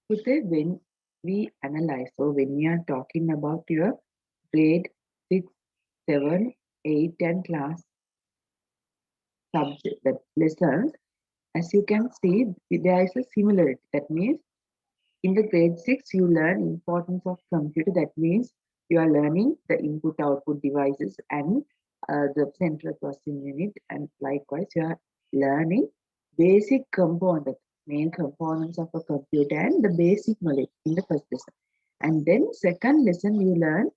When we analyze, so when we are talking about your grade 6, 7, 8 and class subject, the lessons, as you can see, there is a similarity. That means in the grade 6, you learn importance of computer. That means you are learning the input-output devices and the central processing unit. And likewise, you are learning basic components, main components of a computer and the basic knowledge in the first lesson. And then second lesson, you learn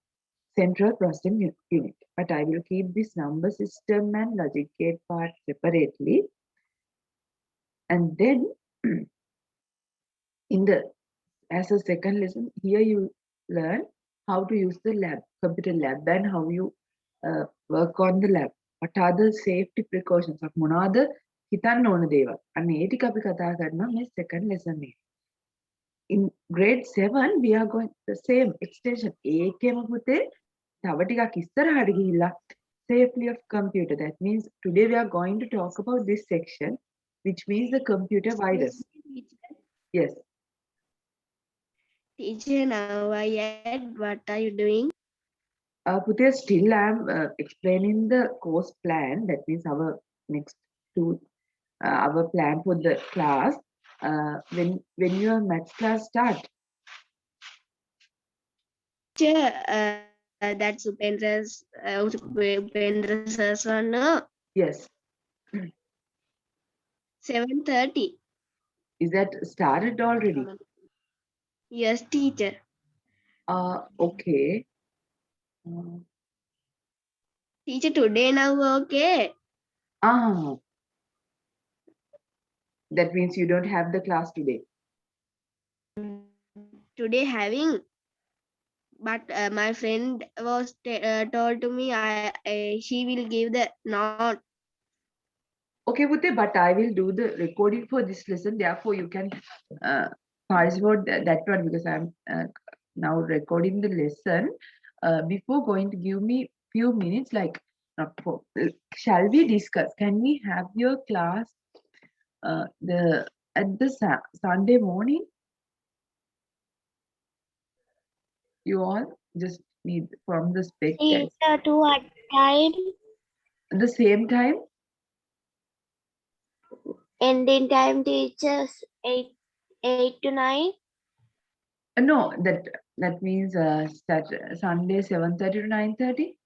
central processing unit. But I will keep this number system and logic gate part separately. And then in the as a second lesson, here you learn how to use the lab, computer lab, and how you work on the lab. What are the safety precautions of මොනවාද හිතන්න ඕන දේවල්. අන්න ඒ ටික අපි කතා කරනවා මේ second lesson එකේ. In grade 7 we are going the same extension. ඒකෙම පුතේ තව ටිකක් ඉස්සරහට ගිහිල්ලා safety of computer. That means today we are going to talk about this section, which means the computer virus. Yes. Teacher, now I add, what are you doing? Putya, still I am explaining the course plan. That means our next our plan for the class. When your maths class start? Teacher, that's Upendra's one, no? Yes. 7:30. Is that started already? Yes, teacher. Okay. Teacher, today now okay? That means you don't have the class today. Today having, but my friend was told to me she will give the note. Okay, Putya, but I will do the recording for this lesson. Therefore, you can participate that one because I'm now recording the lesson. Before going to give me few minutes, like not for. Shall we discuss? Can we have your class at the Sunday morning? You all just need from the spec. To what time? The same time. Ending time, teachers, 8 to 9. No, that means Sunday 7:30 to 9:30.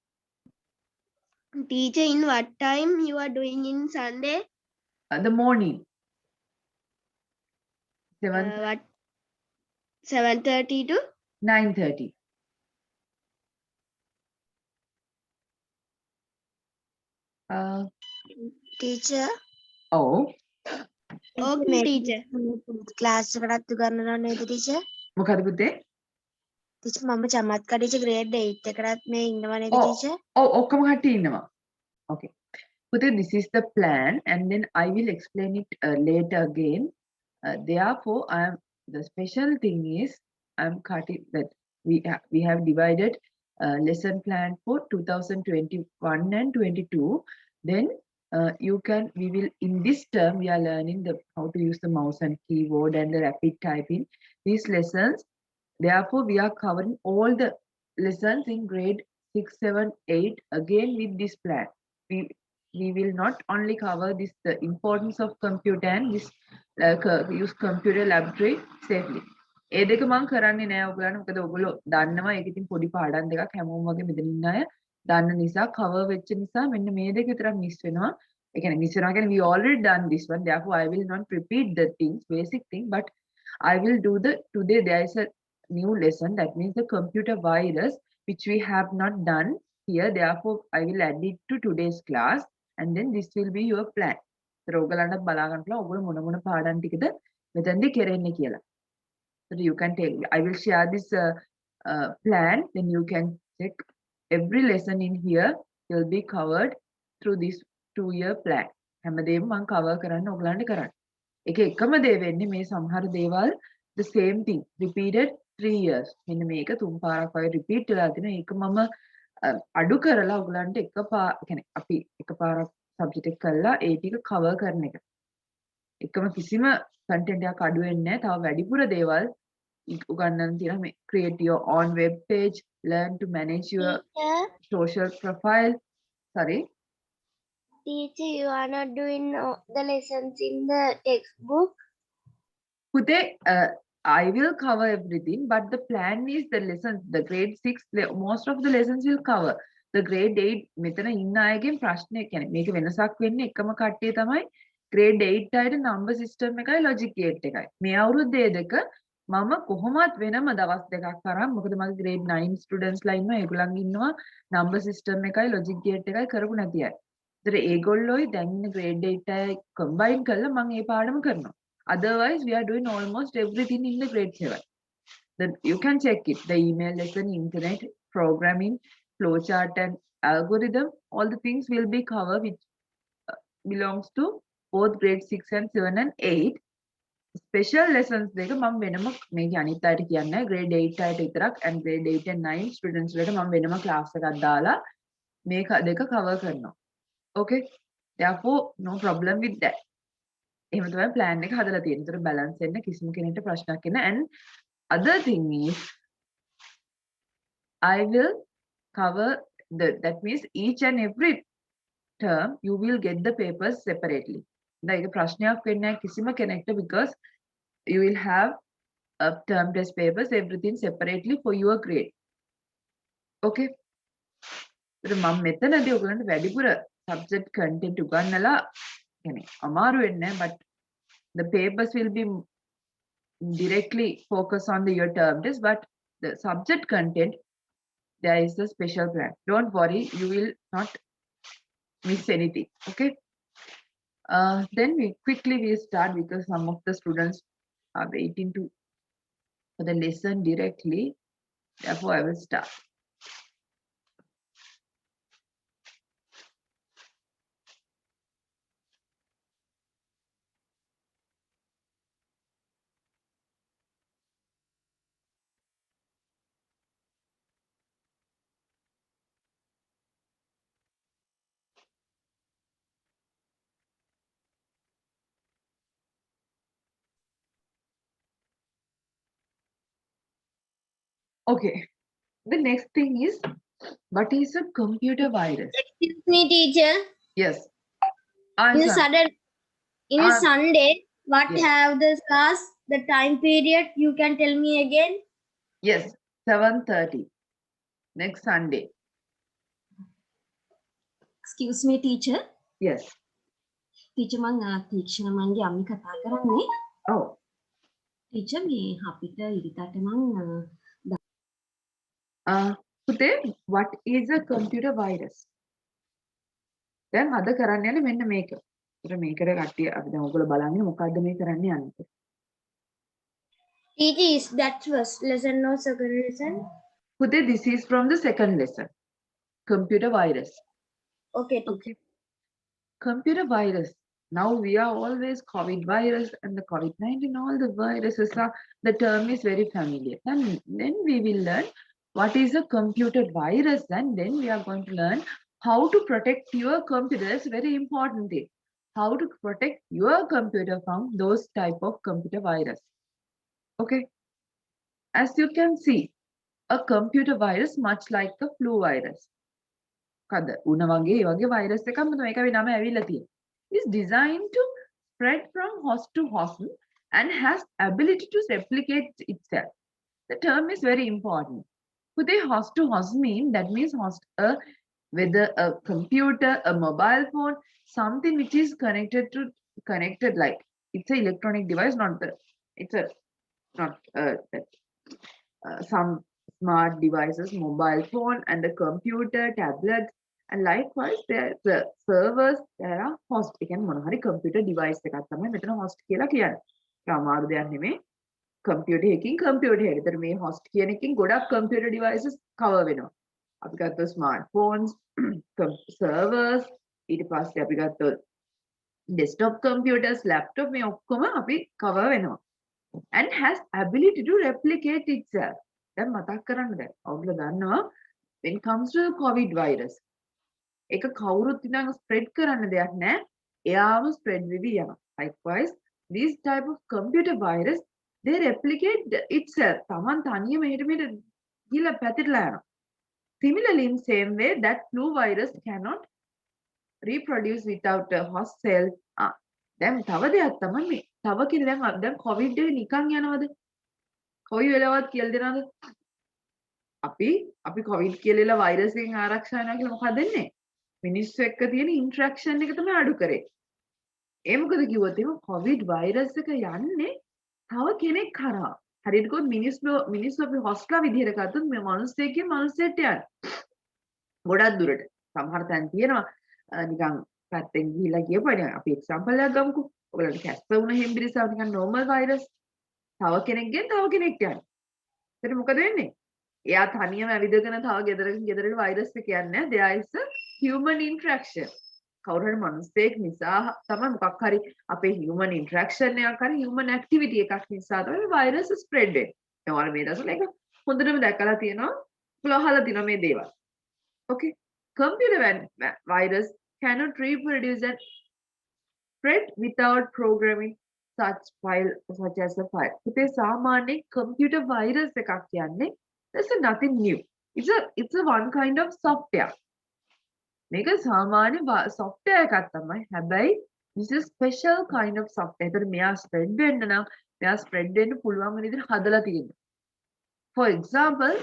Teacher, in what time you are doing in Sunday? The morning. 7:30 to 9:30. Teacher. Oh. Okay, teacher. Class එකටත් උගන්වනවා නේද teacher? මොකද පුතේ? teacher මම Chamathka teacher grade 8 එකටත් මේ ඉන්නවා නේද teacher? ඔක්කොම කට්ටිය ඉන්නවා. Okay. Puthe, this is the plan and then I will explain it later again. Therefore, the special thing is I'm cutting that we have divided lesson plan for 2021 and 22. Then we will in this term we are learning how to use the mouse and keyboard and the rapid typing. These lessons, therefore we are covering all the lessons in grade 6, 7, 8 again with this plan. We will not only cover the importance of computer and this use computer laboratory safely. ඒ දෙක මම කරන්නේ නෑ ඔයගොල්ලන්ට. මොකද ඔයගොල්ලෝ දන්නවා ඒක ඉතින් පොඩි පාඩම් දෙකක් හැමෝම වගේ මෙතන ඉන්න අය දන්න නිසා cover වෙච්ච නිසා මෙන්න මේ දෙක විතරක් miss වෙනවා. ඒ කියන්නේ miss වෙනවා කියන්නේ we already done this one. Therefore I will not repeat the things, basic thing, but I will do today there is a new lesson, that means the computer virus, which we have not done here. Therefore I will add it to today's class and then this will be your plan. So ඔයගලන්ට බලා ගන්න පුළුවන් ඔයගොල්ලෝ මොන මොන පාඩම් ටිකද මෙතනදී කරන්නේ කියලා. So you can take, I will share this plan, then you can check every lesson in here will be covered through this 2-year plan. හැමදේම මම cover කරන්න ඔයගලන්ට කරන්න. ඒක එකම දේ වෙන්නේ මේ සමහර දේවල් the same thing repeated 3 years. මෙන්න මේක තුන් පාරක් වගේ repeat වෙලා තියෙනවා. ඒක මම අඩු කරලා ඔයගලන්ට කියන්නේ අපි එකපාරක් subject එක කරලා ඒ ටික cover කරන එක. එකම කිසිම content එකක් අඩු වෙන්නේ නැහැ. තව වැඩිපුර දේවල් උගන්වන්න තියෙනවා මේ create your own web page, learn to manage your Teacher, social profile. Sorry. teacher, you are not doing the lessons in the textbook. Pute, I will cover everything, but the plan is the lessons, the grade 6, most of the lessons will cover. The grade 8, මෙතන ඉන්න අයගෙන් ප්‍රශ්නයක් කියන්නේ මේක වෙනසක් වෙන්නේ එකම කට්ටිය තමයි grade 8 අයට number system එකයි logic gate එකයි. මේ අවුරුද්දේ දෙක මම කොහොමත් වෙනම දවස් දෙකක් අරන් මොකද මගේ grade 9 students ලා ඉන්නවා ඒගොල්ලන් ඉන්නවා number system එකයි logic gate එකයි කරපු නැති අය. ඒතර ඒගොල්ලෝයි දැන් ඉන්න grade 8 අය combine කරලා මම මේ පාඩම කරනවා. Otherwise, we are doing almost everything in the grade 7. Then you can check it. The email lesson, internet, programming, flowchart and algorithm, all the things will be covered which belongs to both grade 6 and 7 and 8. Special lessons දෙක මම වෙනම මේක අනිත් අයට කියන්නේ grade 8 අයට විතරක් and grade 8 and 9 students වලට මම වෙනම class එකක් දාලා මේක දෙක cover කරනවා. Okay? Therefore, no problem with that. එහෙම තමයි plan එක හදලා තියෙන්නේ. ඒතර balance වෙන්න කිසිම කෙනෙක්ට ප්‍රශ්නයක් නැහැ. And other thing is I will cover that means each and every term you will get the papers separately. දැන් ඒක ප්‍රශ්නයක් වෙන්නේ නැහැ කිසිම කෙනෙක්ට because you will have a term test papers everything separately for your grade. Okay? ඒතර මම මෙතනදී ඔයගලන්ට වැඩිපුර subject content උගන්වලා يعني අමාරු වෙන්නේ නැහැ but the papers will be directly focus on the your term test but the subject content there is a special plan. Don't worry, you will not miss anything. Okay. Then we quickly will start because some of the students are waiting for the lesson directly. Therefore, I will start. Okay. The next thing is, what is a computer virus? Excuse me, teacher. Yes. In Answer. Ah, Sunday, what yes. have the class, the time period? You can tell me again. Yes. 7:30. Next Sunday. Excuse me, teacher. Yes. Teacher, මං තීක්ෂණ මංගේ අම්මි කතා කරන්නේ. Oh. Teacher, මේ අපිට ඉරිතට මං Pute, what is a computer virus? දැන් අද කරන්න යන්නේ මෙන්න මේක. ඒතර මේකට කට්ටිය අපි දැන් ඔයගොල්ලෝ බලන්නේ මොකද්ද මේ කරන්න යන්නේ? Teacher, is that first lesson or second lesson? Pute, this is from the second lesson. Computer virus. Okay, teacher. Computer virus. Now we are always COVID virus and the COVID-19, all the viruses are, the term is very familiar. And then we will learn what is a computer virus and then we are going to learn how to protect your computer. That's very important thing. How to protect your computer from those type of computer virus. Okay. As you can see, a computer virus much like a flu virus. කද උණ වගේ ඒ වගේ virus එකක් මොකද මේක වෙනම ඇවිල්ලා තියෙන්නේ. Is designed to spread from host to host and has ability to replicate itself. The term is very important. Could they host to host mean that means host whether a computer, a mobile phone, something which is connected like it's an electronic device, some smart devices, mobile phone and a computer, tablet. And likewise, there the servers, there are host. You can mono computer device එකක් තමයි මෙතන host කියලා කියන්නේ. අමාරු දෙයක් නෙමෙයි. Computer එකකින් computer එකකට. ඒතර මේ host කියන එකකින් ගොඩක් computer devices cover වෙනවා. අපි ගත්තොත් smartphones, servers, ඊට පස්සේ අපි ගත්තොත් desktop computers, laptop මේ ඔක්කොම අපි cover වෙනවා. And has ability to replicate itself. දැන් මතක් කරන්න දැන්. ඔයගොල්ලෝ දන්නවා when it comes to the COVID virus එක කවුරුත් ඉඳන් spread කරන්න දෙයක් නැහැ. එයාම spread වෙවි යනවා. Likewise, this type of computer virus they replicate itself. Taman තනියම මෙහෙට මෙහෙට ගිහලා පැතිරලා යනවා. Similarly, in same way, that flu virus cannot reproduce without a host cell. දැන් තව දෙයක් තමයි මේ. තව කියලා දැන් COVID එක නිකන් යනවද? කොයි වෙලාවත් කියලා දෙනවද? අපි COVID කියලා වෛරස් එකෙන් ආරක්ෂා වෙනවා කියලා මොකක්ද දෙන්නේ? මිනිස්සු එක්ක තියෙන ඉන්ටරැක්ෂන් එක තමයි අඩු කරේ. ඒ මොකද කිව්වොත් එහෙම COVID වෛරස් එක යන්නේ තව කෙනෙක් කරා. හරියට කිව්වොත් මිනිස්සු අපි හොස්ටලා විදිහට ගත්තොත් මේ මිනිස්සෙක්ගේ මිනිස්සෙට යන. ගොඩක් දුරට. සමහර තැන් තියෙනවා නිකන් පැත්තෙන් ගිහිලා ගියපුවා. අපි එක්සැම්පල් එකක් ගමුකෝ. ඔයගලන්ට කැස්පර් වුණ හෙම්බිරිසාව නිකන් normal virus. තව කෙනෙක්ගෙන් තව කෙනෙක්ට යන. එතකොට මොකද වෙන්නේ? එයා තනියම ඇවිදගෙන තව ගෙදරකින් ගෙදරට වෛරස් එක යන්නේ. There is a human interaction. කවුරු හරි මිනිස්සෙක් නිසා තමයි මොකක් හරි අපේ human interaction එකක් හරි human activity එකක් නිසා තමයි virus spread වෙන්නේ. දැන් ඔයාලා මේ දවස්වල ඒක හොඳටම දැකලා තියෙනවා. ඔයාලා අහලා තියෙනවා මේ දේවල්. Okay. Computer virus cannot reproduce and spread without programming such as a file. පුතේ සාමාන්‍ය computer virus එකක් කියන්නේ there's nothing new. It's a one kind of software. මේක සාමාන්‍ය software එකක් තමයි. හැබැයි this is special kind of software. ඒතර මෙයා spread වෙන්න නම් මෙයා spread වෙන්න පුළුවන් විදිහට හදලා තියෙනවා. For example,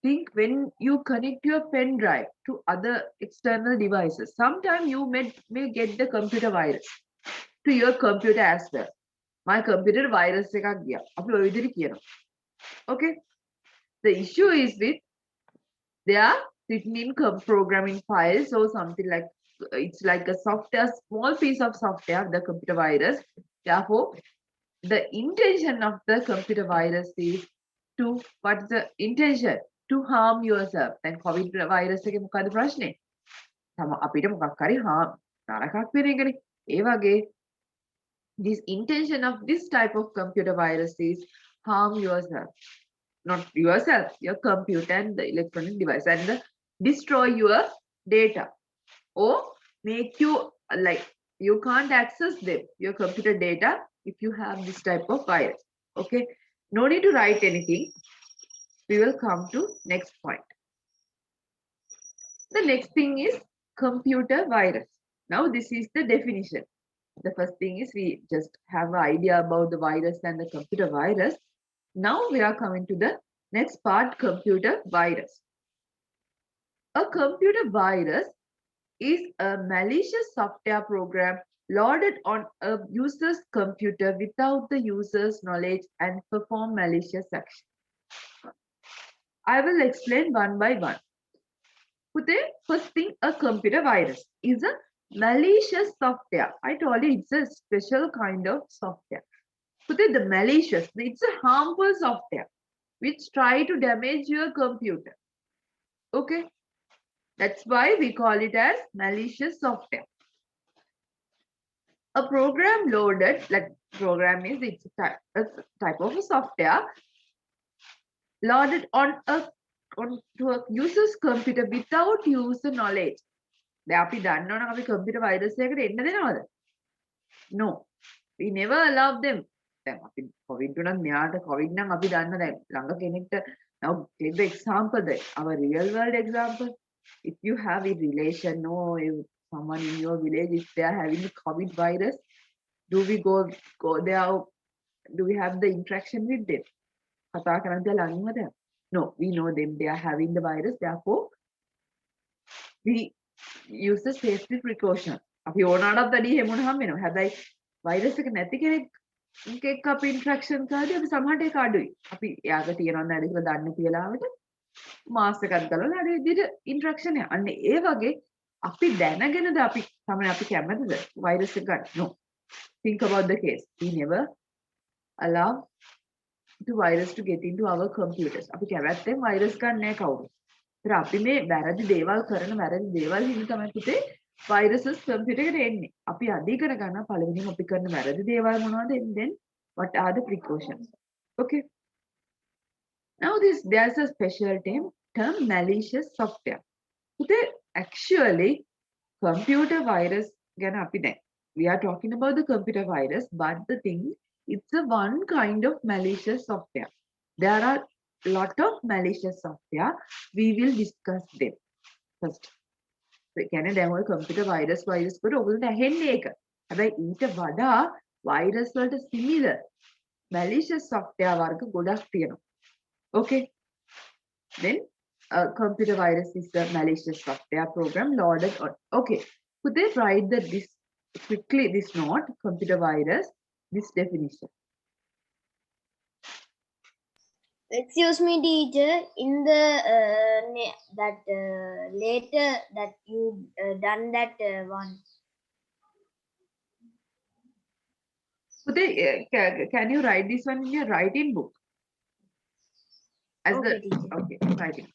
think when you connect your pen drive to other external devices, sometimes you may get the computer virus to your computer as well. My computer virus එකක් ගියා. අපි ඔය විදිහට කියනවා. Okay? The issue is with they are written in programming files or something like it's like a software, small piece of software, the computer virus. Therefore, the intention of the computer virus is to, what's the intention? To harm yourself. Then COVID virus එකේ මොකද ප්‍රශ්නේ? අපිට මොකක් හරි නරකක් වෙන එකනේ. ඒ වගේ this intention of this type of computer virus is harm yourself. Not yourself, your computer and the electronic device, and destroy your data or make you like you can't access them, your computer data, if you have this type of virus. Okay, no need to write anything. We will come to next point. The next thing is computer virus. Now this is the definition. The first thing is we just have an idea about the virus and the computer virus. Now we are coming to the next part, computer virus. A computer virus is a malicious software program loaded on a user's computer without the user's knowledge and perform malicious action. I will explain one by one. First thing, a computer virus is a malicious software. I told you it's a special kind of software. The malicious, it's a harmful software which try to damage your computer. Okay, that's why we call it as malicious software. A program loaded, like program is it's a type of a software loaded onto a user's computer without user knowledge. දැන් අපි දන්නවනම් අපි computer virus එකකට එන්න දෙනවද? No, we never allow them. දැන් අපි COVID උනත් මෙයාට COVID නම් අපි දන්න දැන් ළඟ කෙනෙක්ට now take the example that our real world example. If you have a relation or someone in your village, if they are having the COVID virus, do we go there? Do we have the interaction with them? No, we know them. They are having the virus. Therefore, we use the safety precaution. අපි ඕනටත් වැඩි හැමුණ හම් වෙනවා. හැබැයි virus එක නැති කෙනෙක් අපි interaction කරද්දී අපි සමහරට ඒක අඩුයි. අපි එයාගේ තියෙනවද නැද්ද කියලා දන්නේ කියලාවට මාස් එකක් ගලවලා අර විදිහට interaction එක. අන්න ඒ වගේ අපි දැනගෙනද අපි තමයි අපි කැමතිද virus එක ගන්න? No. Think about the case. We never allow the virus to get into our computers. අපි කැමැත්තෙන් virus ගන්න නැහැ කවුරුත්. ඒතර අපි මේ වැරදි දේවල් කරන වැරදි දේවල් හින්දා තමයි පුතේ viruses computer එකට එන්නේ. අපි අධිකර ගන්න පළවෙනිම අපි කරන වැරදි දේවල් මොනවද? And then what are the precautions? Okay. Now there's a special term malicious software. පුතේ actually computer virus ගැන අපි දැන් we are talking about the computer virus, but the thing it's a one kind of malicious software. There are lot of malicious software. We will discuss them first. ඒ කියන්නේ දැන් ඔය computer virus වලට ඔයගොල්ලන්ට ඇහෙන්නේ ඒක. හැබැයි ඊට වඩා virus වලට similar malicious software වර්ග ගොඩක් තියෙනවා. Okay. Then computer virus is a malicious software program loaded on. Okay. Could they write this quickly, this note, computer virus, this definition? Excuse me, teacher. In the later that you done that one. Could they, can you write this one in your writing book? As Okay, the teacher. okay, writing.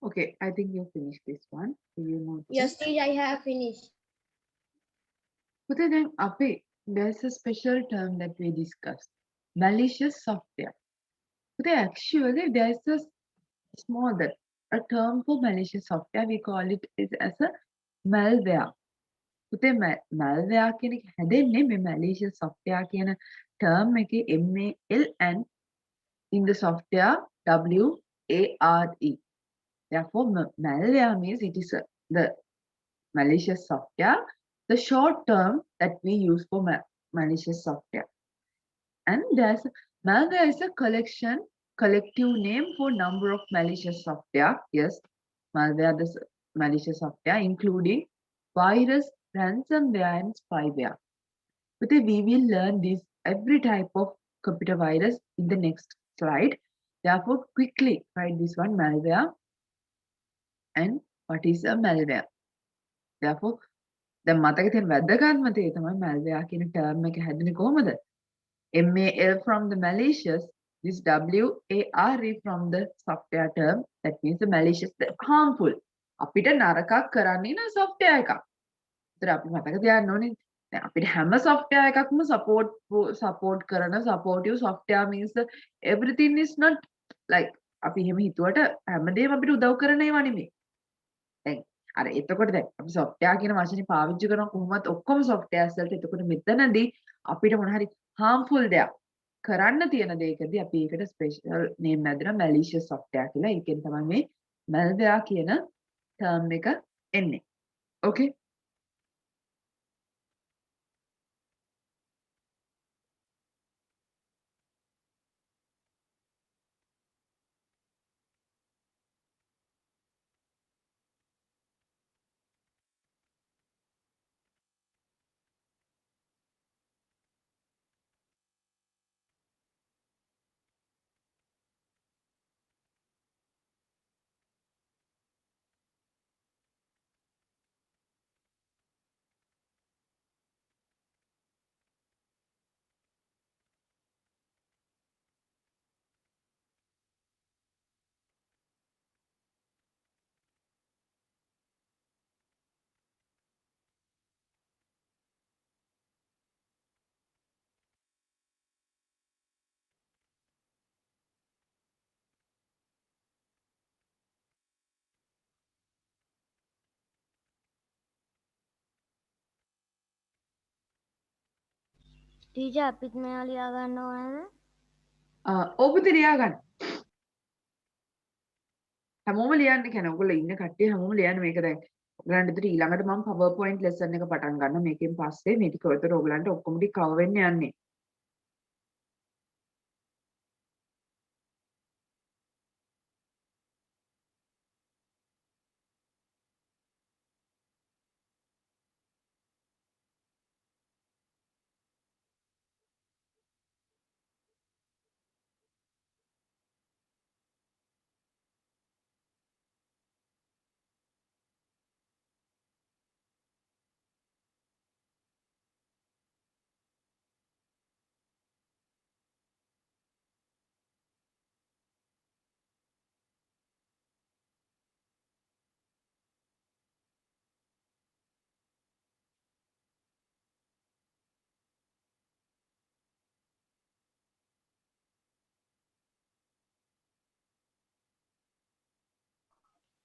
Okay, I think you finished this one. Do you know? Yes, teacher. I have finished. But then there's a special term that we discussed. Malicious software. But actually there's a small that a term for malicious software. We call it as a malware. පුතේ malware කියන එක හැදෙන්නේ මේ malicious software කියන term එකේ MAL in the software WARE. Therefore, malware means it is the malicious software, the short term that we use for malicious software. And there's malware is a collective name for number of malicious software. Yes, malware is malicious software, including virus, ransomware, and spyware. But we will learn this every type of computer virus in the next slide. Therefore, quickly write this one malware and what is a malware. Therefore, දැන් මතක තියෙන වැදගත්ම දේ තමයි malware කියන term එක හැදුනේ කොහොමද? MAL from the malicious, this WARE from the software term, that means the malicious, the harmful. අපිට නරකක් කරන්නේ න software එකක්. ඒතර අපි මතක තියාගන්න ඕනේ දැන් අපිට හැම software එකක්ම support කරන supportive software means everything is not like අපි එහෙම හිතුවට හැමදේම අපිට උදව් කරන ඒවා නෙමෙයි. දැන් අර එතකොට දැන් අපි software කියන වචනේ පාවිච්චි කරන කොහොමත් ඔක්කොම softwares වලට එතකොට මෙතනදී අපිට මොන හරි harmful දෙයක් කරන්න තියෙන දෙයකදී අපි ඒකට special name හැදෙනවා malicious software කියලා. ඒකෙන් තමයි මේ malware කියන term එක එන්නේ. Okay? ටීචර් අපිත් මේවා ලියා ගන්න ඕනද? ඔබ ලියා ගන්න. හැමෝම ලියන්න කියන ඔයගොල්ලෝ ඉන්න කට්ටිය හැමෝම ලියන්න මේක දැන් ඔයගලන්ට ඉතින් ඊළඟට මම PowerPoint lesson එක පටන් ගන්නවා මේකෙන් පස්සේ මේ ටික උතර ඔයගලන්ට ඔක්කොම ටික කවර් වෙන්න යන්නේ.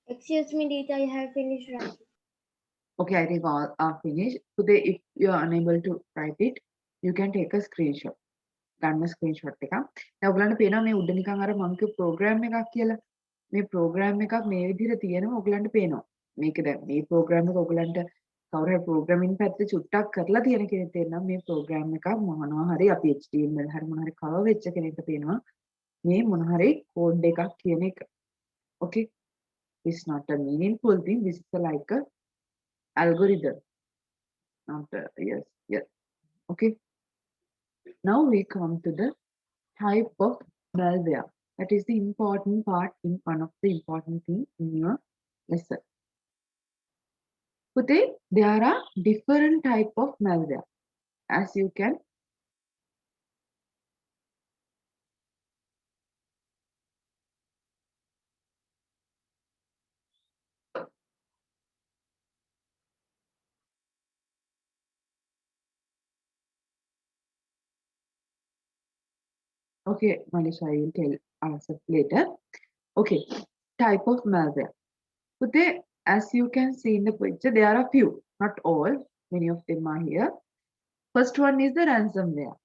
Excuse me, teacher, I have finished writing. Okay, I think all are finished. Today if you are unable to write it, you can take a screenshot. ගන්න screenshot එකක්. දැන් ඔයගලන්ට පේනවා මේ උඩ නිකන් අර මම කිව්ව program එකක් කියලා. මේ program එකක් මේ විදිහට තියෙනවා ඔයගලන්ට පේනවා. මේක දැන් මේ program එක ඔයගලන්ට කවුරු හරි programming පැත්තේ චුට්ටක් කරලා තියෙන කෙනෙක් තේරෙනවා මේ program එකක් මොනවා හරි අපි HTML හරි මොනවා හරි cover වෙච්ච කෙනෙක්ට පේනවා මේ මොන හරි code එකක් කියන එක. Okay, it's not a meaningful thing, this is like a algorithm, not yes. Okay, now we come to the type of malware. That is the important part, in one of the important things in your lesson. Today there are different type of malware, as you can okay, Manisha, I will tell answer later. Okay, type of malware. Today, as you can see in the picture, there are few, not all, many of them are here. First one is the ransomware.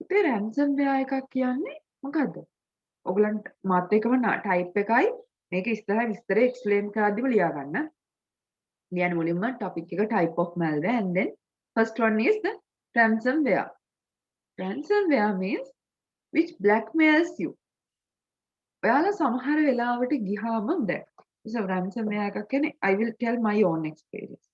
Today, ransomware එකක් කියන්නේ මොකද්ද? ඔයගලන්ට මාත් එක්කම type එකයි මේක ඉස්සරහ විස්තර explain කරද්දිම ලියා ගන්න. ලියන්න මුලින්ම topic එක type of malware and then first one is the ransomware. Ransomware means which blackmails you. ඔයාලා සමහර වෙලාවට ගියාම දැන් so ransomware එකක් කියන්නේ I will tell my own experience.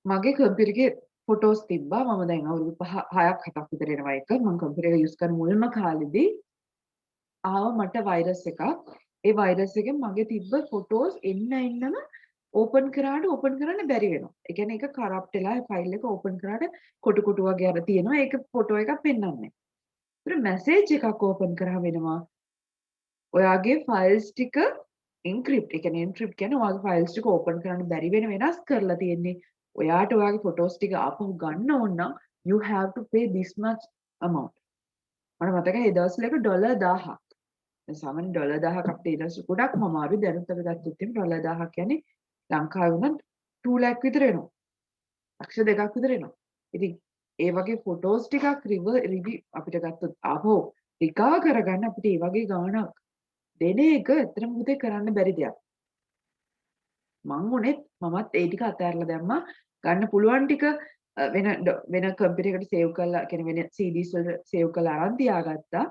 මගේ කම්පියුටර් එකේ ෆොටෝස් තිබ්බා මම දැන් අවුරුදු 6ක් 7ක් විතර එනවා එක මම කම්පියුටර් එක යූස් කරන මුල්ම කාලෙදී ආව මට වෛරස් එකක් ඒ වෛරස් එකෙන් මගේ තිබ්බ ෆොටෝස් එන්නම ඕපන් කරන්න බැරි වෙනවා. ඒ කියන්නේ ඒක කරප්ට් වෙලා ඒ ෆයිල් එක ඕපන් කරාට කොටු කොටු වගේ අර තියෙනවා ඒක ෆොටෝ එකක් පෙන්වන්නේ. ඒතර මැසේජ් එකක් ඕපන් කරා වෙනවා. ඔයාගේ ෆයිල්ස් ටික encrypt ඒ කියන්නේ encrypt කියන්නේ ඔයාගේ ෆයිල්ස් ටික ඕපන් කරන්න බැරි වෙනස් කරලා තියෙන්නේ. ඔයාට ඔයාගේ ෆොටෝස් ටික ආපහු ගන්න ඕන නම් you have to pay this much amount. මට මතකයි ඒ දවස්වල එක $1000ක්. දැන් සාමාන්‍ය $1000ක් අපිට ඒ දවස්වල ගොඩක්ම අමාරුයි. දැනුත් අපි ගත්තොත් එimhe $1000ක් කියන්නේ ලංකාවේ වුණත් 2 lakh විතර එනවා. ලක්ෂ 2ක් විතර එනවා. ඉතින් ඒ වගේ ෆොටෝස් ටිකක් රිවි අපිට ගත්තොත් ආපහු රිකවර් කරගන්න අපිට ඒ වගේ ගාණක් දෙන එක ඇත්තටම පුතේ කරන්න බැරි දෙයක්. මමත් ඒ ටික අතහැරලා දැම්මා. ගන්න පුළුවන් ටික වෙන කම්පියුටර් එකට සේව් කරලා කියන්නේ වෙන CDs වල සේව් කරලා අරන් තියාගත්තා.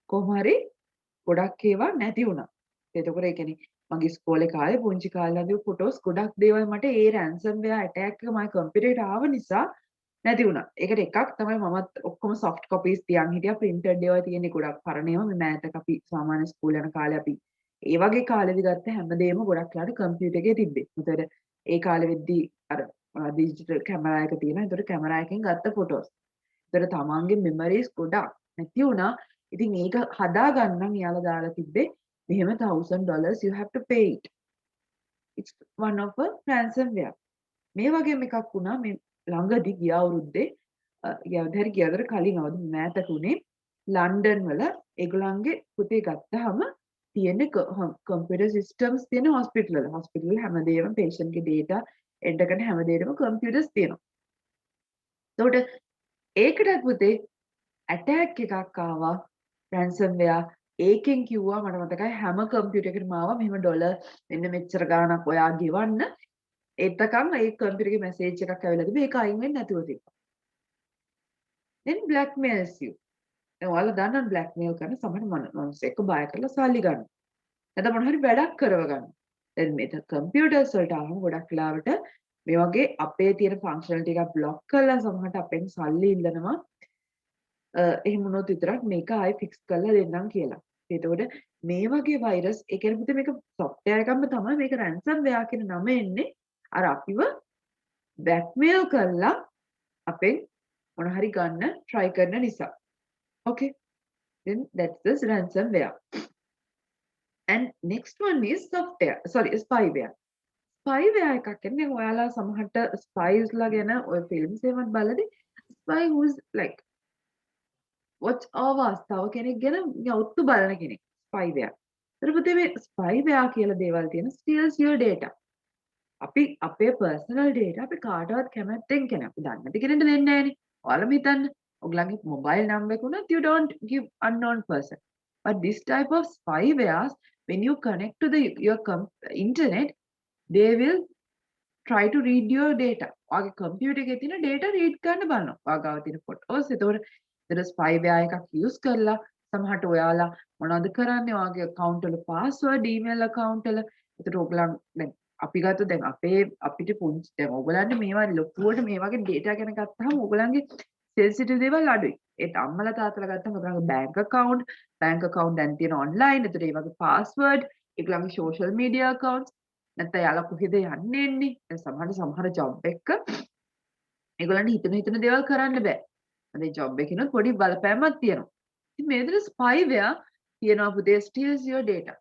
කොහොම හරි ගොඩක් ඒවා නැති වුණා. එතකොට ඒ කියන්නේ මගේ ඉස්කෝලේ කාලේ පුංචි කාලේදී ෆොටෝස් ගොඩක් දේවල් මට ඒ ransomware attack එක මගේ කම්පියුටර් එකට ආව නිසා නැති වුණා. ඒකට එකක් තමයි මමත් ඔක්කොම soft copies තියන් හිටියා printed දේවල් තියෙන්නේ ගොඩක් පරණ ඒවා. මේ මෑතක අපි සාමාන්‍ය ස්කූල් යන කාලේ අපි ඒ වගේ කාලෙදි ගත්ත හැමදේම ගොඩක් ලාට කම්පියුටර් එකේ තිබ්බේ. මොකද ඒ කාලෙ වෙද්දී අර ඩිජිටල් කැමරා එක තියෙනවා. ඒතකොට කැමරා එකෙන් ගත්ත ෆොටෝස්. ඒතර තමන්ගේ මෙමරිස් ගොඩක් නැති වුණා. ඉතින් ඒක හදා ගන්න යාලා දාලා තිබ්බේ මෙහෙම $1000 you have to pay it. It's one of a ransomware. මේ වගේම එකක් වුණා මේ ළඟදී ගිය අවුරුද්දේ ගියදර කලින් අවුරුදු මෑතක උනේ ලන්ඩන් වල ඒගොල්ලන්ගේ පුතේ ගත්තාම තියෙන කම්පියුටර් සිස්ටම්ස් තියෙන හොස්පිටල් වල හැමදේම patient ගේ data එන්ටර් කරන හැමදේටම කම්පියුටර්ස් තියෙනවා. එතකොට ඒකටත් පුතේ attack එකක් ආවා ransomware ඒකෙන් කිව්වා මට මතකයි හැම කම්පියුටර් එකකටම ආවා මෙහෙම ඩොලර් මෙන්න මෙච්චර ගාණක් ඔයා ගෙවන්න එතකම් ඒ කම්පියුටර් එකේ මැසේජ් එකක් ඇවිල්ලා තිබේ ඒක අයින් වෙන්නේ නැතුව තිබ්බා then blackmails you දැන් ඔයාලා දන්නවනේ blackmail කරන සමහර මනුස්සයෙක්ව බය කරලා සල්ලි ගන්න නැත්නම් මොන හරි වැඩක් කරව ගන්න දැන් මේක කම්පියුටර්ස් වලට ආවම ගොඩක් වෙලාවට මේ වගේ අපේ තියෙන ෆන්ක්ෂනලිටි එකක් බ්ලොක් කරලා සමහරට අපෙන් සල්ලි ඉල්ලනවා එහෙම වුණොත් විතරක් මේක ආයෙ ෆික්ස් කරලා දෙන්නම් කියලා. එතකොට මේ වගේ වෛරස් ඒ කියන්නේ පුතේ මේක software එකක්ම තමයි මේක ransomware කියන නම එන්නේ අර අපිව blackmail කරලා අපෙන් මොන හරි ගන්න try කරන නිසා. Okay. Then that's this ransomware. And next one is spyware. Spyware එකක් කියන්නේ ඔයාලා සමහරට spies ලා ගැන ඔය ෆිල්ම්ස් ඒවත් බලද්දී spy who is like watch hours තව කෙනෙක් ගැන ඔත්තු බලන කෙනෙක් spyware. ඒතර පුතේ මේ spyware කියලා දේවල් තියෙන steals your data. අපි අපේ personal data අපි කාටවත් කැමැත්තෙන් කියන්නේ අපි දන්නේ නැති කෙනෙක්ට දෙන්නේ නැහැනේ. ඔයාලම හිතන්න. ඔයගලගේ mobile number එක උනත් you don't give unknown person. But this type of spywares when you connect to your internet they will try to read your data. ඔයාගේ computer එකේ තියෙන data read කරන්න බලනවා. ඔයාගාව තියෙන photos ඒතර spyware එකක් use කරලා සමහරට ඔයාලා මොනවද කරන්නේ ඔයාගේ account වල password email account වල ඒතර ඔයගලන් දැන් අපි ගත්තොත් දැන් අපිට පුංචි දැන් ඔයගලන්ට මේවා ලොකුවට මේ වගේ data ගැන ගත්තාම ඔයගලන්ගේ sensitive දේවල් අඩුයි. ඒත් අම්මලා තාත්තලා ගත්තම ඔයගලන්ගේ bank account දැන් තියෙන online ඒතර ඒ වගේ password ඒගලන්ගේ social media accounts නැත්නම් යාලා කොහෙද යන්නේ දැන් සමහර job එක ඒගොල්ලන්ට හිතන දේවල් කරන්න බෑ. අනේ job එකකිනුත් පොඩි බලපෑමක් තියෙනවා. ඉතින් මේ විදිහට spyware තියෙනවා පුතේ steals your data.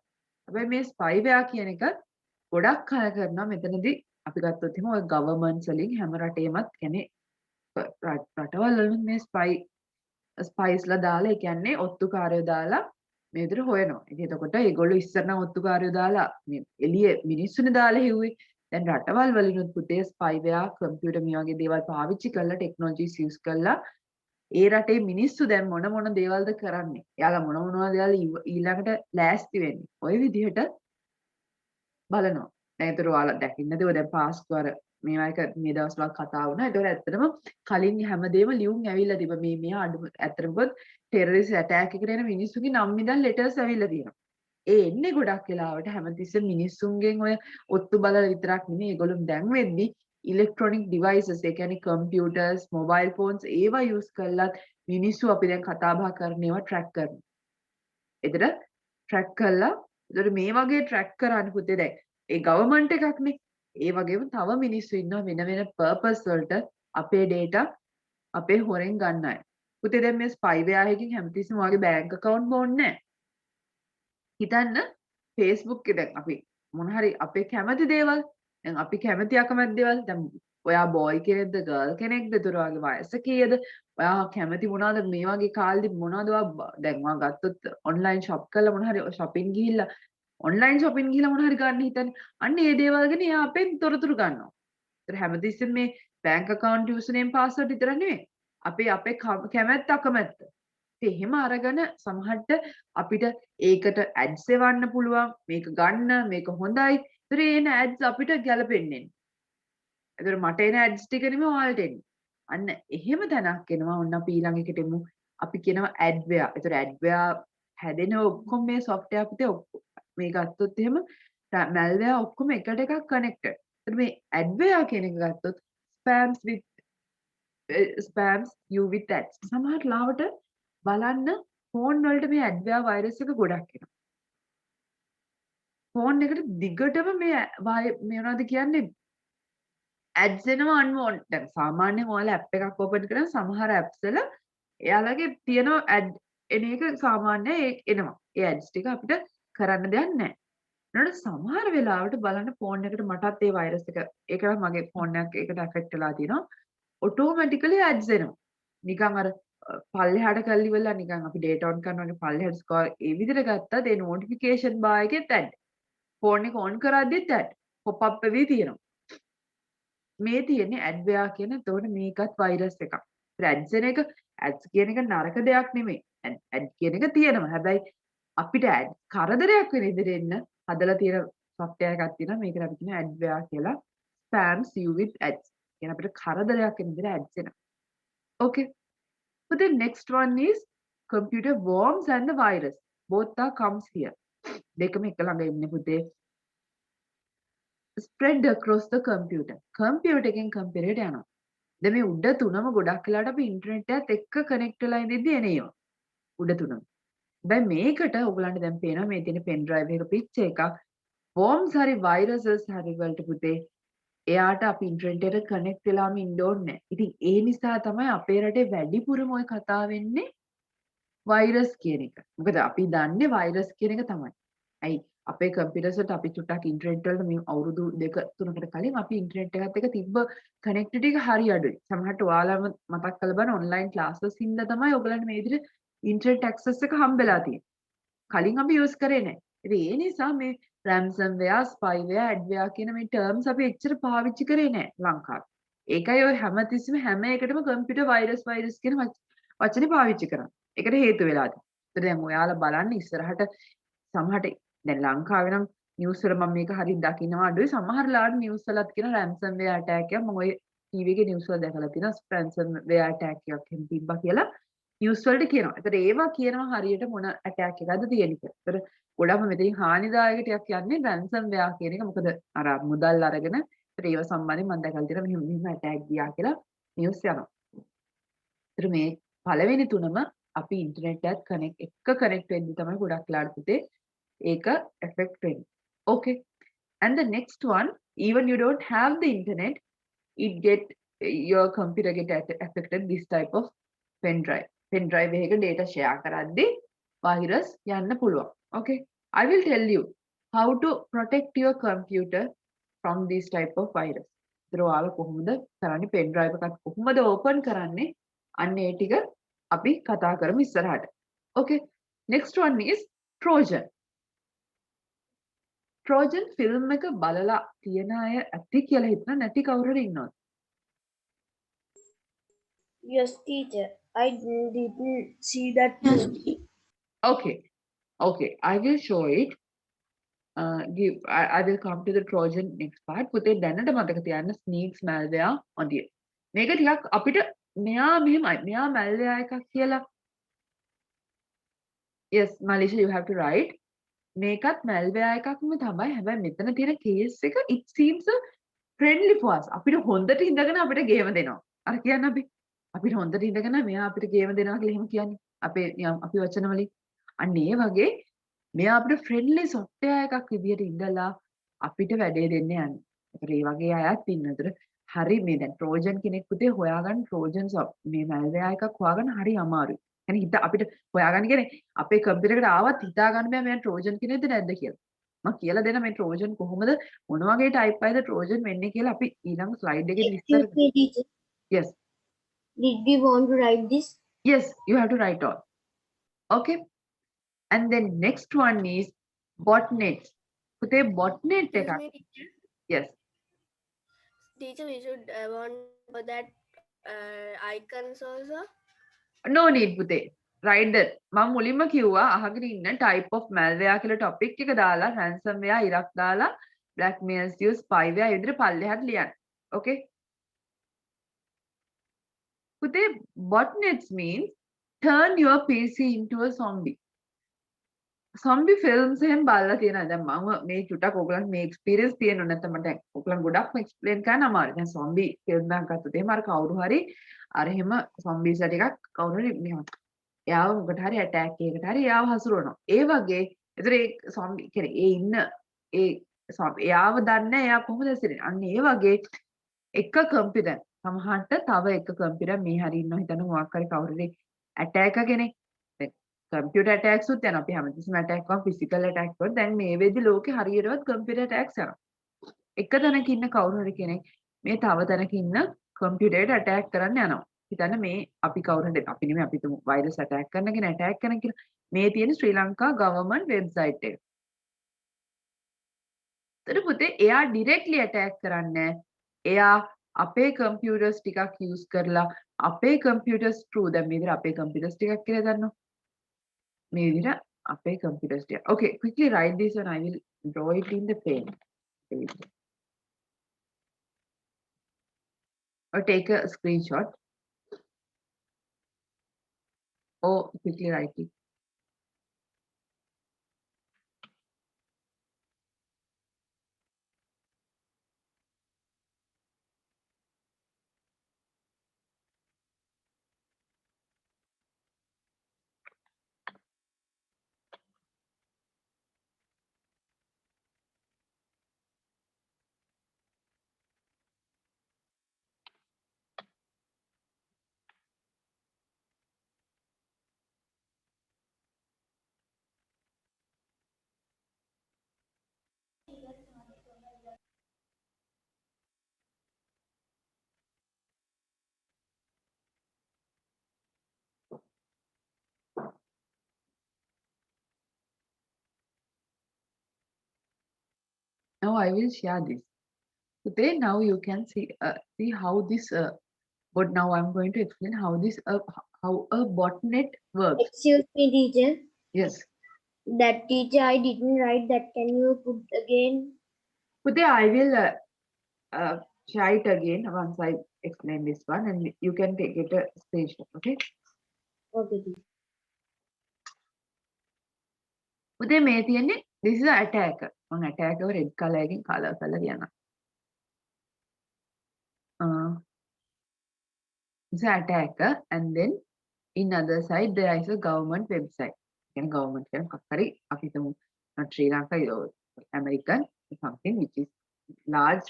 හැබැයි මේ spyware කියන එක ගොඩක් කල කරනවා මෙතනදී අපි ගත්තොත් එහෙනම් ඔය governments වලින් හැම රටේමත් කියන්නේ රටවල් වලින් මේ spiesලා දාලා ඒ කියන්නේ ඔත්තුකාරයෝ දාලා මේ විදිහට හොයනවා. ඉතින් එතකොට ඒගොල්ලෝ ඉස්සර නම් ඔත්තුකාරයෝ දාලා මේ එළියේ මිනිස්සුනේ දාලා හෙව්වේ. දැන් රටවල් වලිනුත් පුතේ spyware කම්පියුටර් මේ වගේ දේවල් පාවිච්චි කරලා ටෙක්නොලොජිස් යූස් කරලා ඒ රටේ මිනිස්සු දැන් මොන දේවල්ද කරන්නේ? එයාලා මොනවා දේවල් ඊළඟට ලෑස්ති වෙන්නේ. ওই විදිහට බලනවා. දැන් ඒතර ඔයාලා දකින්නද ඔය දැන් පාස්කෝර මේවා එක මේ දවස්වල කතා වුණා. ඒතර ඇත්තටම කලින් හැමදේම ලියුම් ඇවිල්ලා තිබ්බ. මේ අඩු ඇත්තටම ටෙරරිස්ට් ඇටැක් එකට එන මිනිස්සුගේ නම් ඉඳන් ලෙටර්ස් ඇවිල්ලා තියෙනවා. ඒ එන්නේ ගොඩක් වෙලාවට හැමතිස්සෙම මිනිස්සුන්ගෙන් ඔය ඔත්තු බලලා විතරක් නෙමෙයි. ඒගොල්ලෝ දැන් වෙද්දි electronic devices ඒ කියන්නේ computers mobile phones ඒවා use කරලා මිනිස්සු අපි දැන් කතා බහ කරන ඒවා track කරනවා. එතන track කළා. ඒතර මේ වගේ track කරන්න පුතේ දැන් ඒ government එකක්නේ. ඒ වගේම තව මිනිස්සු ඉන්නවා වෙන purpose වලට අපේ data අපේ හොරෙන් ගන්න අය. පුතේ දැන් මේ spyware එකකින් හැමතිස්සෙම ඔයාගේ bank account බෝන්නේ නැහැ. හිතන්න Facebook එක දැන් අපි මොන හරි අපේ කැමති දේවල් දැන් අපි කැමති අකමැති දේවල් දැන් ඔයා බෝයි කෙනෙක්ද ගර්ල් කෙනෙක්ද ඒතර ඔයාගේ වයස කීයද ඔයා කැමති මොනවද මේ වගේ කාලෙදි මොනවද ඔයා දැන් ඔයා ගත්තොත් ඔන්ලයින් ෂොප් කරලා මොන හරි shopping ගිහිල්ලා ඔන්ලයින් shopping ගිහිල්ලා මොන හරි ගන්න හිතන්නේ අන්න ඒ දේවල් ගැන එයා අපෙන් තොරතුරු ගන්නවා. ඒතර හැමතිස්සෙම මේ bank account username password විතර නෙවෙයි අපේ කැමැත්ත අකමැත්ත එහෙම අරගෙන සමහරට අපිට ඒකට ඇඩ්ස් එවන්න පුළුවන් මේක ගන්න මේක හොඳයි. ඒතර එන ඇඩ්ස් අපිට ගැලපෙන්නේ නැහැ. ඒතර මට එන ඇඩ්ස් ටික නෙමෙයි ඔයාලට එන්නේ. අන්න එහෙම තැනක් එනවා. ඔන්න අපි ඊළඟ එකට එමු. අපි කියනවා ඇඩ්වෙයා. ඒතර ඇඩ්වෙයා හැදෙන ඔක්කොම මේ software පුතේ ඔක්කොම මේ ගත්තොත් එහෙම malware ඔක්කොම එකට එකක් connected. ඒතර මේ ඇඩ්වෙයා කියන එක ගත්තොත් spams you with ads. සමහර ලාවට බලන්න ෆෝන් වලට මේ ඇඩ්වෙයා වෛරස් එක ගොඩක් එනවා. ෆෝන් එකට දිගටම මේ මොනවද කියන්නේ ඇඩ්ස් එනවා අන්වෝන්ට්. දැන් සාමාන්‍යයෙන් ඔයාලා ඇප් එකක් ඕපන් කරන සමහර ඇප්ස් වල එයාලගේ තියෙන ඇඩ් එන එක සාමාන්‍යයෙන් එනවා. ඒ ඇඩ්ස් ටික අපිට කරන්න දෙයක් නැහැ. ඊට සමහර වෙලාවට බලන්න ෆෝන් එකට මටත් ඒ වෛරස් එක ඒකට මගේ ෆෝන් එක ඒකට ඇෆෙක්ට් වෙලා තියෙනවා. ඔටෝමැටිකලි ඇඩ්ස් එනවා. නිකන් අර පල්ලෙහාට කරලි වෙලා නිකන් අපි data on කරනවාගේ පල්ලෙහාට ස්ක්‍රෝල් ඒ විදිහට ගත්තත් ඒ notification bar එකෙත් ඇඩ්. ෆෝන් එක on කරද්දිත් ඇඩ්. pop up වෙවි තියෙනවා. මේ තියෙන්නේ ඇඩ්වෙයා කියන එතකොට මේකත් වෛරස් එකක්. ads එන එක ads කියන එක නරක දෙයක් නෙමෙයි. ad කියන එක තියෙනවා. හැබැයි අපිට ad කරදරයක් වෙන ඉදිරියට එන්න හදලා තියෙන software එකක් තියෙනවා. මේකට අපි කියන adware කියලා. spams you with ads. කියන අපිට කරදරයක් වෙන ඉදිරියට ads එනවා. Okay. But the next one is computer worms and the virus. Both are comes here. දෙකම එක ළඟ ඉන්නේ පුතේ. Spread across the computer. Computer එකෙන් computer එකට යනවා. දැන් මේ උඩ තුනම ගොඩක් වෙලාවට අපි ඉන්ටර්නෙට් එකත් එක්ක කනෙක්ට් වෙලා ඉඳිද්දි එන ඒවා. උඩ තුනම. දැන් මේකට ඔයගලන්ට දැන් පේනවා මේ තියෙන pen drive එක picture එකක්. worms හරි viruses හරි වලට පුතේ එයාට අපි ඉන්ටර්නෙට් එකට කනෙක්ට් වෙලාම ඉන්න ඕනේ නැහැ. ඉතින් ඒ නිසා තමයි අපේ රටේ වැඩිපුරම ඔය කතා වෙන්නේ වෛරස් කියන එක. මොකද අපි දන්නේ වෛරස් කියන එක තමයි. ඇයි අපේ කම්පියුටර්ස් වලට අපි චුට්ටක් ඉන්ටර්නෙට් වලට මේ අවුරුදු 2-3කට කලින් අපි ඉන්ටර්නෙට් එකත් එක්ක තිබ්බ කනෙක්ටිවිටි එක හරි අඩුයි. සමහරට ඔයාලම මතක් කරලා බලන්න ඔන්ලයින් ක්ලාසස් හින්දා තමයි ඔයගලන්ට මේ විදිහට ඉන්ටර්නෙට් ඇක්සස් එක හම්බෙලා තියෙන්නේ. කලින් අපි යූස් කරේ නැහැ. ඉතින් ඒ නිසා මේ ransomware, spyware, adware කියන මේ terms අපි එච්චර පාවිච්චි කරේ නැහැ ලංකාවේ. ඒකයි ඔය හැමතිස්සෙම හැම එකටම කම්පියුටර් වෛරස් කියන වචනේ පාවිච්චි කරන්නේ. ඒකට හේතු වෙලා තියෙනවා. දැන් ඔයාලා බලන්න ඉස්සරහට සමහරට දැන් ලංකාවේ නම් නිවුස් වල මම මේක හරියට දකින්නවා අඩුයි. සමහර ලාට නිවුස් වලත් කියන ransomware attack එකක් මම ඔය ටීවී එකේ නිවුස් වල දැකලා තියෙනවා ransomware attack එකක් එහෙම තිබ්බා කියලා නිවුස් වලට කියනවා. ඒතර ඒවා කියනවා හරියට මොන attack එකක්ද තියෙන්නේ කියලා. ඒතර ගොඩක්ම මෙතනින් හානිදායක ටිකක් යන්නේ ransomware කියන එක. මොකද අර මුදල් අරගෙන ඒතර ඒව සම්බන්ධයෙන් මම දැකලා තියෙනවා මෙහෙම attack ගියා කියලා නිවුස් යනවා. ඒතර මේ පළවෙනි තුනම අපි ඉන්ටර්නෙට් එකත් කනෙක්ට් වෙද්දි තමයි ගොඩක් ලාට පුතේ ඒක affect වෙන්නේ. Okay. And the next one, even you don't have the internet, your computer get affected this type of pen drive. Pen drive එකක data share කරද්දී virus යන්න පුළුවන්. Okay. I will tell you how to protect your computer from this type of virus. ඒතර ඔයාලා කොහොමද කරන්නේ pen drive එකක් කොහොමද open කරන්නේ? අන්න ඒ ටික අපි කතා කරමු ඉස්සරහට. Okay. Next one is Trojan. Trojan film එක බලලා තියෙන අය ඇති කියලා හිතන නැති කවුරු හරි ඉන්නවද? Yes, teacher. I didn't see that movie. Okay. Okay. I will show it. I will come to the Trojan next part. පුතේ දැනට මතක තියාගන්න sneaks malware on the. මේක ටිකක් අපිට මෙයා මෙහෙමයි. මෙයා malware එකක් කියලා. Yes, Malisha, you have to write. මේකත් malware එකක්ම තමයි. හැබැයි මෙතන තියෙන case එක it seems friendly for us. අපිට හොඳට ඉඳගෙන අපිට ගේම දෙනවා. අර කියන්නේ අපිට හොඳට ඉඳගෙන මෙයා අපිට ගේම දෙනවා කියලා එහෙම කියන්නේ. අපි වචන වලින්. අන්න ඒ වගේ මෙයා අපිට friendly software එකක් විදියට ඉඳලා අපිට වැඩේ දෙන්න යන්නේ. ඒතර මේ වගේ අයත් ඉන්නතර හරි මේ දැන් Trojan කෙනෙක් පුතේ හොයාගන්න Trojan මේ malware එකක් හොයාගන්න හරි අමාරුයි. يعني හිත අපිට හොයාගන්න කියන්නේ අපේ කම්පියුටර් එකට ආවත් හිතා ගන්න බෑ මෙයා Trojan කෙනෙක්ද නැද්ද කියලා. මම කියලා දෙන්න මේ Trojan කොහොමද මොන වගේ type එකද Trojan වෙන්නේ කියලා අපි ඊළඟ slide එකේ විස්තර. Excuse me, teacher. Yes. Did we want to write this? Yes, you have to write all. Okay. And then next one is botnets. පුතේ botnet එකක්. Excuse me, teacher. Yes. Teacher, we should want for that icons also. No need පුතේ. Write that. මම මුලින්ම කිව්වා අහගෙන ඉන්න type of malware කියලා topic එක දාලා ransomware ඉරක් දාලා blackmail use spyware විදිහට පල්ලෙහාට ලියන්න. Okay? පුතේ botnets means turn your PC into a zombie. zombie films එහෙම බලලා තියෙනවා. දැන් මම මේ චුට්ටක් ඔයගලන්ට මේ experience තියෙනවා නැත්නම් මට ඔයගලන් ගොඩක්ම explain කරන්න අමාරුයි. දැන් zombie film එකක් ගත්තොත් එහෙම අර කවුරු හරි අර එහෙම zombies ටිකක් කවුරු හරි මෙහෙම එයාව මොකට හරි attack එකකට හරි එයාව හසුරවනවා. ඒ වගේ ඒතර ඒ zombie කියන්නේ ඒ ඉන්න ඒ එයාව දන්නේ එයා කොහොමද හැසිරෙන්නේ. අන්න ඒ වගේ එක කම්පියුටර් සමහරට තව එක කම්පියුටර් මේ හරි ඉන්නවා හිතන්න මොකක් හරි කවුරු හරි attack කෙනෙක් computer attacks උත් යනවා. අපි හැමතිස්සෙම attack කරන physical attack වල දැන් මේ වෙද්දි ලෝකේ හරියටවත් computer attacks යනවා. එක තැනක ඉන්න කවුරු හරි කෙනෙක් මේ තව තැනක ඉන්න computer එකට attack කරන්න යනවා. හිතන්න මේ අපි කවුරු හරි අපි නෙමෙයි අපි තුමු virus attack කරන කෙනා attack කරන කියලා. මේ තියෙන ශ්‍රී ලංකා government website එක. ඒතර පුතේ එයා directly attack කරන්නේ එයා අපේ computers ටිකක් use කරලා අපේ computers true. දැන් මේ විදිහට අපේ computers ටිකක් කියලා දන්නවා. මේ විදිහට අපේ computers ටික. Okay, quickly write this one. I will draw it in the pen. Or take a screenshot or quickly write it. Now I will share this. So then now you can see how this but now I'm going to explain how this how a botnet works. Excuse me, teacher. Yes. That teacher, I didn't write that. Can you put again? But then I will share it again once I explain this one, and you can take it a screenshot. Okay. Okay, teacher. උදේ මේ තියෙන්නේ this is an attacker. මම attack එක red color එකකින් color කරලා තියනවා. It's an attacker, and then in other side there is a government website. කියන්නේ government කියන මොකක් හරි අපි හිතමු not Sri Lanka or American something which is large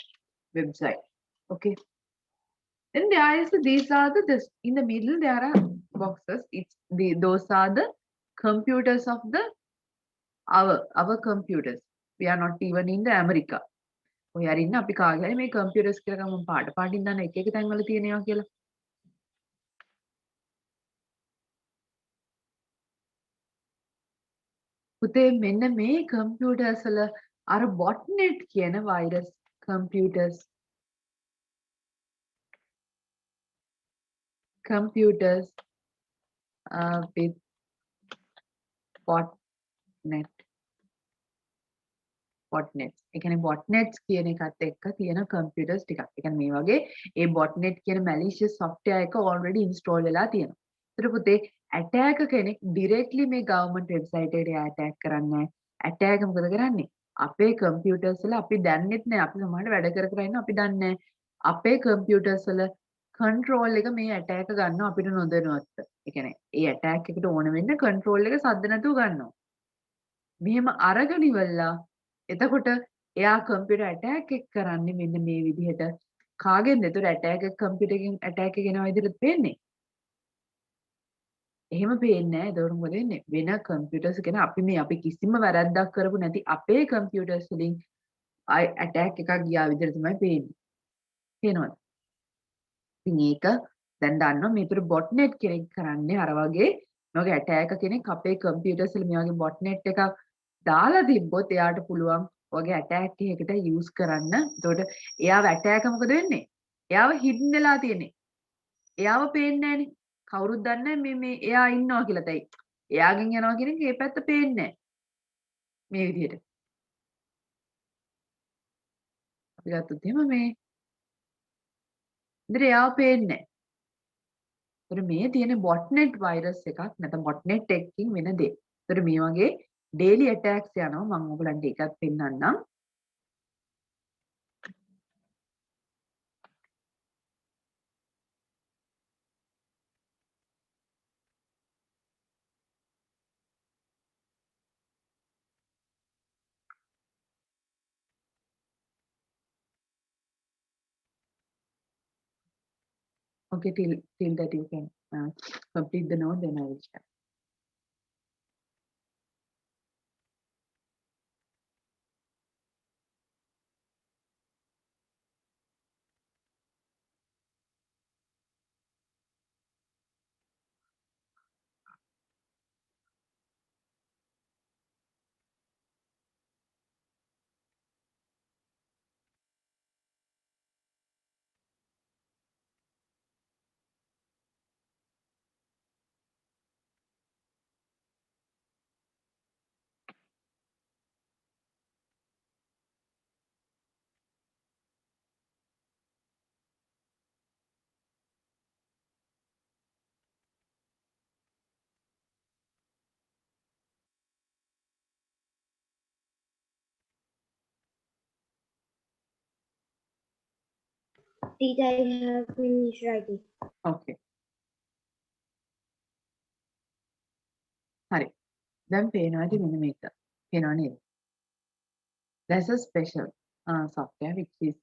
website. Okay. Then there is these are this in the middle there are boxes. Those are the computers of the our computers. We are not even in the America. ඔය අරින්න අපි කාගේ හරි මේ computers කියලා ගමන් පාටින් දාන එක එක තැන් වල තියෙනවා කියලා. පුතේ මෙන්න මේ computers වල අර botnet කියන virus computers with botnet botnets. ඒ කියන්නේ botnets කියන එකත් එක්ක තියෙන computers ටිකක්. ඒ කියන්නේ මේ වගේ ඒ botnet කියන malicious software එක already install වෙලා තියෙනවා. ඒතර පුතේ attacker කෙනෙක් directly මේ government website එකට attack කරන්නේ නැහැ. attacker මොකද කරන්නේ? අපේ computers වල අපි දන්නෙත් නැහැ. අපි සමහරවිට වැඩ කර කර ඉන්නවා අපි දන්නේ නැහැ. අපේ computers වල control එක මේ attacker ගන්නවා අපිට නොදැනුවත්ව. ඒ කියන්නේ ඒ attack එකට ඕන වෙන්න control එක සද්ද නැතුව ගන්නවා. මෙහෙම අරගෙන ඉවරලා එතකොට එයා කම්පියුටර් ඇටැක් එක කරන්නේ මෙන්න මේ විදිහට කාගෙන්ද? ඒතර ඇටැක් එක කම්පියුටර් එකෙන් ඇටැක් එක එනවා විදිහට පේන්නේ. එහෙම පේන්නේ නැහැ. ඒතකොට මොකද වෙන්නේ? වෙන කම්පියුටර්ස් කියන අපි කිසිම වැරැද්දක් කරපු නැති අපේ කම්පියුටර්ස් වලින් ඇටැක් එකක් ගියා විදිහට තමයි පේන්නේ. පේනවද? ඉතින් ඒක දැන් දන්නවා මේතර බොට්නෙට් කෙනෙක් කරන්නේ අර වගේ මේ වගේ ඇටැකර් කෙනෙක් අපේ කම්පියුටර්ස් වල මේ වගේ බොට්නෙට් එකක් දාලා තිබ්බොත් එයාට පුළුවන් වගේ ඇටැක් එකකට යූස් කරන්න. එතකොට එයාව ඇටැකර් මොකද වෙන්නේ? එයාව හිඩ්න් වෙලා තියෙන්නේ. එයාව පේන්නේ නැහනේ. කවුරුත් දන්නේ මේ එයා ඉන්නවා කියලා. තයි. එයාගෙන් යනවා කියන එක මේ පැත්ත පේන්නේ නැහැ. මේ විදිහට. අපි ගත්තොත් එහෙම මේ ඉතින් එයාව පේන්නේ නැහැ. ඒතර මේ තියෙන බොට්නෙට් වෛරස් එකක් නැත්නම් බොට්නෙට් එකකින් වෙන දේ. ඒතර මේ වගේ daily attacks යනවා මම ඔයගලන්ට ඒකත් පෙන්නන්නම්. Okay, till that you can complete the note, then I will share. Teacher, I have finished writing. Okay. හරි. දැන් පේනවා ඇති මෙන්න මේක. පේනව නේද? There's a special software which is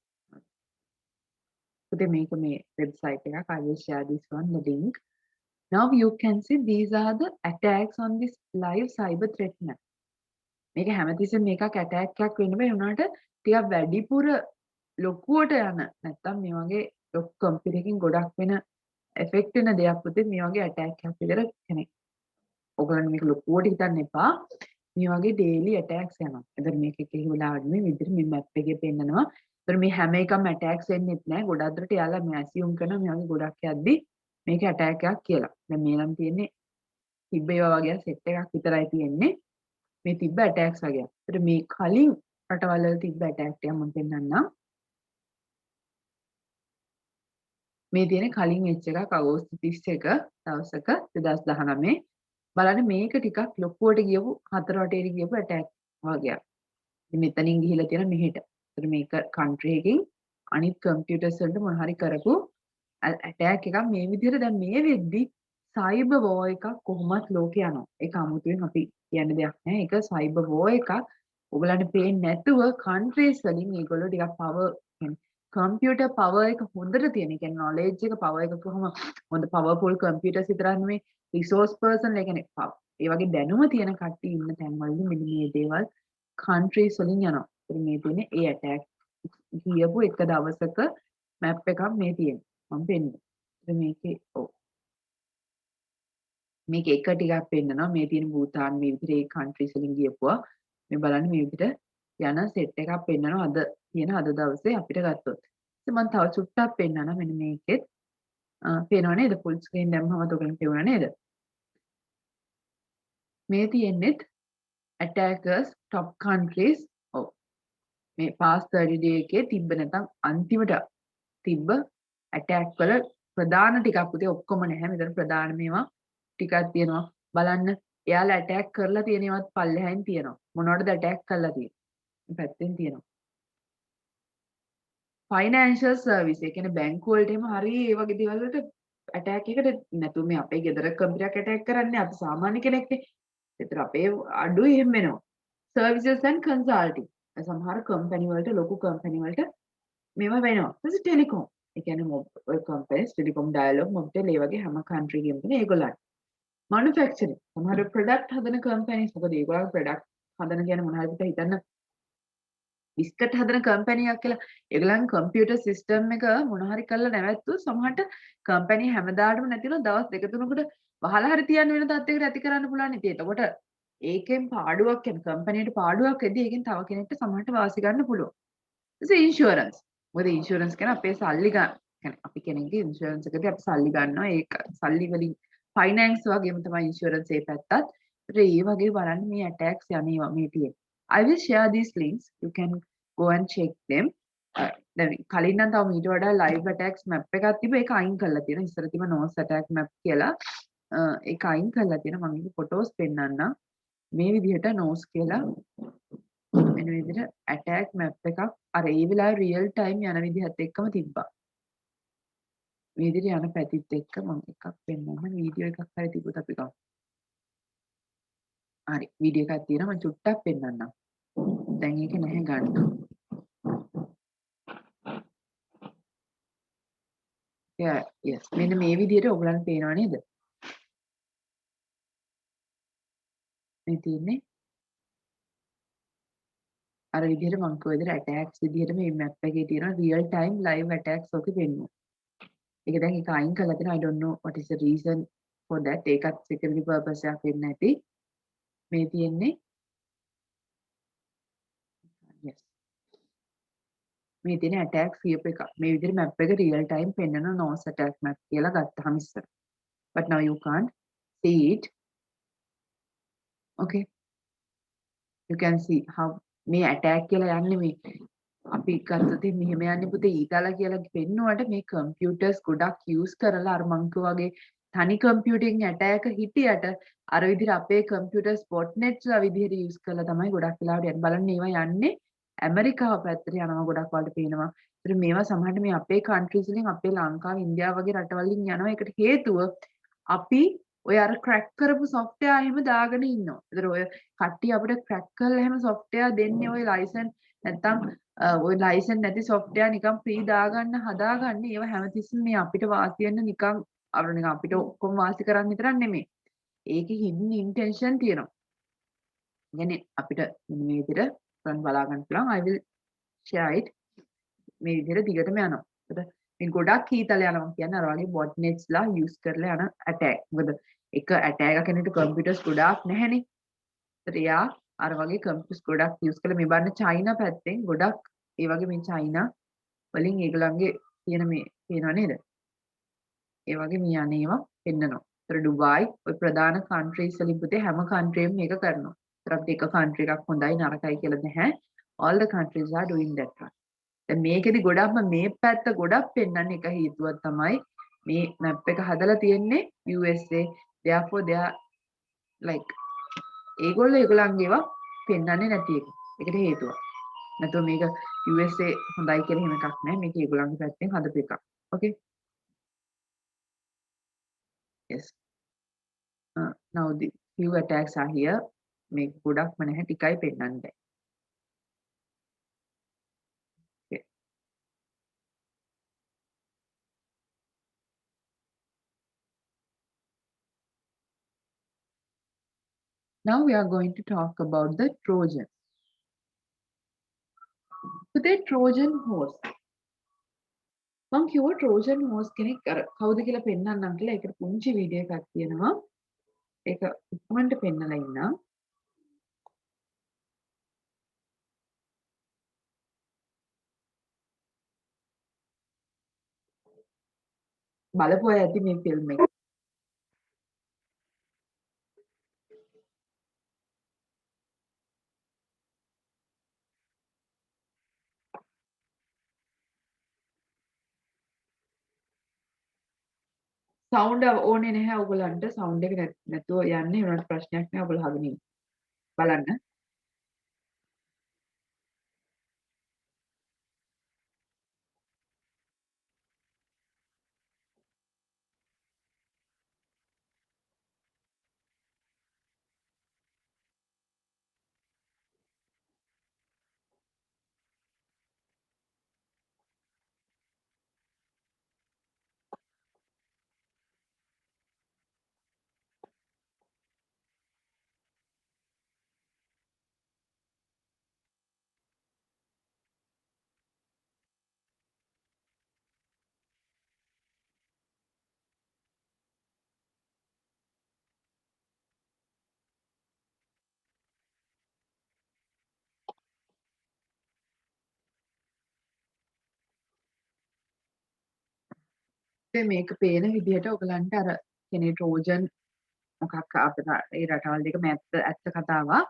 පුතේ මේක මේ website එකක්. I will share this one the link. Now you can see these are the attacks on this live cyber threat net. මේක හැමතිස්සෙම මේකක් attack එකක් වෙන්න බෑ උනාට ටිකක් වැඩිපුර ලොකුවට යන නැත්තම් මේ වගේ ලොකු කම්පියුටර් එකකින් ගොඩක් වෙන effect වෙන දෙයක් පුතේ මේ වගේ attack එකක් විතර කෙනෙක්. ඔයගොල්ලෝ මේක ලොකුවට හිතන්න එපා. මේ වගේ daily attacks යනවා. එතන මේක එක වෙලාවට මේ විදිහට මේ map එකේ පෙන්නනවා. එතන මේ හැම එකම attacks වෙන්නෙත් නෑ. ගොඩක් දුරට යාලා මේ assume කරනවා මේ වගේ ගොඩක් යද්දි මේක attack එකක් කියලා. දැන් මේ නම් තියෙන්නේ තිබ්බ ඒවා වගේ set එකක් විතරයි තියෙන්නේ. මේ තිබ්බ attacks වගේ. ඒතර මේ කලින් රටවල් වල තිබ්බ attack ටික මම පෙන්නන්නම්. මේ තියෙන කලින් වෙච්ච එකක් අගෝස්තු 31 දවසක 2019 බලන්න මේක ටිකක් ලොකුවට ගියපු හතර වටේට ගියපු attack වගේක්. ඉතින් මෙතනින් ගිහිලා තියෙන මෙහෙට. ඒතර මේක country එකකින් අනිත් computers වලට මොන හරි කරපු attack එකක් මේ විදිහට දැන් මේ වෙද්දි cyber war එකක් කොහොමත් ලෝකේ යනවා. ඒක අමුතුවෙන් අපි කියන්න දෙයක් නැහැ. ඒක cyber war එකක්. ඔයගලන්ට පේන්නේ නැතුව countries වලින් ඒගොල්ලෝ ටිකක් power computer power එක හොඳට තියෙන. ඒ කියන්නේ knowledge එක power එක කොහොම හොඳ powerful computers විතරක් නෙමෙයි resource person ඒ කියන්නේ ඒ වගේ දැනුම තියෙන කට්ටිය ඉන්න තැන් වලදී මෙන්න මේ දේවල් countries වලින් යනවා. ඉතින් මේ තියෙන්නේ ඒ attack කියපු එක දවසක map එකක් මේ තියෙන්නේ. මම පෙන්නනවා. ඉතින් මේකේ ඔව් මේක එක ටිකක් පෙන්නනවා. මේ තියෙන භූතාන් මේ විදිහට ඒ countries වලින් ගියපුවා. මේ බලන්න මේ විදිහට යන set එකක් පෙන්නනවා අද තියෙන අද දවසේ අපිට ගත්තොත්. ඉතින් මම තව චුට්ටක් පෙන්නනවා මෙන්න මේකෙත්. පේනව නේද? full screen දැම්මම ඔයගොල්ලන්ට පේනවා නේද? මේ තියෙන්නේ attackers top countries ඔව් මේ past 30 day එකේ තිබ්බ නැත්නම් අන්තිමට තිබ්බ attack වල ප්‍රධාන ටිකක් පුතේ ඔක්කොම නැහැ මෙතන ප්‍රධාන මේවා ටිකක් තියෙනවා බලන්න එයාලා attack කරලා තියෙනවත් පල්ලෙහායින් තියෙනවා මොනවටද attack කරලා තියෙන්නේ මේ පැත්තෙන් තියෙනවා financial service ඒ කියන්නේ බැංකුව වලට එහෙම හරි ඒ වගේ දේවල් වලට attack එකට නැතුව මේ අපේ ගෙදර කම්පියුටර් එක attack කරන්නේ අපි සාමාන්‍ය කෙනෙක්නේ ඒතර අපේ අඩුයි එහෙම වෙනවා services and consulting සමහර කම්පැනි වලට ලොකු කම්පැනි වලට මේවා වෙනවා ඊට ටෙලිකොම් ඒ කියන්නේ mobile companies telecom Dialog Mobitel ඒ වගේ හැම කන්ට්‍රි එකකම තියෙන ඒගොල්ලන් manufacturing සමහර ප්‍රොඩක්ට් හදන කම්පැනිස් මොකද ඒගොල්ලන් ප්‍රොඩක්ට් හදන කියන්නේ මොන හරි පිට හිතන්න බිස්කට් හදන කම්පැනියක් කියලා ඒගොල්ලන් කම්පියුටර් සිස්ටම් එක මොන හරි කරලා නැවැත්තුව සමහරට කම්පැනි හැමදාටම නැතිනම් දවස් දෙක තුනකට වහලා හරි තියන්න වෙන තත්යකට ඇති කරන්න පුළුවන් ඉතින් එතකොට ඒකෙන් පාඩුවක් කියන කම්පැනියට පාඩුවක් එද්දී ඒකෙන් තව කෙනෙක්ට සමහරට වාසි ගන්න පුළුවන්. ඒ ඉන්ෂුරන්ස්. මොකද ඉන්ෂුරන්ස් කියන අපේ සල්ලි ගන්න. يعني අපි කෙනෙක්ගේ ඉන්ෂුරන්ස් එකදී අපි සල්ලි ගන්නවා. ඒක සල්ලි වලින් ෆයිනෑන්ස් වගේම තමයි ඉන්ෂුරන්ස් ඒ පැත්තත්. ඒත් ඒ වගේ බලන්න මේ ඇටැක්ස් යන්නේ මේ තියෙන්නේ. I will share these links. You can go and check them. දැන් කලින් නම් තව මීට වඩා live attacks map එකක් තිබ්බ ඒක අයින් කරලා තියෙනවා. ඉස්සර තිබ්බ nose attack map කියලා. ඒක අයින් කරලා තියෙනවා. මම මේක ෆොටෝස් පෙන්නන්නම්. මේ විදිහට nose කියලා මෙන්න විදිහට attack map එකක් අර ඒ වෙලාවේ real time යන විදිහත් එක්කම තිබ්බා. මේ විදිහට යන පැතිත් එක්ක මම එකක් පෙන්නන්න වීඩියෝ එකක් හරි තිබුණත් අපි ගමු. හරි වීඩියෝ එකක් තියෙනවා මම චුට්ටක් පෙන්නන්නම්. දැන් ඒක නැහැ ගන්න. yes මෙන්න මේ විදිහට ඔයගලන්ට පේනව නේද? මේ තියෙන්නේ අර විදිහට මම කිව්ව විදිහට attacks විදිහට මේ map එකේ තියෙනවා real time live attacks ඔකේ පෙන්වනවා. ඒක දැන් ඒක අයින් කරලා තියෙනවා. I don't know what is the reason for that. ඒකත් security purpose එකක් වෙන්න ඇති. මේ තියෙන්නේ yes මේ තියෙන attacks කියප එක. මේ විදිහට map එක real time පෙන්වන nose attack map කියලා ගත්තාම ඉස්සර. But now you can't see it. Okay. You can see how මේ attack කියලා යන්නේ මේ අපි ගත්තොත් මෙහෙම යන්නේ පුතේ ඊතලා කියලා පෙන්නුවට මේ computers ගොඩක් use කරලා අර මං වගේ තනි computing attack හිටියට අර විදිහට අපේ computers botnets ලා විදිහට use කරලා තමයි ගොඩක් වෙලාවට යන්නේ බලන්න ඒවා යන්නේ ඇමරිකාව පැත්තට යනවා ගොඩක් වලට පේනවා ඉතින් මේවා සමහරට මේ අපේ countries වලින් අපේ ලංකාව ඉන්දියාව වගේ රටවල් වලින් යනවා. ඒකට හේතුව අපි ඔය අර crack කරපු software එහෙම දාගෙන ඉන්නවා. ඒතර ඔය කට්ටිය අපිට crack කරලා එහෙම software දෙන්නේ ඔය license නැත්තම් ඔය license නැති software නිකන් free දාගන්න හදාගන්නේ. ඒවා හැමතිස්සෙම මේ අපිට වාසි වෙන්න නිකන් නිකන් අපිට ඔක්කොම වාසි කරන්න විතරක් නෙමෙයි. ඒකේ hidden intention තියෙනවා. يعني අපිට මේ විදිහට බලා ගන්න පුළුවන්. I will share it. මේ විදිහට දිගටම යනවා. ඒකට මේ ගොඩක් කීතල යනවා කියන්නේ අර වගේ botnets ලා use කරලා යන attack. මොකද එක attack එකක් කෙනෙක්ට computers ගොඩාක් නැහැනේ. ඒකට එයා අර වගේ computers ගොඩක් use කරලා මේ බලන්න චයිනා පැත්තෙන් ගොඩක් ඒ වගේ මේ චයිනා වලින් ඒගොල්ලන්ගේ තියෙන මේ තියෙනව නේද? ඒ වගේ මේ අනේවා පෙන්නනවා. ඒතර ඩුබායි ඔය ප්‍රධාන countries වලින් පුතේ හැම country එකම මේක කරනවා. ඒතර අපිට එක country එකක් හොඳයි නරකයි කියලා නැහැ. All the countries are doing that one. දැන් මේකෙදි ගොඩක්ම මේ පැත්ත ගොඩක් පෙන්වන්නේ එක හේතුවක් තමයි මේ map එක හදලා තියෙන්නේ USA. Therefore they are like ඒගොල්ලන්ගේ ඒවා පෙන්වන්නේ නැති එක. ඒකට හේතුවක්. නැත්නම් මේක USA හොඳයි කියලා එහෙම එකක් නැහැ. මේක ඒගොල්ලන්ගේ පැත්තෙන් හදපු එකක්. Okay. Yes. Now the few attacks are here. මේ ගොඩක්ම නැහැ ටිකයි පෙන්වන්නේ. Okay. Now we are going to talk about the Trojan. So the Trojan horse. මම කිව්ව Trojan horse කෙනෙක් අර කවුද කියලා පෙන්වන්නම් කියලා. ඒකට පුංචි වීඩියෝ එකක් තියෙනවා. ඒක ඉක්මනට පෙන්නලා ඉන්නම්. බලපුවා ඇති මේ ෆිල්ම් එක. සවුන්ඩ් ඕනේ නැහැ ඔයගලන්ට. සවුන්ඩ් එක නැතුව යන්නේ. ඒ වුණාට ප්‍රශ්නයක් නැහැ. ඔයගොල්ලෝ අහගෙන ඉන්න. බලන්න. මේක පේන විදිහට ඔයගලන්ට අර කියන්නේ ට්‍රෝජන් මොකක් අපිට ඒ රටවල් දෙක මැත්ත ඇත්ත කතාවක්.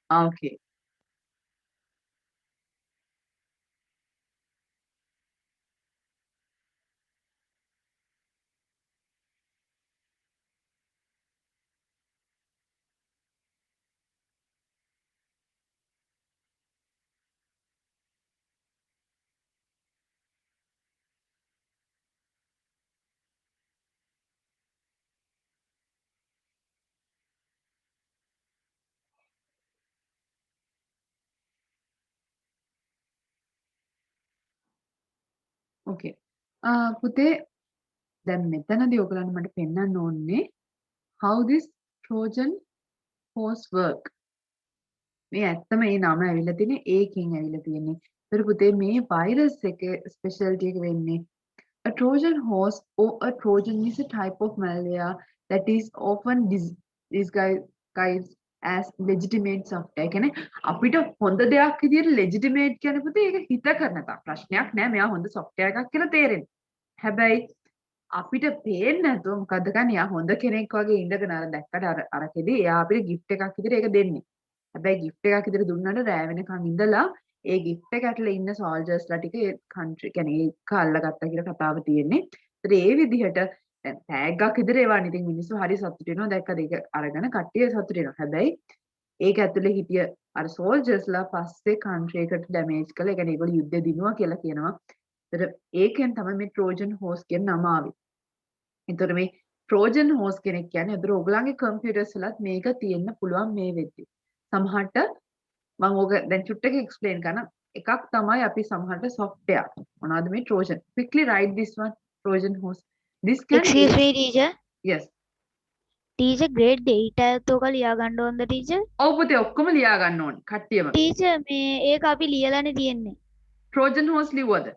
Okay. Okay. පුතේ දැන් මෙතනදී ඔයගලන්ට මට පෙන්වන්න ඕනේ how this Trojan horse work. මේ ඇත්තම මේ නම ඇවිල්ලා තියෙන්නේ ඒකෙන් ඇවිල්ලා තියෙන්නේ. ඒතර පුතේ මේ virus එකේ specialty එක වෙන්නේ a Trojan horse or a Trojan is a type of malaria that is often disguised as legitimate software. කියන්නේ අපිට හොඳ දෙයක් විදියට legitimate කියන පුතේ ඒක හිත කරන තා ප්‍රශ්නයක් නෑ. මෙයා හොඳ software එකක් කියලා තේරෙන්නේ. හැබැයි අපිට පේන්නේ නැතුව මොකද්ද කරන්නේ? එයා හොඳ කෙනෙක් වගේ ඉඳගෙන අර දැක්කට අරකෙදී එයා අපිට gift එකක් විදියට ඒක දෙන්නේ. හැබැයි gift එකක් විදියට දුන්නාට රෑ වෙනකන් ඉඳලා ඒ gift එක ඇතුලේ ඉන්න soldiers ලා ටික ඒ country කියන්නේ ඒක අල්ලගත්තා කියලා කතාව තියෙන්නේ. ඒතර ඒ විදිහට දැන් තෑග්ගක් විතර ඒවා ඉතින් මිනිස්සු හරි සතුටු වෙනවා දැක්කද ඒක අරගෙන කට්ටිය සතුටු වෙනවා. හැබැයි ඒක ඇතුලේ හිටිය අර soldiers ලා පස්සේ country එකට damage කළා. ඒ කියන්නේ ඒගොල්ලෝ යුද්ධය දිනුවා කියලා කියනවා. ඒතර ඒකෙන් තමයි මේ Trojan horse කියන නම ආවේ. ඒතර මේ Trojan horse කෙනෙක් කියන්නේ ඒතර ඔයගලන්ගේ කම්පියුටර්ස් වලත් මේක තියෙන්න පුළුවන් මේ වෙද්දි. සමහරට මම ඕක දැන් චුට්ටක එක්ස්ප්ලেইন කරන එකක් තමයි අපි සමහරට software මොනවද මේ Trojan quickly write this one Trojan horse this can Excuse me, teacher. yes Teacher, grade data තෝක ලියා ගන්න ඕනද teacher? ඔව් පුතේ ඔක්කොම ලියා ගන්න ඕනේ කට්ටියම teacher මේ ඒක අපි ලියලානේ තියෙන්නේ. Trojan horse ලිව්වද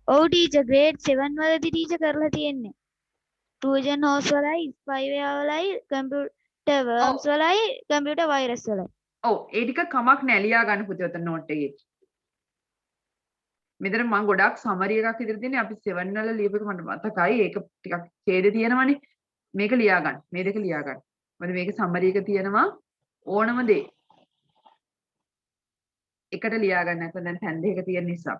ඔව් teacher grade 7 වලදී teacher කරලා තියෙන්නේ. Trojan horse වලයි, spyware වලයි, computer worms වලයි, computer virus වලයි. ඔව් ඒ ටික කමක් නෑ ලියා ගන්න පුතේ ඔතන note එකේ මෙතන මම ගොඩක් සමරි එකක් ඉදිරිය තියෙන්නේ අපි 7 වල ලියපු එක මට මතකයි ඒක ටිකක් ඡේද තියෙනවනේ මේක ලියා ගන්න මේ දෙක ලියා ගන්න මොකද මේක සමරි එක තියෙනවා ඕනම දේ එකට ලියා ගන්න නැත්නම් දැන් තැන් දෙක තියෙන නිසා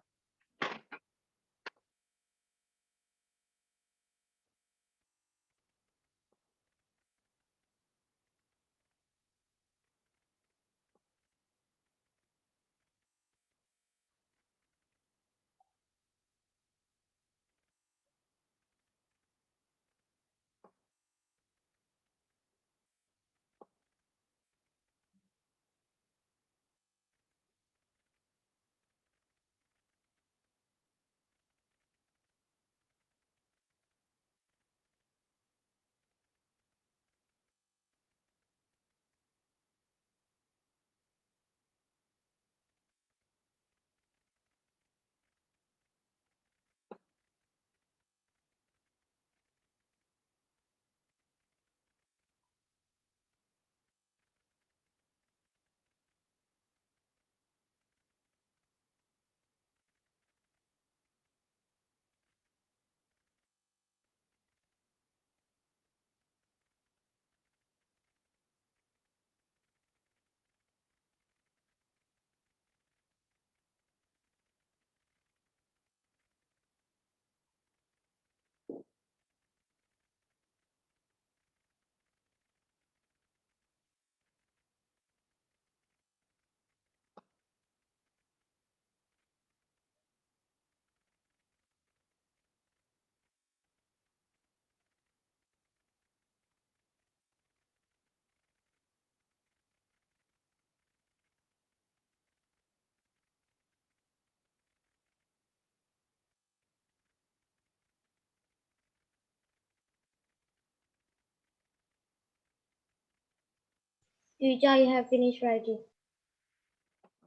Teacher, I have finished writing.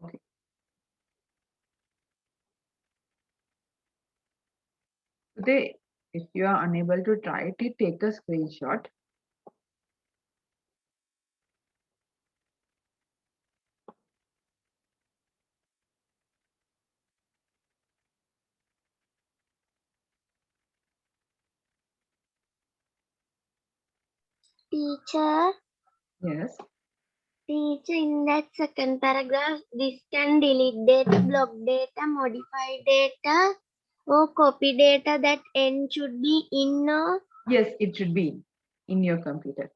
okay today if you are unable to try it take a screenshot Teacher, yes teacher, in that second paragraph, this can delete data, block data, modify data, or copy data. That n should be in or yes it should be in your computer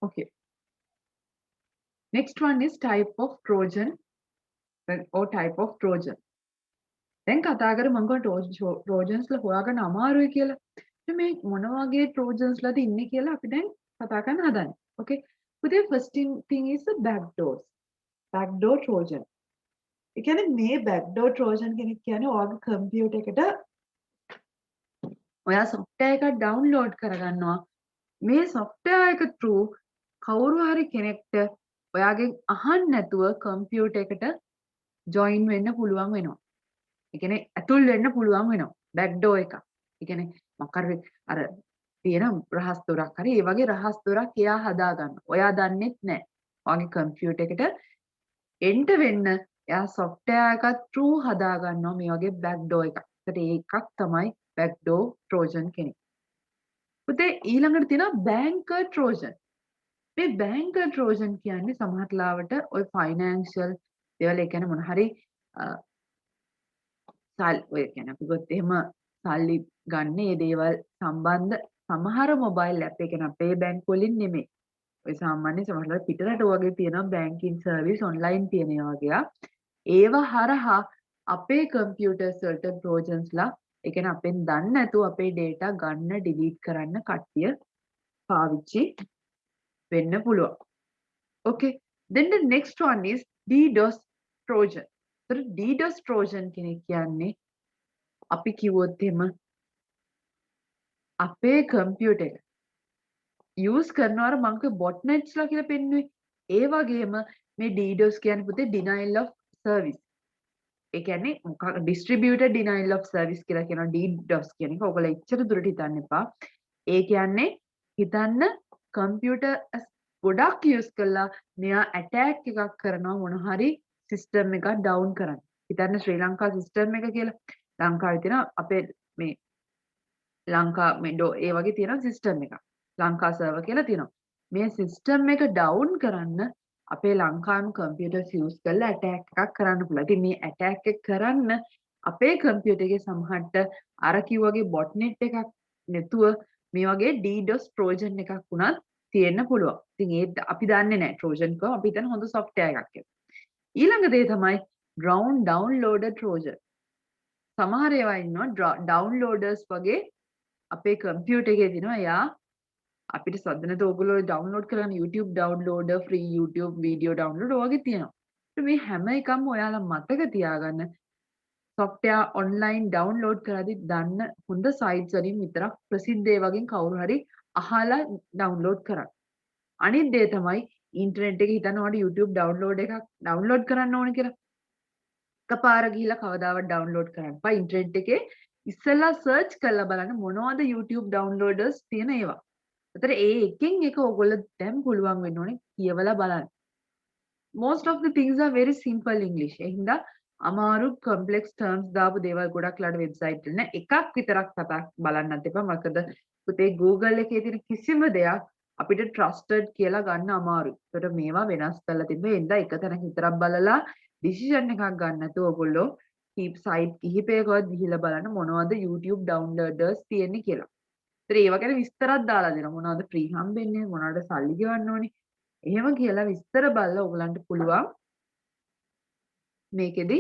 Okay. Next one is type of Trojan or type of Trojan. දැන් කතා කරමු මම කිව්වා Trojans ලා හොයාගන්න අමාරුයි කියලා. ඉතින් මේ මොන වගේ Trojans ලාද ඉන්නේ කියලා අපි දැන් කතා කරන්න හදන්නේ. Okay. පුතේ first thing is the backdoors. Backdoor Trojan. ඒ කියන්නේ මේ backdoor Trojan කෙනෙක් කියන්නේ ඔයාගේ කම්පියුටර් එකට ඔයා software එකක් download කරගන්නවා. මේ software එක through කවුරු හරි කෙනෙක්ට ඔයාගෙන් අහන්න නැතුව කම්පියුටර් එකට join වෙන්න පුළුවන් වෙනවා. ඒ කියන්නේ ඇතුල් වෙන්න පුළුවන් වෙනවා. backdoor එකක්. ඒ කියන්නේ මොකක් හරි අර තියෙන රහස් දොරක් හරි ඒ වගේ රහස් දොරක් එයා හදා ගන්නවා. ඔයා දන්නෙත් නැහැ. ඔයාගේ කම්පියුටර් එකට enter වෙන්න එයා software එකක් through හදා ගන්නවා මේ වගේ backdoor එකක්. ඒකට ඒකක් තමයි backdoor Trojan කෙනෙක්. පුතේ ඊළඟට තියෙනවා banker Trojan. මේ banker Trojan කියන්නේ සමහර ලාවට ඔය financial දේවල් ඒ කියන්නේ මොන හරි ඔය කියන්නේ අපි ගොත් එහෙම සල්ලි ගන්න ඒ දේවල් සම්බන්ධ සමහර මොබයිල් ඇප් එක කියන අපේ බැංක් වලින් නෙමෙයි. ඔය සාමාන්‍ය සමහරවල් පිටරට වගේ තියෙනවා බැංකින් සර්විස් ඔන්ලයින් තියෙන ඒවා වගේ. ඒවා හරහා අපේ කම්පියුටර්ස් වලට Trojans ලා ඒ කියන්නේ අපෙන් දන්නේ නැතුව අපේ data ගන්න delete කරන්න කට්ටිය පාවිච්චි වෙන්න පුළුවන්. Okay. Then the next one is DDoS Trojan. So DDoS Trojan කෙනෙක් කියන්නේ අපි කිව්වොත් එහෙම අපේ කම්පියුටර් එක use කරනවාර මම කිව්ව botnets ලා කියලා පෙන්නුවේ. ඒ වගේම මේ DDoS කියන්නේ පුතේ denial of service. ඒ කියන්නේ distributed denial of service කියලා කියනවා DDoS කියන එක. ඔයගොල්ලෝ එච්චර දුරට හිතන්න එපා. ඒ කියන්නේ හිතන්න කම්පියුටර් ගොඩක් use කළා මෙයා attack එකක් කරනවා මොන හරි system එකක් down කරන්න. හිතන්න ශ්‍රී ලංකා system එක කියලා. ලංකාවේ තියෙන අපේ මේ ලංකා මේ ඒ වගේ තියෙන system එකක්. ලංකා server කියලා තියෙනවා. මේ system එක down කරන්න අපේ ලංකාවේ computers use කරලා attack එකක් කරන්න පුළුවන්. ඉතින් මේ attack එක කරන්න අපේ computer එකේ සමහරට අර කිව්වාගේ botnet එකක් නැතුව මේ වගේ DDoS Trojan එකක් වුණත් තියෙන්න පුළුවන්. ඉතින් ඒ අපි දන්නේ නැහැ Trojan එක. අපි හිතන හොඳ software එකක් කියලා. ඊළඟ දේ තමයි downloader Trojan. සමහර ඒවා ඉන්නවා downloaders වගේ අපේ කම්පියුටර් එකේ දිනවා එයා අපිට සද්දනත ඔයගොල්ලෝ download කරගන්න YouTube downloader free YouTube video download වගේ තියෙනවා. මේ හැම එකම ඔයාලා මතක තියාගන්න software online download කරද්දි දන්න හොඳ sites වලින් විතරක් ප්‍රසිද්ධ ඒ වගේ කවුරු හරි අහලා download කරන්න. අනිත් දේ තමයි ඉන්ටර්නෙට් එකේ හිතන්න ඔයාලට YouTube download එකක් download කරන්න ඕන කියලා. එකපාර ගිහිල්ලා කවදාවත් download කරන්න එපා. ඉන්ටර්නෙට් එකේ ඉස්සෙල්ලා search කරලා බලන්න මොනවද YouTube downloaders තියෙන ඒවා. ඒතර ඒ එකෙන් එක ඔයගොල්ලෝ දැන් පුළුවන් වෙන්න ඕනේ කියවලා බලන්න. Most of the things are very simple English. එහෙනම් අමාරු complex terms දාපු දේවල් ගොඩක් ලාට වෙබ්සයිට් වල නෑ. එකක් විතරක් කතා බලන්නත් එපා. මොකද පුතේ Google එකේ තියෙන කිසිම දෙයක් අපිට trusted කියලා ගන්න අමාරුයි. ඒකට මේවා වෙනස් කරලා තිබ්බේ එඳා එක තැනක විතරක් බලලා decision එකක් ගන්න නැතුව ඔයගොල්ලෝ keep site කිහිපයකවත් ගිහිල්ලා බලන්න මොනවද YouTube downloaders තියෙන්නේ කියලා. ඒතර ඒවා ගැන විස්තරයක් දාලා දෙනවා. මොනවද free හම්බෙන්නේ? මොනවද සල්ලි ගෙවන්න ඕනේ? එහෙම කියලා විස්තර බලලා ඔයගලන්ට පුළුවන් මේකෙදි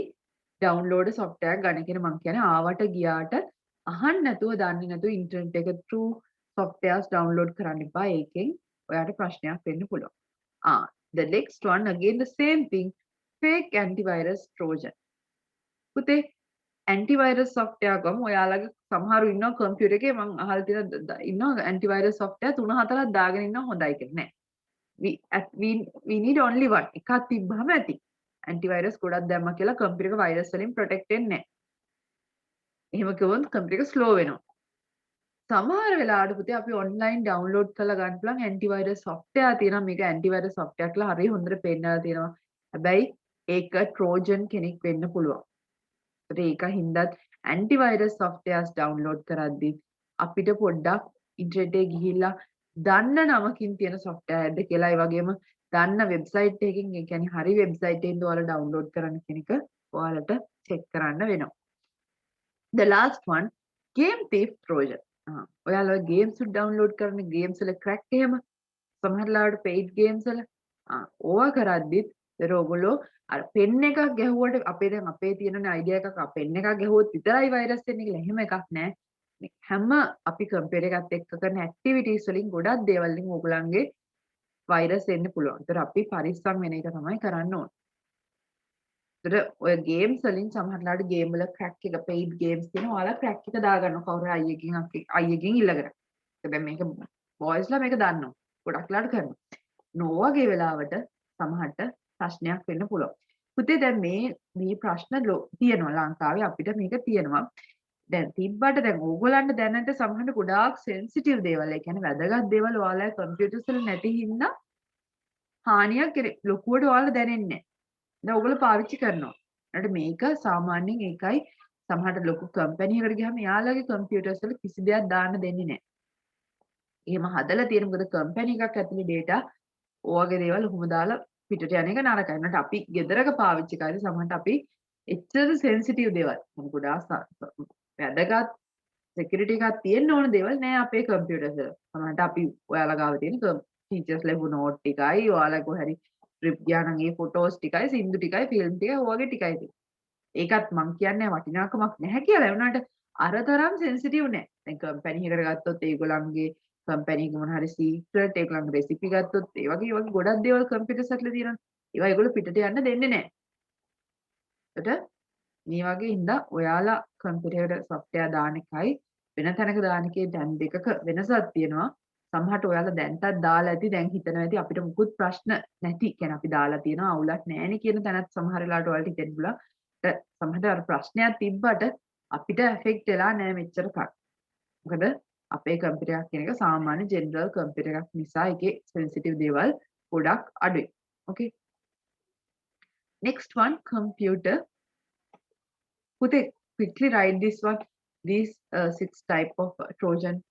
download software ගන්න කියන මම කියන්නේ ආවට ගියාට අහන්න නැතුව දන්නේ නැතුව ඉන්ටර්නෙට් එක through softwares download කරන්න එපා. ඒකෙන් ඔයාට ප්‍රශ්නයක් වෙන්න පුළුවන්. The next one again the same thing fake antivirus Trojan. පුතේ antivirus software ගම ඔයාලගේ සමහරු ඉන්නවා කම්පියුටර් එකේ මම අහලා තියෙන ඉන්නවා antivirus software 3-4ක් දාගෙන ඉන්නවා හොඳයි කියලා නෑ. We need only one. එකක් තිබ්බම ඇති. antivirus ගොඩක් දැම්මා කියලා කම්පියුටර් එක virus වලින් protect වෙන්නේ නෑ. එහෙම කිව්වොත් කම්පියුටර් එක slow වෙනවා. සමහර වෙලාවට පුතේ අපි online download කරලා ගන්න පුළුවන් antivirus software තියෙනවා. මේක antivirus software කියලා හරිය හොඳට පෙන්නලා තියෙනවා. හැබැයි ඒක Trojan කෙනෙක් වෙන්න පුළුවන්. ඒක හින්දාත් antivirus softwares download කරද්දී අපිට පොඩ්ඩක් ඉන්ටර්නෙට් එකේ ගිහිල්ලා දන්න නමකින් තියෙන software එකද කියලා ඒ වගේම දන්න වෙබ්සයිට් එකකින් ඒ කියන්නේ හරි වෙබ්සයිට් එකෙන්ද ඔයාලා download කරන්න කියන එක ඔයාලට check කරන්න වෙනවා. The last one game thief Trojan. ඔයාලා games download කරන games වල crack එහෙම සමහරලාට paid games වල ඕවා කරද්දිත් ඒතර ඔයගොල්ලෝ අර පෙන් එකක් ගැහුවට අපේ දැන් අපේ තියෙන අයිඩියා එකක් පෙන් එකක් ගැහුවොත් විතරයි වෛරස් එන්නේ කියලා එහෙම එකක් නැහැ. මේ හැම අපි කම්පියුටර් එකත් එක්ක කරන ඇක්ටිවිටීස් වලින් ගොඩක් දේවල් වලින් ඕගොල්ලන්ගේ වෛරස් එන්න පුළුවන්. ඒතර අපි පරිස්සම් වෙන එක තමයි කරන්න ඕනේ. ඒතර ඔය ගේම්ස් වලින් සමහරලාට ගේම් වල ක්‍රැක් එක paid games තියෙනවා. ඔයාලා ක්‍රැක් එක දාගන්න කවුරු අයියකින් ඉල්ලගෙන. දැන් මේක බොයිස්ලා මේක දන්නවා. ගොඩක් ලාට කරනවා. නොවගේ වෙලාවට සමහරට ප්‍රශ්නයක් වෙන්න පුළුවන්. පුතේ දැන් මේ ප්‍රශ්න තියෙනවා ලංකාවේ අපිට මේක තියෙනවා. දැන් තිබ්බට දැන් ඕගොල්ලන්ට දැනට සමහරට ගොඩාක් සෙන්සිටිව් දේවල් ඒ කියන්නේ වැදගත් දේවල් ඔයාලා කම්පියුටර්ස් වල නැති හින්දා හානියක් ලොකුවට ඔයාලා දැනෙන්නේ නැහැ. දැන් ඔයගොල්ලෝ පාවිච්චි කරනවා. ඊට මේක සාමාන්‍යයෙන් ඒකයි සමහරට ලොකු කම්පැනි එකකට ගියාම යාළුවගේ කම්පියුටර්ස් වල කිසි දෙයක් දාන්න දෙන්නේ නැහැ. එහෙම හදලා තියෙන මොකද කම්පැනි එකක් ඇතුලේ data ඔයගේ දේවල් ඔහොම දාලා පිටට යන එක නරකයි. නට අපි ගෙදරක පාවිච්චි කරලා සමහරට අපි එච්චර සෙන්සිටිව් දේවල් මොන ගොඩාක් වැදගත් security එකක් තියෙන්න ඕන දේවල් නෑ අපේ කම්පියුටර්ස් වල. සමහරට අපි ඔයාලා ගාව තියෙන ටීචර්ස් ලැබු නෝට් ටිකයි ඔයාලා කොහරි ට්‍රිප් ගියා නම් ඒ ෆොටෝස් ටිකයි සින්දු ටිකයි ෆිල්ම් ටිකයි ඔයගේ ටිකයි තියෙන්නේ. ඒකත් මං කියන්නේ වටිනාකමක් නැහැ කියලා. ඒ වුණාට අර තරම් සෙන්සිටිව් නෑ. දැන් කම්පැනි එකකට ගත්තොත් ඒගොල්ලන්ගේ කම්පැනි එක මොන හරි සීක්‍රට් ඒගොල්ලන්ගේ රෙසිපි ගත්තොත් ඒ වගේ ගොඩක් දේවල් කම්පියුටර්ස් වල තියෙනවා. ඒවා ඒගොල්ලෝ පිටට යන්න දෙන්නේ නෑ. ඒකට මේ වගේ හින්දා ඔයාලා කම්පියුටර් එකට software දාන එකයි වෙන තැනක දාන එකේ දැන් දෙකක වෙනසක් තියෙනවා. සමහරට ඔයාලා දැන්ටත් දාලා ඇති දැන් හිතනවා ඇති අපිට මුකුත් ප්‍රශ්න නැති. කියන්නේ අපි දාලා තියෙනවා අවුලක් නැහැනේ කියන තැනත් සමහර වෙලාවට ඔයාලට හිතෙන්න පුළුවන්. සමහරට අර ප්‍රශ්නයක් තිබ්බට අපිට ඇෆෙක්ට් වෙලා නැහැ මෙච්චර කල්. මොකද අපේ කම්පියුටර් එකක් කියන එක සාමාන්‍ය ජෙනරල් කම්පියුටර් එකක් නිසා ඒකේ සෙන්සිටිව් දේවල් ගොඩක් අඩුයි. Okay. Next one, computer. Pute, quickly write this one. These 6 type of Trojan.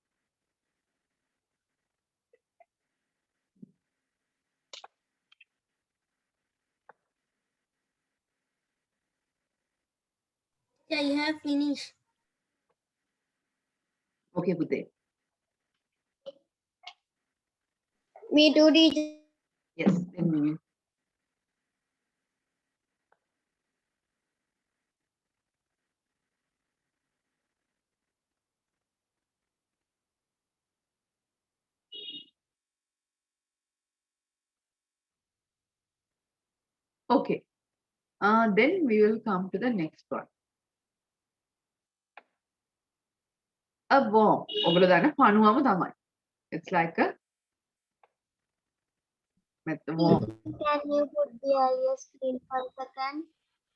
Yeah, you have finished. Okay, Pute. Me too, teacher. Yes, then we will. Okay. Then we will come to the next one. A worm. ඔගොල්ලෝ දන්න පණුවම තමයි. It's like a worm. Can you put the IS screen for a second?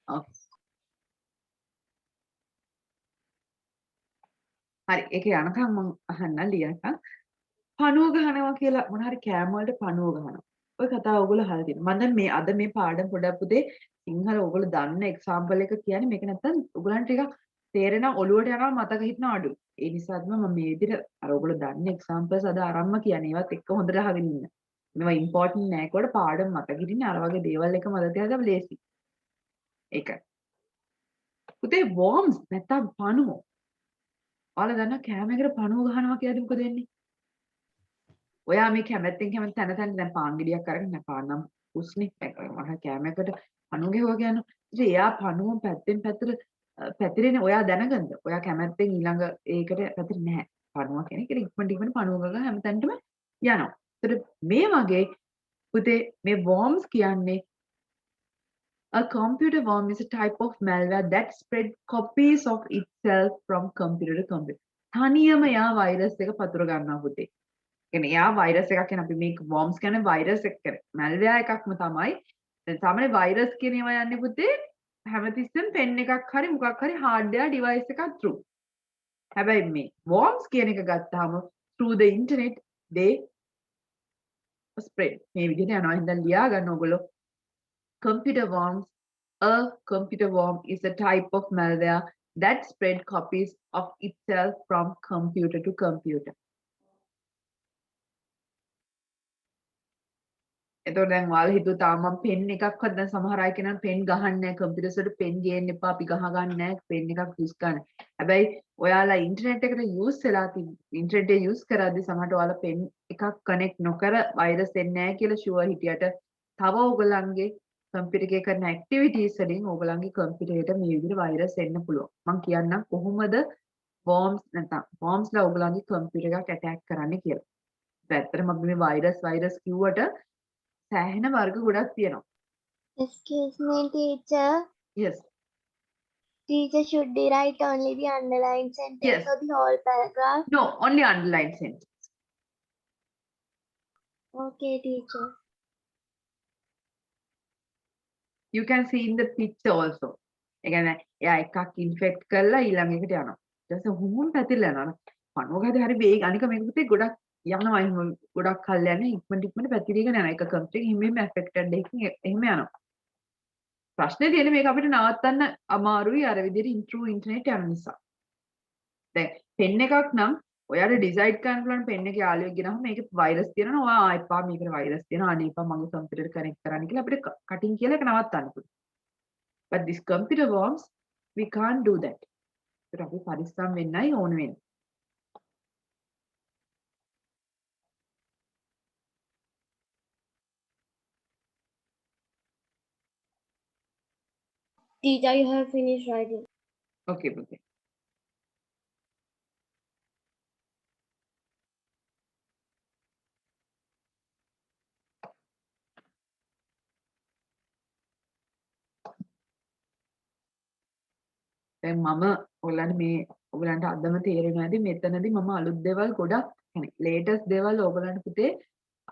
Okay. හරි ඒකේ යනකම් මම අහන්න ලියනකම් පණුව ගහනවා කියලා මොන හරි කෑම වලට පණුව ගහනවා. ඔය කතාව ඔයගොල්ලෝ අහලා තියෙනවා. මම දැන් මේ අද මේ පාඩම් පොඩක් පුතේ සිංහල ඔයගොල්ලෝ දන්න එක්සැම්පල් එක කියන්නේ මේක නැත්තම් ඔයගලන්ට ටිකක් තේරෙන ඔළුවට යනවා මතක හිටින අඩු. ඒ නිසාත් මම මේ විදිහට අර ඔයගොල්ලෝ දන්න එක්සැම්පල්ස් අද ආරම්භ කියන්නේ ඒවත් එක්ක හොඳට අහගෙන ඉන්න. මේවා ඉම්පෝටන්ට් නෑ කොට පාඩම් මතක හිටින්නේ අර වගේ දේවල් එක මතක තියාගන්න ලේසි. ඒකයි. පුතේ worms නැත්තම් පණුව. ඔයාලා දන්න කෑමකට පණුව ගහනවා කියලාද මොකද වෙන්නේ? ඔයා මේ කැමැත්තෙන් කැමැත්ත තැන දැන් පාන් ගෙඩියක් අරගෙන පාන්නම් උස්නේ මම කැමයකට පණුව ගෙවුවා කියනවා. ඉතින් එයා පණුව පැත්තෙන් පැත්තට පැතිරෙන්නේ ඔයා දැනගන්න. ඔයා කැමැත්තෙන් ඊළඟ ඒකට පැතිරෙන්නේ නැහැ. පණුව කියන එක ඉක්මනට පණුව ගහ හැමතැනටම යනවා. ඒතර මේ වගේ පුතේ මේ worms කියන්නේ a computer worm is a type of malware that spread copies of itself from computer to computer. තනියම යා වෛරස් එක පතුර ගන්නවා පුතේ. කියන්නේ යා වෛරස් එකක් කියන අපි මේක worms කියන්නේ වෛරස් එක කියන්නේ malware එකක්ම තමයි. දැන් සාමාන්‍ය වෛරස් කියන ඒවා යන්නේ පුතේ හැමතිස්සෙම පෙන් එකක් හරි මොකක් හරි hardware device එකක් through. හැබැයි මේ worms කියන එක ගත්තාම through the internet they spread. මේ විදිහට යනවා. හින්දා ලියා ගන්න ඕගොල්ලෝ computer worms. A computer worm is a type of malware that spread copies of itself from computer to computer. එතකොට දැන් ඔයාලා හිතුව තාම මම පෙන් එකක්වත් දැන් සමහර අය කියනවා පෙන් ගහන්නේ නැහැ කම්පියුටර්ස් වලට පෙන් ගේන්න එපා අපි ගහ ගන්න නැහැ පෙන් එකක් යූස් කරන්න. හැබැයි ඔයාලා ඉන්ටර්නෙට් එකට යූස් වෙලා ඉන්ටර්නෙට් එක යූස් කරද්දී සමහරට ඔයාලා පෙන් එකක් කනෙක්ට් නොකර වෛරස් එන්නේ නැහැ කියලා ෂුවර් හිටියට තව ඕගොල්ලන්ගේ කම්පියුටර් එකේ කරන ඇක්ටිවිටීස් වලින් ඕගොල්ලන්ගේ කම්පියුටර් එකට මේ විදිහට වෛරස් එන්න පුළුවන්. මම කියන්නම් කොහොමද worms නැත්නම් wormsලා ඕගොල්ලන්ගේ කම්පියුටර් එකක් ඇටැක් කරන්න කියලා. ඇත්තටම අපි මේ වෛරස් කිව්වට සෑහෙන වර්ග ගොඩක් තියෙනවා. Excuse me, teacher. Yes. Teacher, should we write only the underlined sentence Yes. or the whole paragraph? No, only underlined sentence. Okay, teacher. You can see in the picture also. ඒ කියන්නේ එයා එකක් infect කරලා ඊළඟ එකට යනවා. ඊට පස්සේ හුමුන් පැතිරලා යනවා. පණුවගද හරි වේග අනික මේක පුතේ ගොඩක් යනවා එහෙම ගොඩක් කල් යන ඉක්මනට පැතිරීගෙන යනවා. එක කම්පියුටර් හිමීම ඇෆෙක්ටඩ් එකකින් එහෙම යනවා. ප්‍රශ්නේ තියෙන්නේ මේක අපිට නවත්තන්න අමාරුයි අර විදිහට ඉන්ට්‍රූ ඉන්ටර්නෙට් යන නිසා. දැන් පෙන් එකක් නම් ඔයාලා ඩිසයිඩ් කරන්න පුළුවන් පෙන් එකේ යාළුවෙක් ගෙනහම මේකේ වෛරස් තියෙනවා. ඔයා එපා මේකට වෛරස් තියෙනවා. අනේ එපා මගේ කම්පියුටර් කනෙක්ට් කරන්න කියලා අපිට කටින් කියලා ඒක නවත්තන්න පුළුවන්. But this computer worms, we can't do that. ඒකට අපි පරිස්සම් වෙන්නයි ඕන වෙන්නේ. Teacher, you have finished writing. Okay, okay. දැන් මම ඔයගලන්ට මේ ඔයගලන්ට අදම තේරෙනවා ඇති මෙතනදී මම අලුත් දේවල් ගොඩක් يعني ලේටස්ට් දේවල් ඔයගලන්ට පුතේ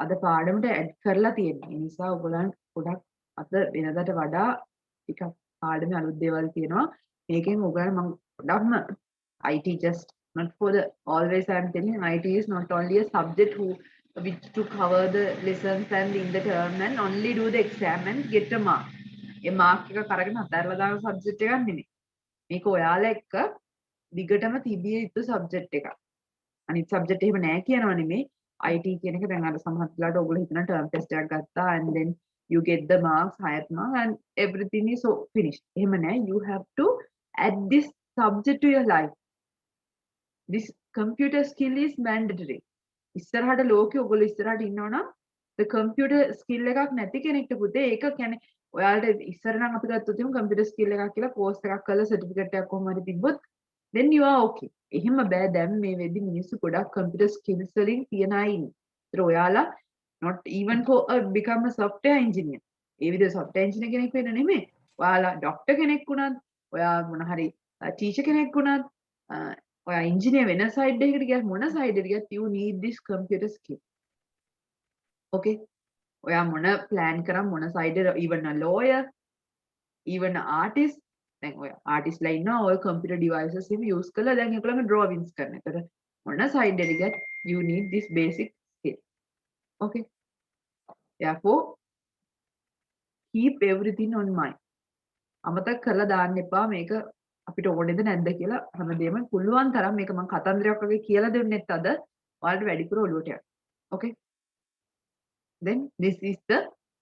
අද පාඩමට ඇඩ් කරලා තියෙනවා. ඒ නිසා ඔයගලන්ට ගොඩක් අද වෙනදාට වඩා ටිකක් පාඩමේ අලුත් දේවල් තියෙනවා. මේකෙන් ඔයගලන්ට මම ගොඩක්ම IT just not for the always I am telling IT is not only a subject who which to cover the lessons and in the term and only do the exam and get a mark. A mark එක කරගෙන අතහැරලා දාන subject එකක් නෙමෙයි. මේක ඔයාලා එක්ක දිගටම තිබිය යුතු සබ්ජෙක්ට් එකක්. අනිත් සබ්ජෙක්ට් එහෙම නෑ කියනවා නෙමෙයි. IT කියන එක දැන් අර සමහර වෙලාවට ඔයගොල්ලෝ හිතන ටර්ම් ටෙස්ට් එකක් ගත්තා and then you get the marks highest mark and everything is so finished. එහෙම නෑ. You have to add this subject to your life. This computer skill is mandatory. ඉස්සරහට ලෝකෙ ඔයගොල්ලෝ ඉස්සරහට ඉන්නවනම් the computer skill එකක් නැති කෙනෙක්ට පුතේ ඒක කියන්නේ ඔයාලට ඉස්සර නම් අපි ගත්තොත් එමු computer skill එකක් කියලා course එකක් කරලා certificate එකක් කොහොම හරි තිබ්බොත් then you are okay. එහෙම බෑ දැන් මේ වෙද්දි මිනිස්සු ගොඩක් computer skills වලින් තියන අය ඉන්නේ. ඒතර ඔයාලා not even for become a software engineer. ඒ විදිහට software engineer කෙනෙක් වෙන්න නෙමෙයි. ඔයාලා doctor කෙනෙක් වුණත්, ඔයා මොන හරි teacher කෙනෙක් වුණත්, ඔයා engineer වෙන side එකකට ගියත් මොන side එකට ගියත් you need this computer skill. Okay. ඔයා මොන plan කරා මොන side එක even a lawyer, even an artist දැන් ඔය artist ලා ඉන්නවා ඔය computer devices එහෙම use කරලා දැන් ඒගොල්ලන්ගේ drawings කරන. ඒතර මොන side එකට ගියත් you need this basic skill. Okay. Therefore keep everything on mind. අමතක කරලා දාන්න එපා මේක අපිට ඕනේද නැද්ද කියලා හැමදේම පුළුවන් තරම් මේක මම කතන්දරයක් වගේ කියලා දෙන්නෙත් අද ඔයාලට වැඩිපුර ඔලුවට යන්න. Okay. Then this is the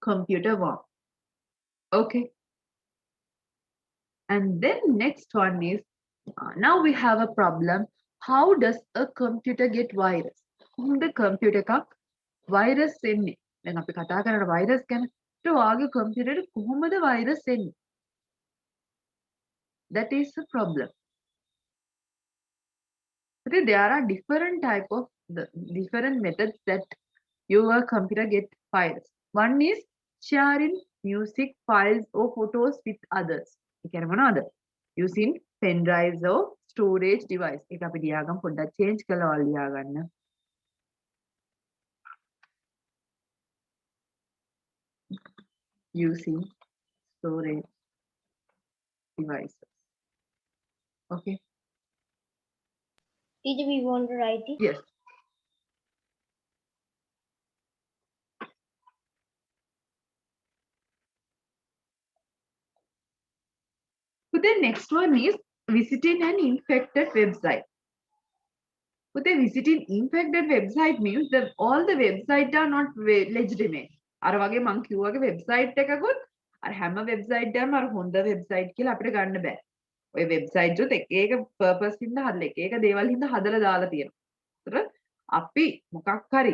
computer worm. Okay. And then next one is now we have a problem. How does a computer get virus? The computer එකක් virus එන්නේ. දැන් අපි කතා කරන virus ගැන. ඒත් ඔයාගේ computer එකට කොහොමද virus එන්නේ? That is the problem. But there are different type of the different methods that your computer get virus. One is sharing music files or photos with others. ඒ කියන්නේ මොනවද? Using pen drives or storage device. ඒක අපි ලියාගමු පොඩ්ඩක් change කරලා ඔයාලා ලියාගන්න. Using storage devices. Okay. Teacher, we want to write it. Yes. So the next one is visiting an infected website. So the visiting infected website means that all the websites are not legitimate. අර වගේ මං කිව්වාගේ website එකකුත් අර හැම website එකම අර හොඳ website කියලා අපිට ගන්න බෑ. ඔය වෙබ්සයිට් වලට එක එක පර්පස් හින්දා හදලා එක එක දේවල් හින්දා හදලා දාලා තියෙනවා. ඒතර අපි මොකක් හරි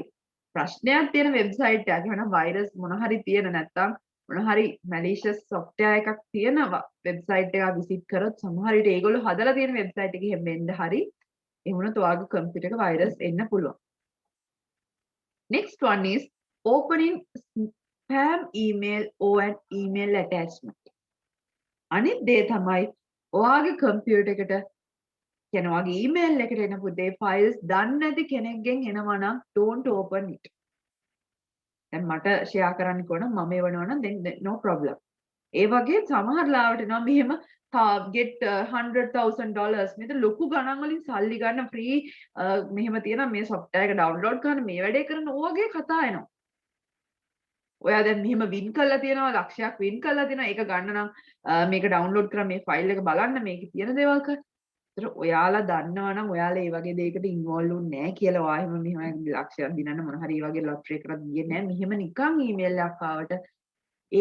ප්‍රශ්නයක් තියෙන වෙබ්සයිට් එකක් එහෙනම් වෛරස් මොන හරි තියෙන නැත්නම් මොන හරි malicious software එකක් තියෙන වෙබ්සයිට් එකක් විසිට් කරොත් සමහර විට ඒගොල්ලෝ හදලා තියෙන වෙබ්සයිට් එකේ හැම වෙන්න හරි එහෙම වුණොත් ඔයාගේ කම්පියුටර් එක වෛරස් එන්න පුළුවන්. Next one is opening spam email or an email attachment. අනිත් දේ තමයි ඔයාගේ කම්පියුටර් එකට කියන ඔයාගේ email එකට එන පුතේ files දන්නේ නැති කෙනෙක්ගෙන් එනවා නම් don't open it. දැන් මට share කරන්න කොන මම එවනවා නම් then no problem. ඒ වගේ සමහර ලාවට එනවා මෙහෙම get $100,000 මේක ලොකු ගණන් වලින් සල්ලි ගන්න free මෙහෙම තියෙනවා මේ software එක download කරන්න මේ වැඩේ කරන ඕවගේ කතා එනවා. ඔයා දැන් මෙහෙම win කරලා තියෙනවා ලක්ෂයක් win කරලා තියෙනවා ඒක ගන්න නම් මේක download කරලා මේ file එක බලන්න මේකේ තියෙන දේවල් කරන්න. ඒතර ඔයාලා දන්නවා නම් ඔයාලා මේ වගේ දෙයකට involve වුන්නේ නැහැ කියලා ඔයා එහෙම මෙහෙම ලක්ෂයක් දිනන්න මොන හරි වගේ lottery එකකට ගියේ නැහැ. මෙහෙම නිකන් email එකක් ආවට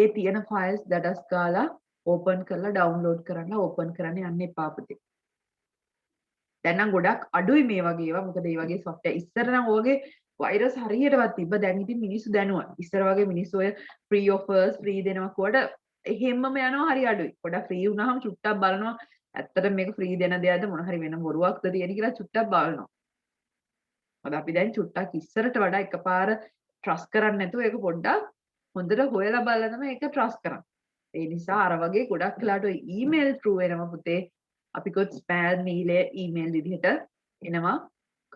ඒ තියෙන files දඩස් ගාලා open කරලා download කරන්න open කරන්න යන්න එපා පුතේ. දැන් නම් ගොඩක් අඩුයි මේ වගේ ඒවා. මොකද මේ වගේ software ඉස්සර නම් ඔයගේ virus හරියටවත් තිබ්බ. දැන් ඉතින් මිනිස්සු දැනුවා. ඉස්සර වගේ මිනිස්සු ඔය free offers free දෙනවා කොට එහෙම්මම යනවා හරි අඩුයි. පොඩක් free වුණාම චුට්ටක් බලනවා ඇත්තට මේක free දෙන දෙයක්ද මොන හරි වෙන බොරුවක්ද තියෙන කියලා චුට්ටක් බලනවා. මොකද අපි දැන් චුට්ටක් ඉස්සරට වඩා එකපාර trust කරන්නේ නැතුව ඒක පොඩ්ඩක් හොඳට හොයලා බලලා තමයි ඒක trust කරන්නේ. ඒ නිසා අර වගේ ගොඩක් වෙලාට ඔය email through වෙනවා පුතේ. අපි කොත් spam email විදිහට එනවා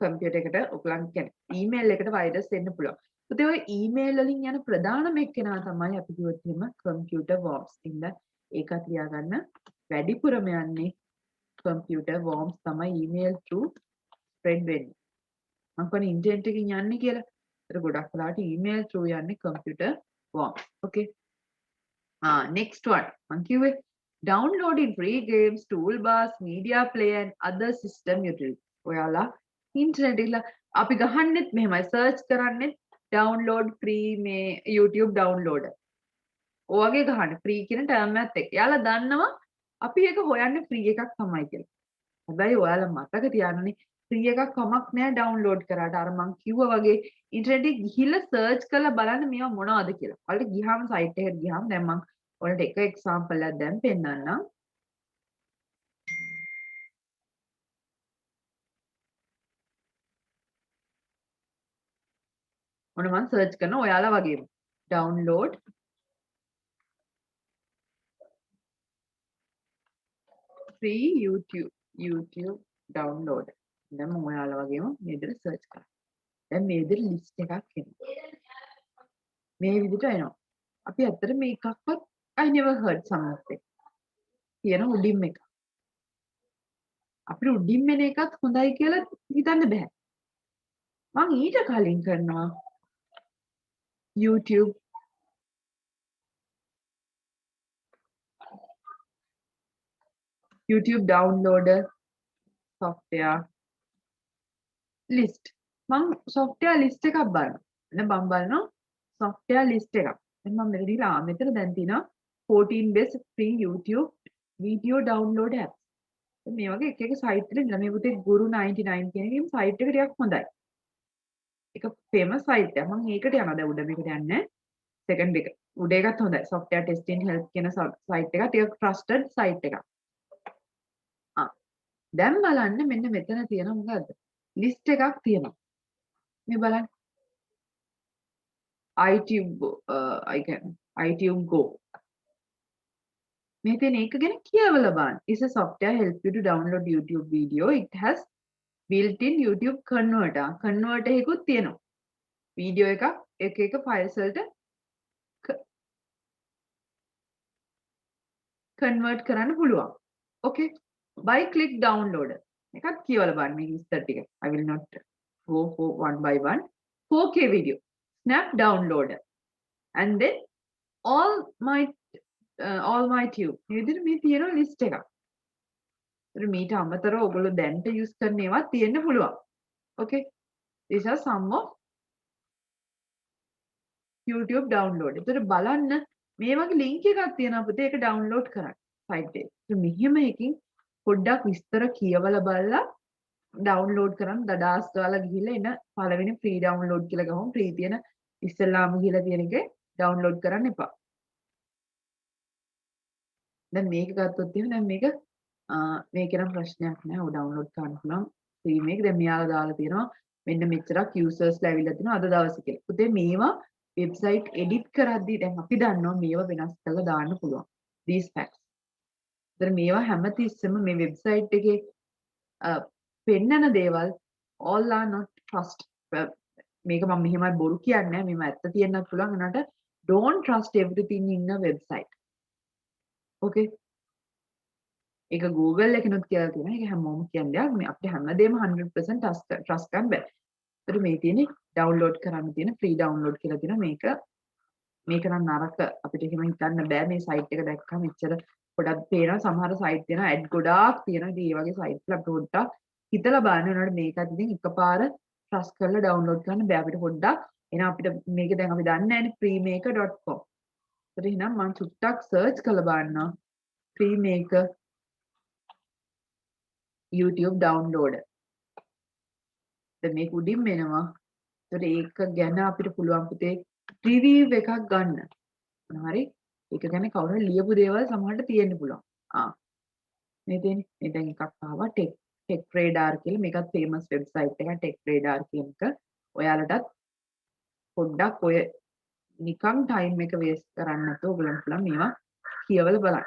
කම්පියුටර් එකට ඔයගලන් කියන්නේ email එකට virus එන්න පුළුවන්. පුතේ ඔය email වලින් යන ප්‍රධානම එක්කෙනා තමයි අපි කිව්වොත් එහෙම computer worms. ඉන්න ඒකත් ලියාගන්න. වැඩිපුරම යන්නේ computer worms තමයි email through spread වෙන්නේ. මම කියන්නේ internet එකකින් යන්නේ කියලා. ඒතර ගොඩක් වෙලාට email through යන්නේ computer worms. Okay. Next one. මම කිව්වේ downloading free games, toolbars, media player and other system utilities. ඔයාලා internet එකලා අපි ගහන්නෙත් මෙහෙමයි search කරන්නේ download free මේ YouTube downloader. ඔයගේ ගහන්න free කියන term එකත් එක්ක. එයාලා දන්නවා අපි ඒක හොයන්නේ free එකක් තමයි කියලා. හැබැයි ඔයාලා මතක තියාගන්න free එකක් කමක් නෑ download කරාට. අර මං කිව්වා වගේ internet එකේ ගිහිල්ලා search කරලා බලන්න මේවා මොනවද කියලා. ඔයාලට ගියාම site එකට ගියාම දැන් මං ඔයාලට එක example එකක් දැන් පෙන්නන්නම්. ඔන්න මං search කරනවා ඔයාලා වගේම download free YouTube download. දැන් මම ඔයාලා වගේම මේ විදිහට search කරා. දැන් මේ විදිහට list එකක් එනවා. මේ විදිහට එනවා. අපි ඇත්තට මේකක්වත් I never heard something. කියන උඩින් එක. අපිට උඩින් එන එකත් හොඳයි කියලා හිතන්න බෑ. මම ඊට කලින් කරනවා YouTube downloader software list. මම software list එකක් බලනවා. දැන් මම බලනවා software list එකක්. දැන් මම මෙතන ගිහලා මෙතන දැන් තියෙනවා 14 best free YouTube video download apps. මේ වගේ එක එක site වල ඉඳලා මේ පුතේ guru 99 කියන එකේ site එක ටිකක් හොඳයි. එක famous site එකක්. මම ඒකට යනවා දැන් උඩ මේකට යන්නේ. second එක. උඩ එකත් හොඳයි. software testing help කියන site එක ටිකක් trusted site එකක්. දැන් බලන්න මෙන්න මෙතන තියෙන මොකද්ද? list එකක් තියෙනවා. මේ බලන්න. iTube Go. මේ තියෙන එක ගැන කියවලා බලන්න. Is a software help you to download YouTube video. It has built-in YouTube converter. Converter එකකුත් තියෙනවා. වීඩියෝ එකක් එක files වලට convert කරන්න පුළුවන්. Okay. By click downloader. එකත් කියවලා බලන්න මේක විස්තර ටික. I will not go for one by one. 4K video. Snap downloader. And then all my tube. මේ විදිහට මේ තියෙන list එකක්. ඒතර මීට අමතරව ඔයගොල්ලෝ දැන්ට use කරන ඒවා තියෙන්න පුළුවන්. Okay. These are some of YouTube download. ඒතර බලන්න මේ වගේ link එකක් තියෙනවා පුතේ ඒක download කරන්න site එකේ. මෙහෙම එකකින් පොඩ්ඩක් විස්තර කියවලා බලලා ඩවුන්ලෝඩ් කරන්න දඩාස් ගාලා ගිහිල්ලා එන පළවෙනි ෆ්‍රී ඩවුන්ලෝඩ් කියලා ගහමු. ෆ්‍රී තියෙන ඉස්සෙල්ලාම ගිහිල්ලා තියෙන එකේ ඩවුන්ලෝඩ් කරන්න එපා. දැන් මේක ගත්තොත් එහෙනම් දැන් මේකේ නම් ප්‍රශ්නයක් නෑ. ඔය ඩවුන්ලෝඩ් කරන්න පුළුවන් ෆ්‍රී මේක. දැන් මෙයාලා දාලා තියෙනවා මෙන්න මෙච්චරක් යූසර්ස්ලා ඇවිල්ලා තිනවා අද දවසේ කියලා. පුතේ මේවා වෙබ්සයිට් එඩිට් කරද්දී දැන් අපි දන්නවා මේවා වෙනස් කරලා දාන්න පුළුවන්. these facts. ඒතර මේවා හැමතිස්සෙම මේ වෙබ්සයිට් එකේ පෙන්නන දේවල් all are not trust. මේක මම මෙහෙමයි බොරු කියන්නේ නැහැ. මේව ඇත්ත තියෙන්නත් පුළුවන්. ඒනට don't trust everything in a website. okay. ඒක Google එකනොත් කියලා තියෙනවා. ඒක හැමෝම කියන දෙයක්. මේ අපිට හැමදේම 100% trust ගන්න බෑ. ඒතර මේ තියෙන්නේ download කරන්න තියෙන free download කියලා තියෙනවා. මේක නම් නරක අපිට එහෙම හිතන්න බෑ. මේ site එක දැක්කම එච්චර ගොඩක් පේනවා. සමහර site තියෙනවා ad ගොඩාක් තියෙනවා. ඉතින් ඒ වගේ site වල අපිට පොඩ්ඩක් හිතලා බලන්න ඕනට මේකත් ඉතින් එකපාර trust කරලා download කරන්න බෑ. අපිට පොඩ්ඩක් එහෙනම් අපිට මේක දැන් අපි දන්නේ නැහැනේ freemaker.com. ඒතර එහෙනම් මම චුට්ටක් search කරලා බලනවා freemaker YouTube downloader. දැන් මේක උඩින් එනවා. ඒතර ඒක ගැන අපිට පුළුවන් පුතේ review එකක් ගන්න. හරි. ඒක ගැන කවුරු හරි ලියපු දේවල් සමහරට තියෙන්න පුළුවන්. මේ තියෙන්නේ. මේ දැන් එකක් ආවා tech radar කියලා. මේකත් famous website එකක් tech radar කියන එක. ඔයාලටත් පොඩ්ඩක් ඔය නිකන් time එක waste කරන්න නැතුව ඔයගලන්ට පුළුවන් මේවා කියවලා බලන්න.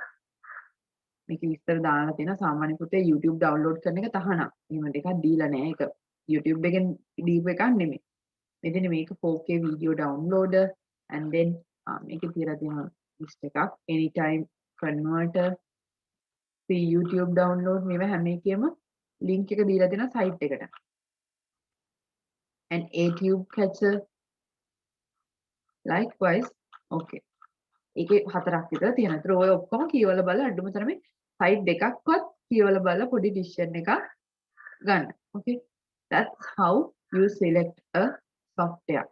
මේක විස්තර දාලා තියෙනවා සාමාන්‍ය පුතේ YouTube download කරන එක තහනම්. එහෙම දෙකක් දීලා නැහැ. ඒක YouTube එකෙන් දීපු එකක් නෙමෙයි. මෙතන මේක 4K video downloader and then මේකේ තියලා තියෙන list එකක් anytime converter free YouTube download මේවා හැම එකෙම link එක දීලා තියෙනවා site එකට. and ATube catcher likewise okay. ඒකේ හතරක් විතර තියෙනවා. ඒතර ඔය ඔක්කොම කියවලා බලලා අඩුම තරමේ site දෙකක්වත් කියවලා බලලා පොඩි decision එකක් ගන්න. okay. That's how you select a software.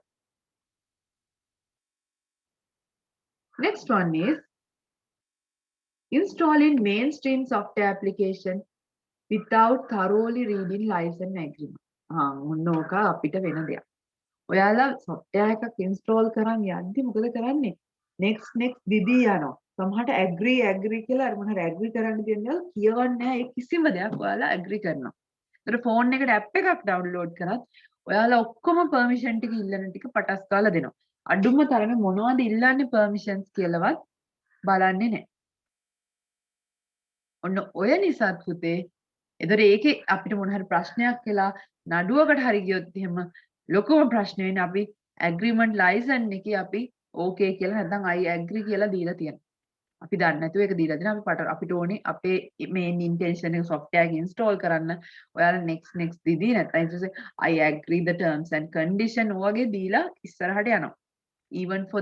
Next one is installing mainstream software application without thoroughly reading license agreement. මොනෝක අපිට වෙන දෙයක්. ඔයාලා software එකක් install කරන් යද්දි මොකද කරන්නේ? next දිදී යනවා. සමහරට agree කියලා අර මොනවාරි agree කරන්න තියෙන දේවල් කියවන්නේ නැහැ. ඒ කිසිම දෙයක් ඔයාලා agree කරනවා. ඒතර phone එකට app එකක් download කරත් ඔයාලා ඔක්කොම permission ටික ඉල්ලන ටික පටස් ගාලා දෙනවා. අඩුම තරමේ මොනවද ඉල්ලන්නේ permissions කියලාවත් බලන්නේ නැහැ. ඔන්න ඔය නිසාත් පුතේ එතකොට ඒකේ අපිට මොන හරි ප්‍රශ්නයක් වෙලා නඩුවකට හරි ගියොත් එහෙම ලොකුම ප්‍රශ්නේ වෙන්නේ අපි agreement license එකේ අපි okay කියලා නැත්නම් I agree කියලා දීලා තියෙනවා. අපි දන්නේ නැතුව ඒක දීලා දෙනවා. අපිට ඕනේ අපේ main intention එක software එක install කරන්න. ඔයාලා next දීදී නැත්නම් ඊට පස්සේ I agree the terms and condition වගේ දීලා ඉස්සරහට යනවා. Even for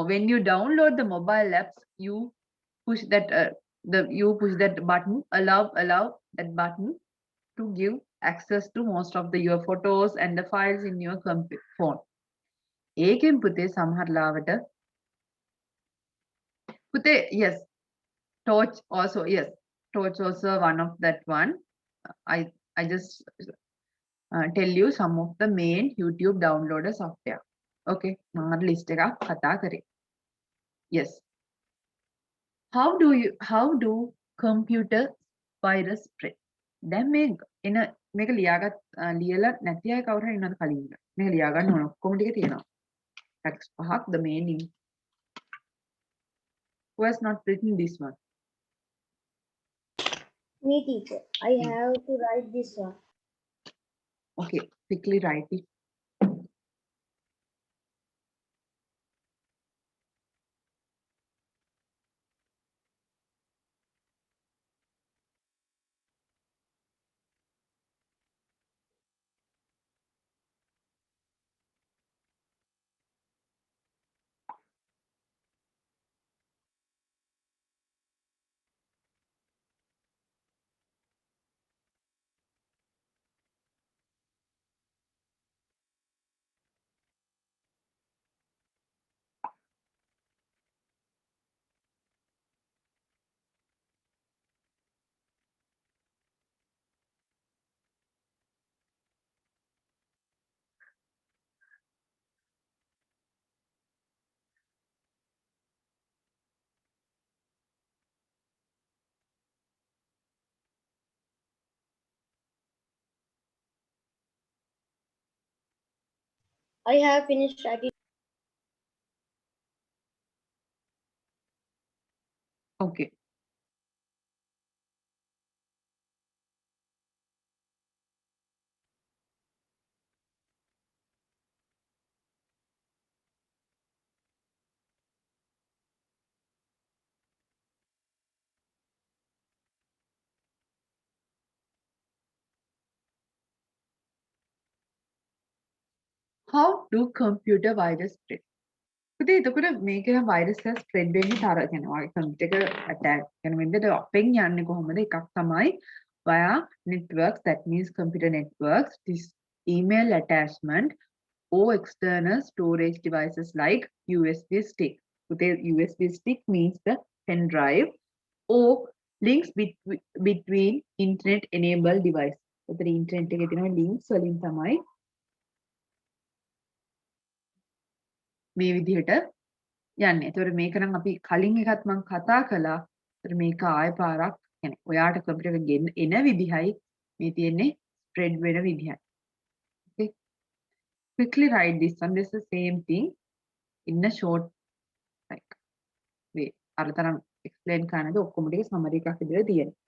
when you download the mobile apps you push that button allow that button to give access to most of your photos and the files in your phone. ඒකෙන් පුතේ සමහර ලාවට පුතේ yes torch also one of that one. I just tell you some of the main YouTube downloader software. okay මම list එකක් කතා කරේ. yes how do computer virus spread? දැන් මේක ලියලා නැති අය කවුරු හරි ඉන්නවද කලින් එක? මේක ලියා ගන්න ඕන ඔක්කොම ටික තියෙනවා. facts පහක් the main who has not written this one? Me, teacher. I have to write this one. okay quickly write it. I have finished writing. Okay. How do computer virus spread? පුතේ එතකොට මේක virus එක spread වෙන්නේ තර කියනවා computer එක attack කරන වෙද්දී අපෙන් යන්නේ කොහොමද? එකක් තමයි via networks, that means computer networks, this email attachment or external storage devices like USB stick. පුතේ USB stick means the pen drive or links between internet enabled device. උතර internet එකේ තියෙන links වලින් තමයි මේ විදිහට යන්නේ. ඒතකොට මේක නම් අපි කලින් එකත් මම කතා කළා. ඒතර මේක ආය පාරක් يعني ඔයාට කම්පියුටර් එක ගෙන්න එන විදිහයි මේ තියෙන්නේ ස්ප්‍රෙඩ් වෙන විදිහයි. Okay. Quickly write this one. This is the same thing in a short like way. අර තරම් explain කරන්නද ඔක්කොම ටික summary එකක් විදිහට තියෙනවා.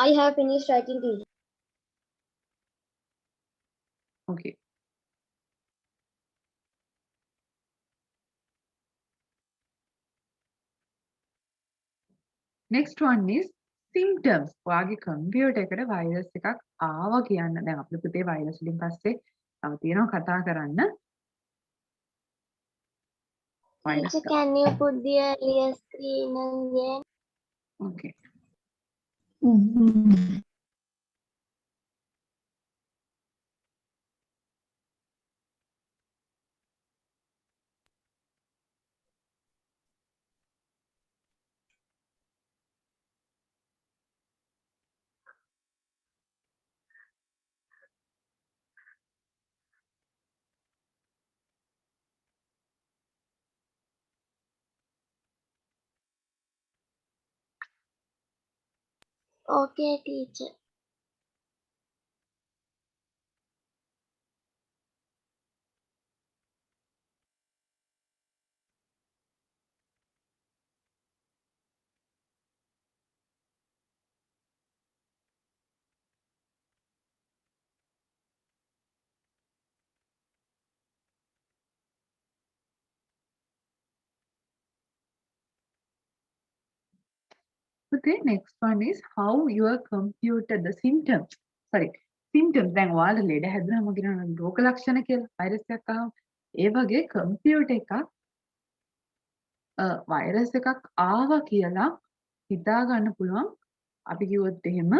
I have finished writing, teacher. Okay. Next one is symptoms. ඔයාගේ කම්පියුටර් එකට virus එකක් ආවා කියන්න. දැන් අපේ පුතේ virus වලින් පස්සේ තව තියෙනවා කතා කරන්න. Virus Teacher, can you put the earlier screen again? Okay. Okay, teacher. Okay, next one is how your computer, the symptoms. Sorry, symptoms. දැන් ඔයාලා ලෙඩ හැදුනම කියනවා රෝග ලක්ෂණ කියලා virus එකක් ආවම ඒ වගේ computer එකක් virus එකක් ආවා කියලා හිතා ගන්න පුළුවන්. අපි කිව්වොත් එහෙම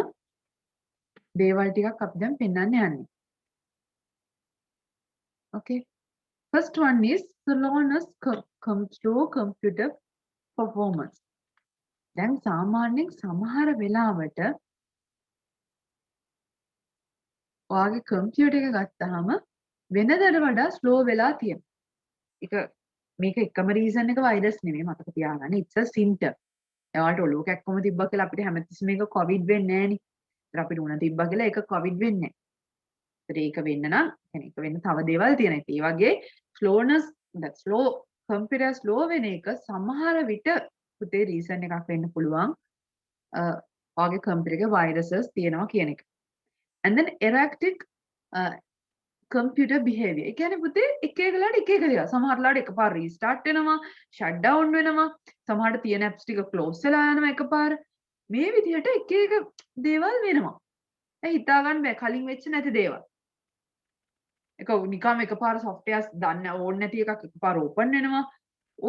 දේවල් ටිකක් අපි දැන් පෙන්වන්න යන්නේ. Okay. First one is slowness slow computer performance. දැන් සාමාන්‍යයෙන් සමහර වෙලාවට ඔයාගේ කම්පියුටර් එක ගත්තාම වෙනදට වඩා ස්ලෝ වෙලා තියෙනවා. ඒක මේක එකම රීසන් එක වෛරස් නෙමෙයි මතක තියාගන්න. it's a symptom. එයාට ඔලුව කැක්කම තිබ්බා කියලා අපිට හැමතිස්සෙම මේක කොවිඩ් වෙන්නේ නැහැ නේ. ඒත් අපිට උණ තිබ්බා කියලා ඒක කොවිඩ් වෙන්නේ නැහැ. ඒක වෙන්න නම් يعني ඒක වෙන්න තව දේවල් තියෙනවා. ඒ වගේ slowness that slow computer slow වෙන එක සමහර විට පුතේ රීසන් එකක් වෙන්න පුළුවන්. ඔයාගේ කම්පියුටර් එකේ viruses තියෙනවා කියන එක. And then erratic computer behavior. ඒ කියන්නේ පුතේ එක එක වෙලාවට එක එක දේවල්. සමහර වෙලාවට එකපාර restart වෙනවා, shut down වෙනවා. සමහරට තියෙන apps ටික close වෙලා යනවා එකපාර. මේ විදිහට එක එක දේවල් වෙනවා. දැන් හිතා ගන්න බෑ කලින් වෙච්ච නැති දේවල්. එක නිකම් එකපාර softwares දන්න ඕනේ නැති එකක් එකපාර open වෙනවා.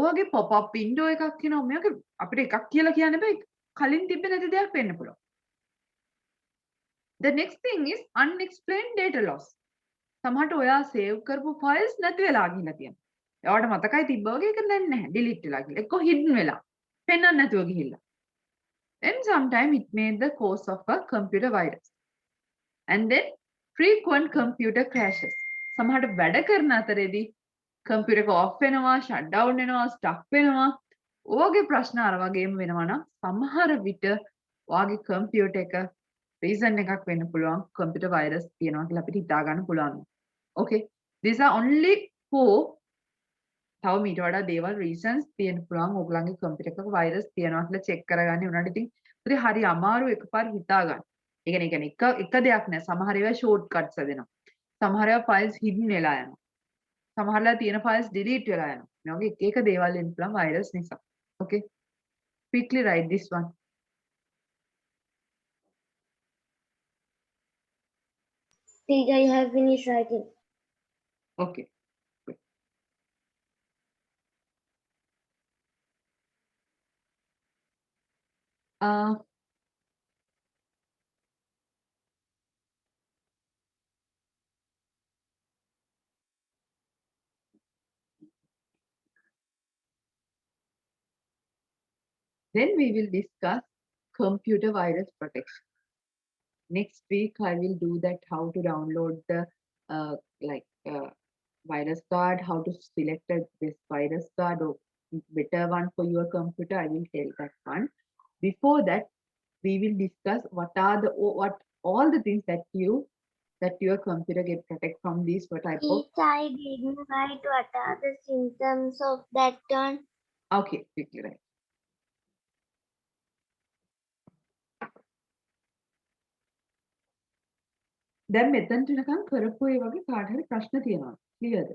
ඔයගේ pop up window එකක් එනවා. මේක අපිට එකක් කියලා කියන්න බෑ. කලින් තිබ්බ නැති දෙයක් වෙන්න පුළුවන්. The next thing is unexplained data loss. සමහරට ඔයා save කරපු files නැති වෙලා ගිහිල්ලා තියෙනවා. එයාට මතකයි තිබ්බා වගේ එක දැන් නැහැ. delete වෙලා ගිහලා. එක්ක hidden වෙලා. පෙන්වන්න නැතුව ගිහිල්ලා. Then sometime it may the cause of a computer virus. And then frequent computer crashes. සමහරට වැඩ කරන අතරේදී computer එක off වෙනවා, shut down වෙනවා, stuck වෙනවා. ඔයගේ ප්‍රශ්න අර වගේම වෙනවා නම් සමහර විට ඔයාගේ computer එක reason එකක් වෙන්න පුළුවන් computer virus තියෙනවා කියලා අපිට හිතා ගන්න පුළුවන්. Okay. These are only for තව මීට වඩා දේවල් reasons තියෙන්න පුළුවන් ඔයගලගේ computer එකක virus තියෙනවා කියලා check කරගන්න උනාට ඉතින් ඉතින් හරි අමාරු එකපාර හිතා ගන්න. ඒ කියන්නේ එක දෙයක් නෑ. සමහර ඒවා shortcuts හදනවා. සමහර ඒවා files hidden වෙලා යනවා. සමහරලා තියෙන files delete වෙලා යනවා. මේ වගේ එක එක දේවල් වෙන්න පුළුවන් virus නිසා. Okay. Quickly write this one. Teacher, you have finished writing. Okay. Good. Then we will discuss computer virus protection. Next week, I will do that how to download the virus guard, how to select this virus guard or better one for your computer. I will tell that one. Before that, we will discuss what all the things that your computer get protect from these what type of. Teacher, I didn't write what are the symptoms of that one. Okay, quickly write. දැන් මෙතනට නිකන් කරපු ඒ වගේ කාට හරි ප්‍රශ්න තියෙනවා. ක්ලියර්ද?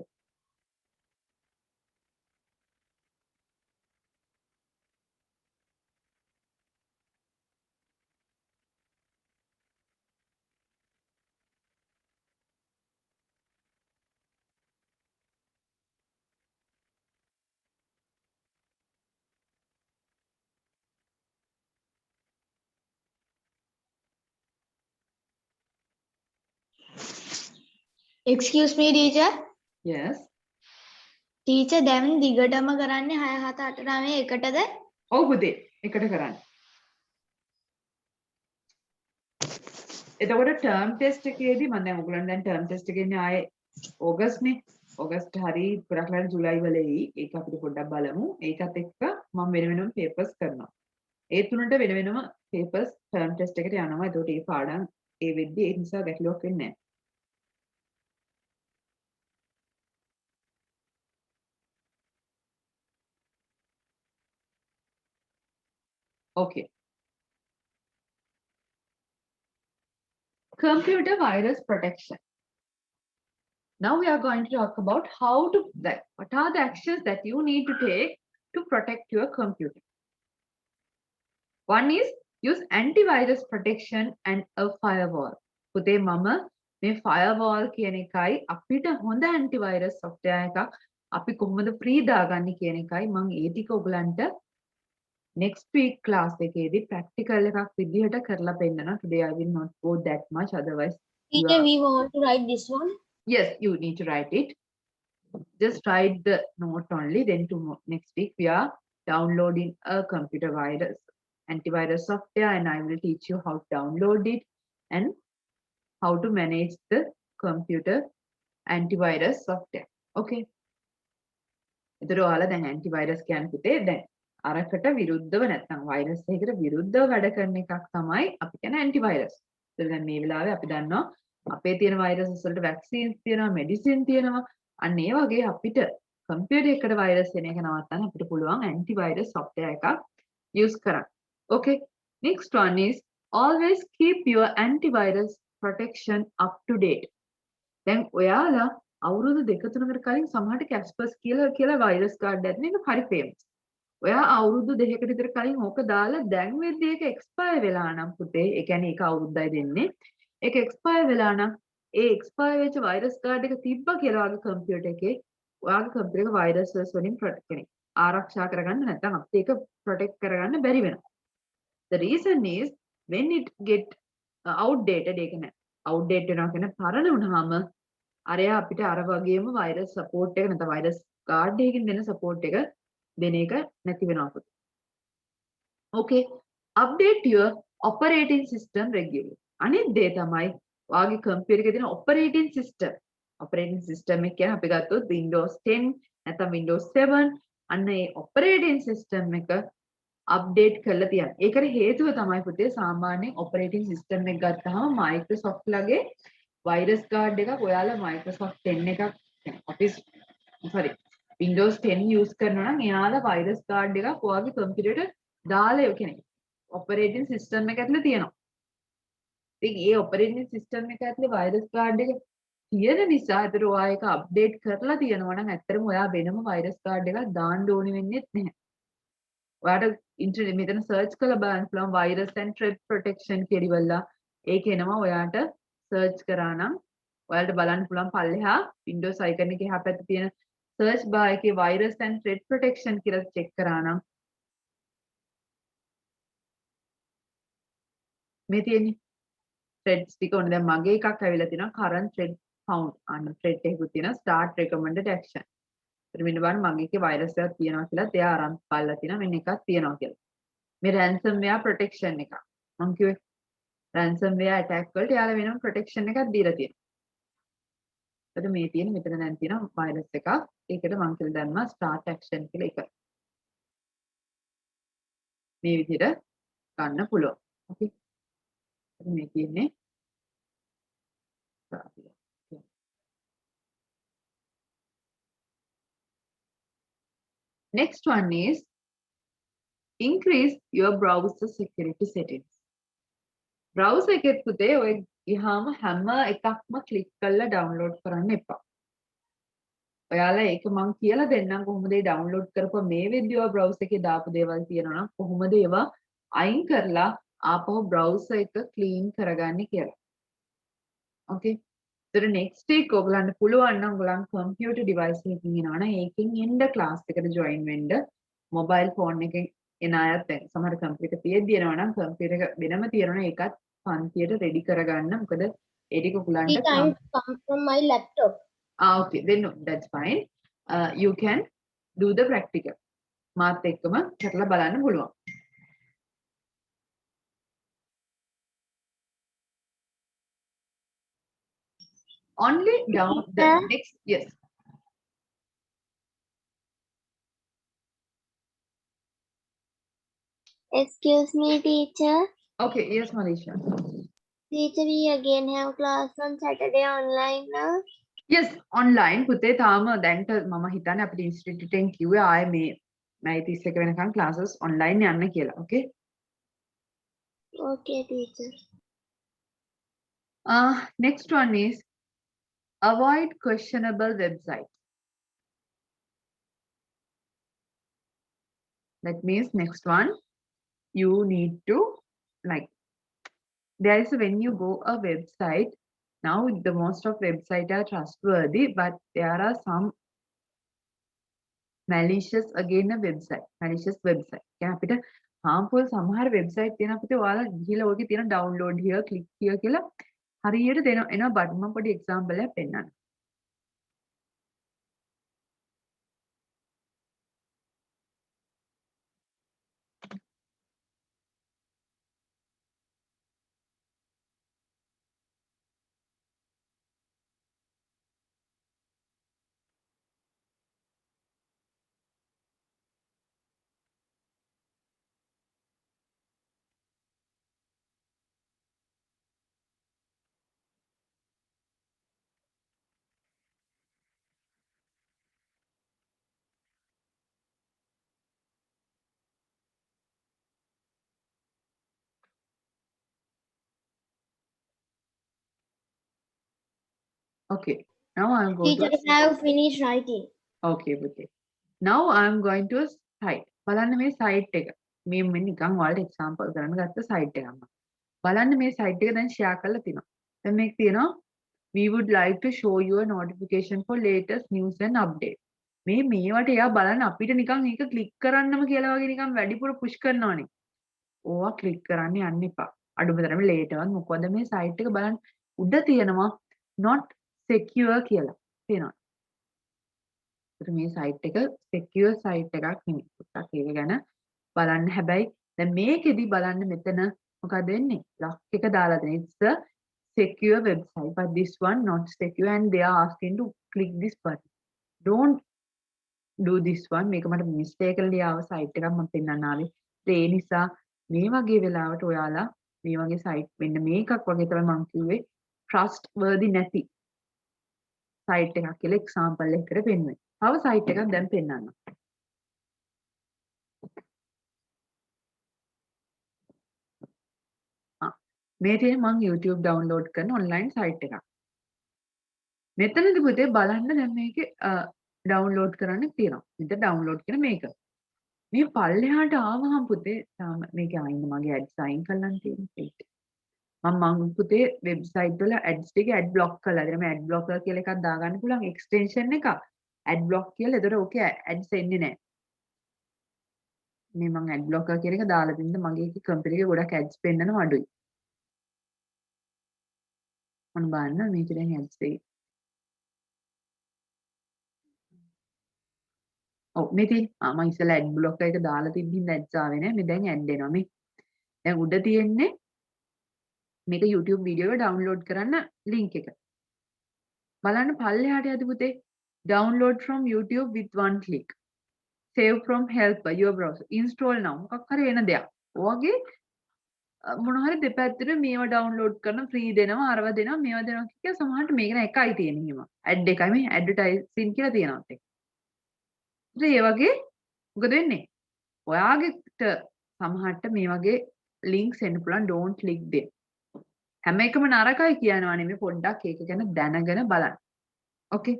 Excuse me, teacher. Yes. Teacher, දැන් දිගටම කරන්නේ 6 7 8 9 එකටද? ඔව් පුතේ. එකට කරන්න. එතකොට term test එකේදී මම දැන් ඔයගොල්ලන් දැන් term test එකේ ඉන්නේ ආයේ ඕගස්ට්නේ. ඕගස්ට් හරි පුරාකලන් ජූලයි වල එයි. ඒක අපිට පොඩ්ඩක් බලමු. ඒකත් එක්ක මම වෙන වෙනම papers කරනවා. ඒ තුනට වෙන වෙනම papers term test එකට යනවා. එතකොට ඒ පාඩම් ඒ වෙද්දි ඒ නිසා ගැටලුවක් වෙන්නේ නැහැ. Okay. Computer virus protection. Now we are going to talk about what are the actions that you need to take to protect your computer. One is use antivirus protection and a firewall. පුතේ මම මේ firewall කියන එකයි අපිට හොඳ antivirus software එකක් අපි කොහොමද free දාගන්නේ කියන එකයි මම ඒ ටික ඔයගලන්ට next week class එකේදී practical එකක් විදිහට කරලා පෙන්නනවා. Today I will not go that much, otherwise Teacher, we want to write this one. yes, you need to write it. Just write the note only. Then next week we are downloading a computer virus antivirus software, and I will teach you how to download it and how to manage the computer antivirus software. Okay. එතකොට ඔයාලා දැන් antivirus කියන්නේ පුතේ දැන් අරකට විරුද්ධව නැත්නම් virus එකකට විරුද්ධව වැඩ කරන එකක් තමයි අපි කියන ඇන්ටිවෛරස්. ඒක දැන් මේ වෙලාවේ අපි දන්නවා අපේ තියෙන වෛරස් වලට වැක්සින්ස් තියෙනවා, මෙඩිසින් තියෙනවා. අන්න ඒ වගේ අපිට කම්පියුටර් එකකට වෛරස් එන එක නවත්තන්න අපිට පුළුවන් ඇන්ටිවෛරස් software එකක් use කරන්න. Okay. Next one is always keep your antivirus protection up to date. දැන් ඔයාලා අවුරුදු 2 3කට කලින් සමහරට Kaspersky කියලා වෛරස් කාඩ් එකක් නේ හරි famous. ඔයා අවුරුදු 2කට විතර කලින් ඕක දාලා දැන් වෙද්දී ඒක එක්ස්පයර් වෙලා නම් පුතේ ඒ කියන්නේ ඒක අවුරුද්දයි දෙන්නේ. ඒක එක්ස්පයර් වෙලා නම් ඒ එක්ස්පයර් වෙච්ච වෛරස් කාඩ් එක තිබ්බ කියලා ඔයාගේ කම්පියුටර් එකේ ඔයාගේ කම්පියුටර් එක වෛරස් වලින් ආරක්ෂා කරගන්න නැත්නම් අපිට ඒක ප්‍රොටෙක්ට් කරගන්න බැරි වෙනවා. The reason is when it get outdated ඒක නෑ outdated වෙනවා කියන්නේ පරණ වුණාම අරයා අපිට අර වගේම වෛරස් සපෝට් එක නැත්නම් වෛරස් කාඩ් එකකින් දෙන සපෝට් එක දෙන එක නැති වෙනවා පුතේ. Okay, update your operating system regularly. අනිත් දේ තමයි ඔයාගේ කම්පියුටර් එකේ තියෙන operating system. Operating system එක කියන්නේ අපි ගත්තොත් Windows 10 නැත්නම් Windows 7 අන්න ඒ operating system එක අප්ඩේට් කරලා තියන්න. ඒකට හේතුව තමයි පුතේ සාමාන්‍යයෙන් operating system එක ගත්තාම Microsoft ලගේ virus card එකක් ඔයාලා Microsoft 10 එකක් Office Windows 10 use කරනවා නම් එයාලා virus card එකක් ඔයාගේ කම්පියුටරේට දාලා කියන්නේ operating system එක ඇතුලේ තියෙනවා. ඉතින් ඒ operating system එක ඇතුලේ virus card එක තියෙන නිසා ඒතර ඔයා ඒක අප්ඩේට් කරලා තියෙනවා නම් ඇත්තටම ඔයා වෙනම virus card එකක් දාන්න ඕනේ වෙන්නේ නැහැ. ඔයාට ඉන්ටර්නෙට් මෙතන සර්ච් කරලා බලන්න පුළුවන් virus and threat protection කියලා ඉවරලා ඒක එනවා ඔයාට සර්ච් කරා නම් ඔයාලට බලන්න පුළුවන් පල්ලෙහා Windows icon එකේ එහා පැත්තේ තියෙන search bar එකේ virus and threat protection කියලා check කරා නම් මේ තියෙන්නේ threads ටික ඕනේ දැන් මගේ එකක් ඇවිල්ලා තියෙනවා current thread found අන්න thread එකකුත් තියෙනවා start recommended action. ඒත් මෙන්න බලන්න මගේ එකේ virus එකක් තියෙනවා කියලා එයා අරන් බලලා තියෙනවා මෙන්න එකක් තියෙනවා කියලා. මේ ransomware protection එක. මම කිව්වේ ransomware attack වලට යාලා වෙනම protection එකක් දීලා තියෙනවා. එතකොට මේ තියෙන මෙතන දැන් තියෙනවා virus එකක්. ඒකට මම කියලා දැම්මා start action කියලා එක. මේ විදිහට ගන්න පුළුවන්. Okay. මේ තියෙන්නේ next one is increase your browser security settings. browser එකෙත් පුතේ ඔය ගියාම හැම එකක්ම click කරලා download කරන්න එපා. ඔයාලා ඒක මම කියලා දෙන්නම් කොහොමද ඒ download කරපුවා මේ වෙද්දී ඔය browser එකේ දාපු දේවල් තියෙනවා නම් කොහොමද ඒවා අයින් කරලා ආපහු browser එක clean කරගන්නේ කියලා. Okay. ඒතර next week ඔයගලන්ට පුළුවන් නම් ඔයගලන් computer device එකකින් එනවා නම් ඒකෙන් එන්න class එකට join වෙන්න mobile phone එකෙන් එන අයත් සමහර computer තියෙද්දි එනවා නම් computer එක වෙනම තියෙනවා නම් ඒකත් පන්තියට ready කරගන්න. මොකද ඒ ටික ඔයගලන්ට come from my laptop. Okay, then no, that's fine. You can do the practical. මාත් එක්කම කරලා බලන්න පුළුවන්. Only down the next, yes. Excuse me, teacher. Okay, yes, Manisha. Teacher, we again have class on Saturday online now. Yes, online පුතේ තාම දැන්ට මම හිතන්නේ අපිට ඉන්ස්ටිටියුට් එකෙන් කිව්වේ ආයේ මේ මයි 31 වෙනකන් classes online යන්න කියලා. Okay? Okay, teacher. Next one is avoid questionable websites. That means next one you need to like there is when you go a website now the most of websites are trustworthy but there are some malicious again a website malicious website කියන්නේ අපිට harmful සමහර website තියෙනවා අපිට ඔයාලා ගිහලා ඔයගේ තියෙන download here click here කියලා හරියට දෙන එනවා බටන් මම පොඩි example එකක් පෙන්නන්න. Okay, now I'm going Teacher, to I have finished writing. okay, okay. Now I'm going to type. බලන්න මේ site එක. මේ නිකන් ඔයාලට example කරන්න ගත්ත site එකක්. බලන්න මේ site එක දැන් share කරලා තියෙනවා. දැන් මේක තියෙනවා we would like to show you a notification for latest news and update. මේවට එයා බලන්න අපිට නිකන් මේක click කරන්නම කියලා වගේ නිකන් වැඩිපුර push කරනවනේ. ඕවා click කරන්න යන්න එපා. අඩුම තරමේ later වත් මොකද මේ site එක බලන්න උඩ තියෙනවා not secure කියලා. තියෙනවා. ඒත් මේ site එක secure site එකක් නෙමෙයි. පුතක් ඒක ගැන බලන්න. හැබැයි දැන් මේකෙදි බලන්න මෙතන මොකද වෙන්නේ? lock එක දාලා තියෙන. It's a secure website, but this one not secure, and they are asking to click this button. Don't do this one. මේක මට mistakenly ආව site එකක් මම පෙන්නන්න ආවේ. ඒ නිසා මේ වගේ වෙලාවට ඔයාලා මේ වගේ site මෙන්න මේකක් වගේ තමයි මම කිව්වේ trustworthy නැති site එකක් කියලා example එකකට පෙන්වන්නේ. තව site එකක් දැන් පෙන්නන්න. මේ තියෙන මම YouTube download කරන online site එකක්. මෙතනදී පුතේ බලන්න දැන් මේකේ download කරන්න තියෙනවා. මෙතන download කරන මේක. මේ පල්ලෙහාට ආවහම පුතේ මේකේ ආයින්න මගේ ads sign කරන්න තියෙනවා. මම පුතේ website වල ads ටික ad block කරලා දෙනවා. මේ ad blocker කියලා එකක් දාගන්න පුළුවන් extension එකක්. ad block කියලා. ඒතර ඕකේ ads එන්නේ නැහැ. මේ මම ad blocker කියන එක දාලා තින්න මගේ කම්පියුටර් එකේ ගොඩක් ads පෙන්නනවා අඩුයි. මොන බලන්න මේක දැන් ads එක. ඔව් මේ තියෙන මම ඉස්සෙල්ලා ad blocker එක දාලා තිබ්බින්ද ads ආවේ නැහැ. මේ දැන් ad එනවා මේ. දැන් උඩ තියෙන්නේ මේක YouTube වීඩියෝ එක download කරන්න link එක. බලන්න පල්ලෙහාට යද්දි පුතේ download from YouTube with one click. Save from helper your browser. Install now. මොකක් හරි එන දෙයක්. ඔයගේ මොන හරි දෙපැත්තට මේවා download කරන free දෙනවා අරව දෙනවා මේවා දෙනවා කියලා සමහරට මේක නෑ එකයි තියෙන්නේ හිම. ad එකයි මේ advertising කියලා තියෙනවත් එක. ඉතින් ඒ වගේ මොකද වෙන්නේ? ඔයාගෙට සමහරට මේ වගේ links එන්න පුළුවන් don't click them. හැම එකම නරකයි කියනවා නෙමෙයි පොඩ්ඩක් ඒක ගැන දැනගෙන බලන්න. Okay.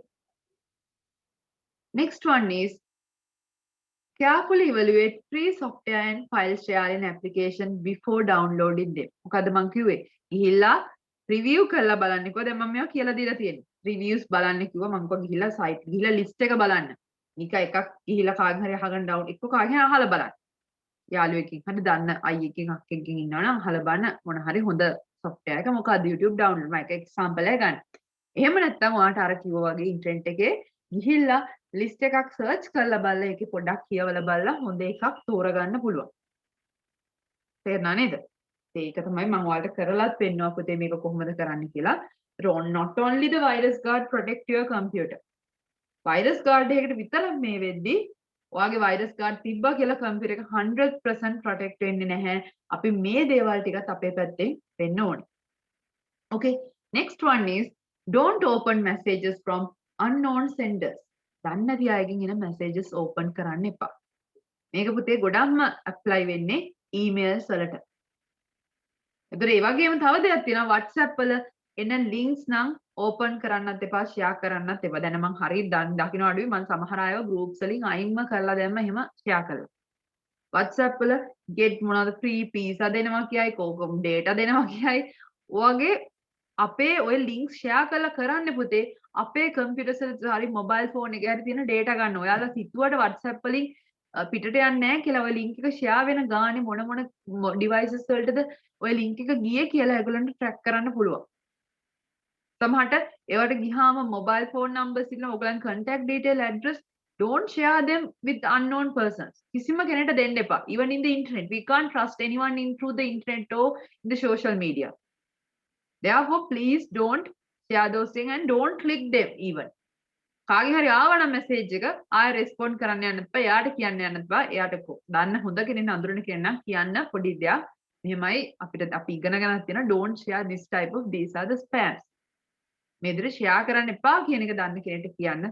Next one is carefully evaluate free software and file sharing application before downloading them. මොකද මං කිව්වේ ගිහිල්ලා review කරලා බලන්නකෝ. දැන් මම මේවා කියලා දීලා තියෙනවා. reviews බලන්න කිව්වා මම කිව්වා ගිහිල්ලා site ගිහිල්ලා list එක බලන්න. නික එකක් ගිහිල්ලා කාගෙන් හරි අහගන්න down එක්ක කාගෙන් අහලා බලන්න. යාළුවෙක්ගෙන් හරි දන්න අයියෙක්ගෙන් අක්කෙක්ගෙන් ඉන්නවනම් අහලා බලන්න මොන හරි හොඳ software එක මොකක්ද YouTube download මම එක example එක ගන්න. එහෙම නැත්නම් ඔයාට අර කිව්වා වගේ internet එකේ ගිහිල්ලා list එකක් search කරලා බලලා ඒකේ පොඩ්ඩක් කියවලා බලලා හොඳ එකක් තෝරගන්න පුළුවන්. තේරුණා නේද? ඒක තමයි මම ඔයාලට කරලාත් පෙන්වුවා පුතේ මේක කොහොමද කරන්න කියලා. Not only the virus guard protect your computer. virus guard එකකට විතරක් මේ වෙද්දී ඔයාගේ virus guard තිබ්බා කියලා computer එක 100% protect වෙන්නේ නැහැ. අපි මේ දේවල් ටිකත් අපේ පැත්තෙන් වෙන්න ඕනේ. Okay, next one is don't open messages from unknown senders. දන්නේ නැති අයගෙන් එන messages open කරන්න එපා. මේක පුතේ ගොඩක්ම apply වෙන්නේ emails වලට. ඒතර ඒ වගේම තව දෙයක් තියෙනවා WhatsApp වල එන links නම් open කරන්නත් එපා share කරන්නත් එපා. දැන් මම හරිය දකින්න අඩුයි මම සමහර අයව groups වලින් අයින්ම කරලා දැම්ම එහෙම share කරලා. WhatsApp වල get මොනවද free pizza දෙනවා කියයි කොහොම data දෙනවා කියයි ඔයගේ අපේ ඔය links share කරලා කරන්න පුතේ අපේ computers වල හරි mobile phone එකේ හරි තියෙන data ගන්න. ඔයාලා සිතුවට WhatsApp වලින් පිටට යන්නේ නැහැ කියලා ඔය link එක share වෙන ගානේ මොන devices වලටද ඔය link එක ගියේ කියලා ඒගොල්ලන්ට track කරන්න පුළුවන්. සමහරට ඒවට ගියාම mobile phone numbers ඉන්න ඔයගලන් contact detail address don't share them with unknown persons. කිසිම කෙනෙක්ට දෙන්න එපා. Even in the internet we can't trust anyone in through the internet or in the social media. Therefore please don't share those things and don't click them even. කාගේ හරි ආවනම් message එක ආයෙ respond කරන්න යන්න එපා. එයාට කියන්න යන්න එපා. එයාට දන්න හොඳ කෙනෙක් අඳුරන කෙනෙක් කියන්න පොඩි දෙයක්. මෙහෙමයි අපි ඉගෙනගෙන තියෙන don't share this type of these are the spams. මේ විදිහට share කරන්න එපා කියන එක දන්න කෙනෙක්ට කියන්න.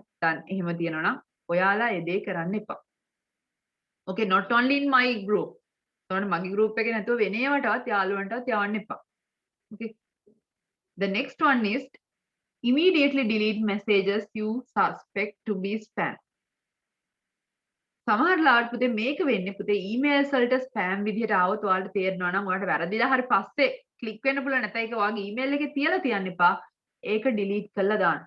එහෙම තියෙනවා නම් ඔයාලා ඒ දේ කරන්න එපා. Okay, not only in my group. තවන මගේ group එකේ නැතුව වෙන ඒවටවත් යාළුවන්ටවත් යවන්න එපා. Okay. The next one is immediately delete messages you suspect to be spam. සමහරලාට පුතේ මේක වෙන්නේ පුතේ ඊමේල්ස් වලට ස්පෑම් විදිහට ආවොත් ඔයාලට තේරෙනවා නම් ඔයාලට වැරදිලා හරි පස්සේ ක්ලික් වෙන්න පුළුවන් නැත්නම් ඒක ඔයාගේ ඊමේල් එකේ තියලා තියන්න එපා. ඒක ඩිලීට් කරලා දාන්න.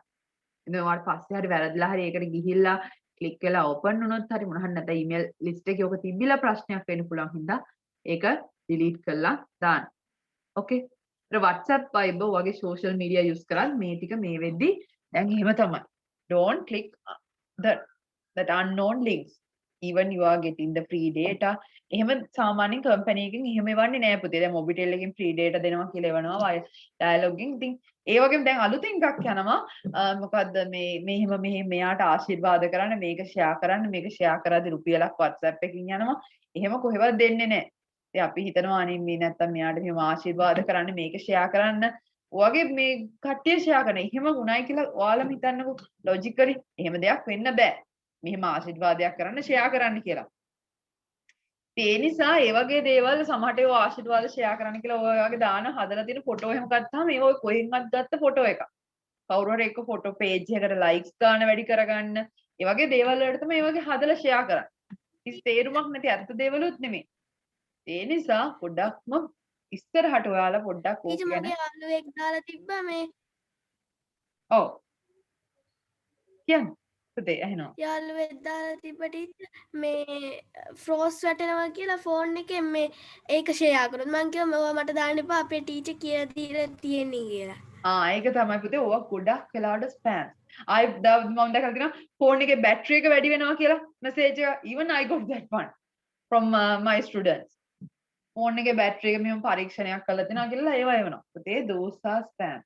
ඉතින් ඔයාලට පස්සේ හරි වැරදිලා හරි ඒකට ගිහිල්ලා ක්ලික් වෙලා ඕපන් වුණොත් හරි මොන හරි නැත්නම් ඊමේල් ලිස්ට් එකේ ඔක තිබිලා ප්‍රශ්නයක් වෙන්න පුළුවන් හින්දා ඒක ඩිලීට් කරලා දාන්න. ඕකේ. ඊට WhatsApp Viber වගේ social media use කරත් මේ ටික මේ වෙද්දි දැන් එහෙම තමයි. Don't click that unknown links. Even you are getting the free data. එහෙම සාමාන්‍යයෙන් කම්පැනි එකකින් එහෙම එවන්නේ නෑ පුතේ. දැන් මොබිටෙල් එකකින් free data දෙනවා කියලා එවනවා dialog එකකින්. ඉතින් ඒ වගේම දැන් අලුතින් එකක් යනවා. මොකද්ද මේ මෙයාට ආශිර්වාද කරන්න මේක share කරන්න මේක share කරද්දී රුපියලක් WhatsApp එකකින් යනවා. එහෙම කොහෙවත් දෙන්නේ නෑ. ඉතින් අපි හිතනවා අනේ මේ නැත්තම් මෙයාට මෙහෙම ආශිර්වාද කරන්න මේක share කරන්න. ඔයගේ මේ කට්ටිය share කරන. එහෙම වුණයි කියලා ඔයාලම හිතන්නකෝ logically එහෙම දෙයක් වෙන්න බෑ. මෙහෙම ආශිර්වාදයක් කරන්න ෂෙයා කරන්න කියලා. ඒ නිසා ඒ වගේ දේවල් සමහරට ඒව ආශිර්වාද ෂෙයා කරන්න කියලා ඔය වගේ දාන හදලා තියෙන ෆොටෝ එහෙම ගත්තාම ඒක ඔය කොහෙන්වත් ගත්ත ෆොටෝ එකක්. කවුරු හරි එක ෆොටෝ පේජ් එකකට ලයික්ස් ගන්න වැඩි කරගන්න. ඒ වගේ දේවල් වලට තමයි මේ වගේ හදලා ෂෙයා කරන්නේ. කිසි තේරුමක් නැති අර්ථ දේවලුත් නෙමෙයි. ඒ නිසා පොඩ්ඩක්ම ඉස්සරහට ඔයාලා පොඩ්ඩක් ඕක ටීචර් ගැන මගේ යාළුවෙක් දාලා තිබ්බා මේ ඔව් කියන්න පුතේ ඇහෙනවා. යාළුවෙක් දාලා තිබ්බ ටීචර් මේ ෆ්‍රෝස් වැටෙනවා කියලා ෆෝන් එකෙන් මේ ඒක ෂෙයා කරොත් මං කිව්වා ඔයා මට දාන්න එපා අපේ ටීචර් කියලා දීලා තියෙන්නේ කියලා. ඒක තමයි පුතේ ඕවා ගොඩක් වෙලාවට ස්පෑම්. මම දැකලා තියෙනවා ෆෝන් එකේ බැටරි එක වැඩි වෙනවා කියලා මැසේජ් එක. even I got that one from my students. Phone එකේ බැටරි එක මෙහෙම පරීක්ෂණයක් කරලා තියෙනවා කියලා ඒවා එවනවා. පුතේ those are spam.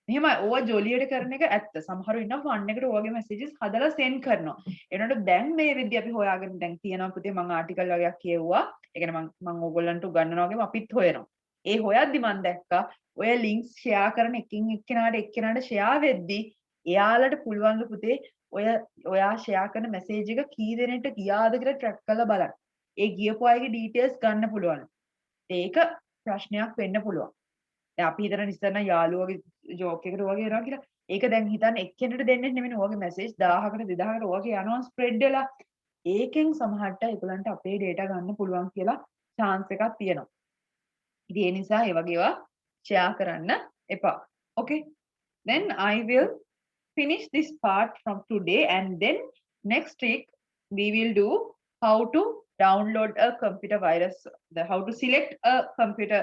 මෙහෙමයි ඕවා ජොලියට කරන එක ඇත්ත. සමහරව ඉන්නවා ෆන් එකට ඔයගේ මැසේජස් හදලා සෙන්ඩ් කරනවා. ඒනොට දැන් මේ විදිහ අපි හොයාගෙන දැන් තියෙනවා පුතේ මම ආටිකල් වගේක් කියවුවා. ඒ කියන්නේ මම ඕගොල්ලන්ට උගන්වනවා වගේම අපිත් හොයනවා. ඒ හොයද්දි මම දැක්කා ඔය ලින්ක්ස් ෂෙයා කරන එක්කෙනාට ෂෙයා වෙද්දි එයාලට පුළුවන් පුතේ ඔයා ෂෙයා කරන මැසේජ් එක කී දෙනෙක්ට ගියාද කියලා ට්‍රැක් කරලා බලන්න. ඒ ගියපු අයගේ ඩීටේල්ස් ගන්න පුළුවන්. ඒක ප්‍රශ්නයක් වෙන්න පුළුවන්. දැන් අපි හිතන ඉස්සර නම් යාළුවෝගේ ජෝක් එකකට වගේ එනවා කියලා. ඒක දැන් හිතන්න එක්කෙනෙකුට දෙන්නේ නෙමෙයි ඔයගේ මැසේජ් 1000කට 2000කට වගේ යනවා ස්ප්‍රෙඩ් වෙලා. ඒකෙන් සමහරට ඒගොල්ලන්ට අපේ data ගන්න පුළුවන් කියලා chance එකක් තියෙනවා. ඉතින් ඒ නිසා ඒ වගේ ඒවා share කරන්න එපා. Okay. Then I will finish this part from today and then next week we will do how to download a computer virus, how to select a computer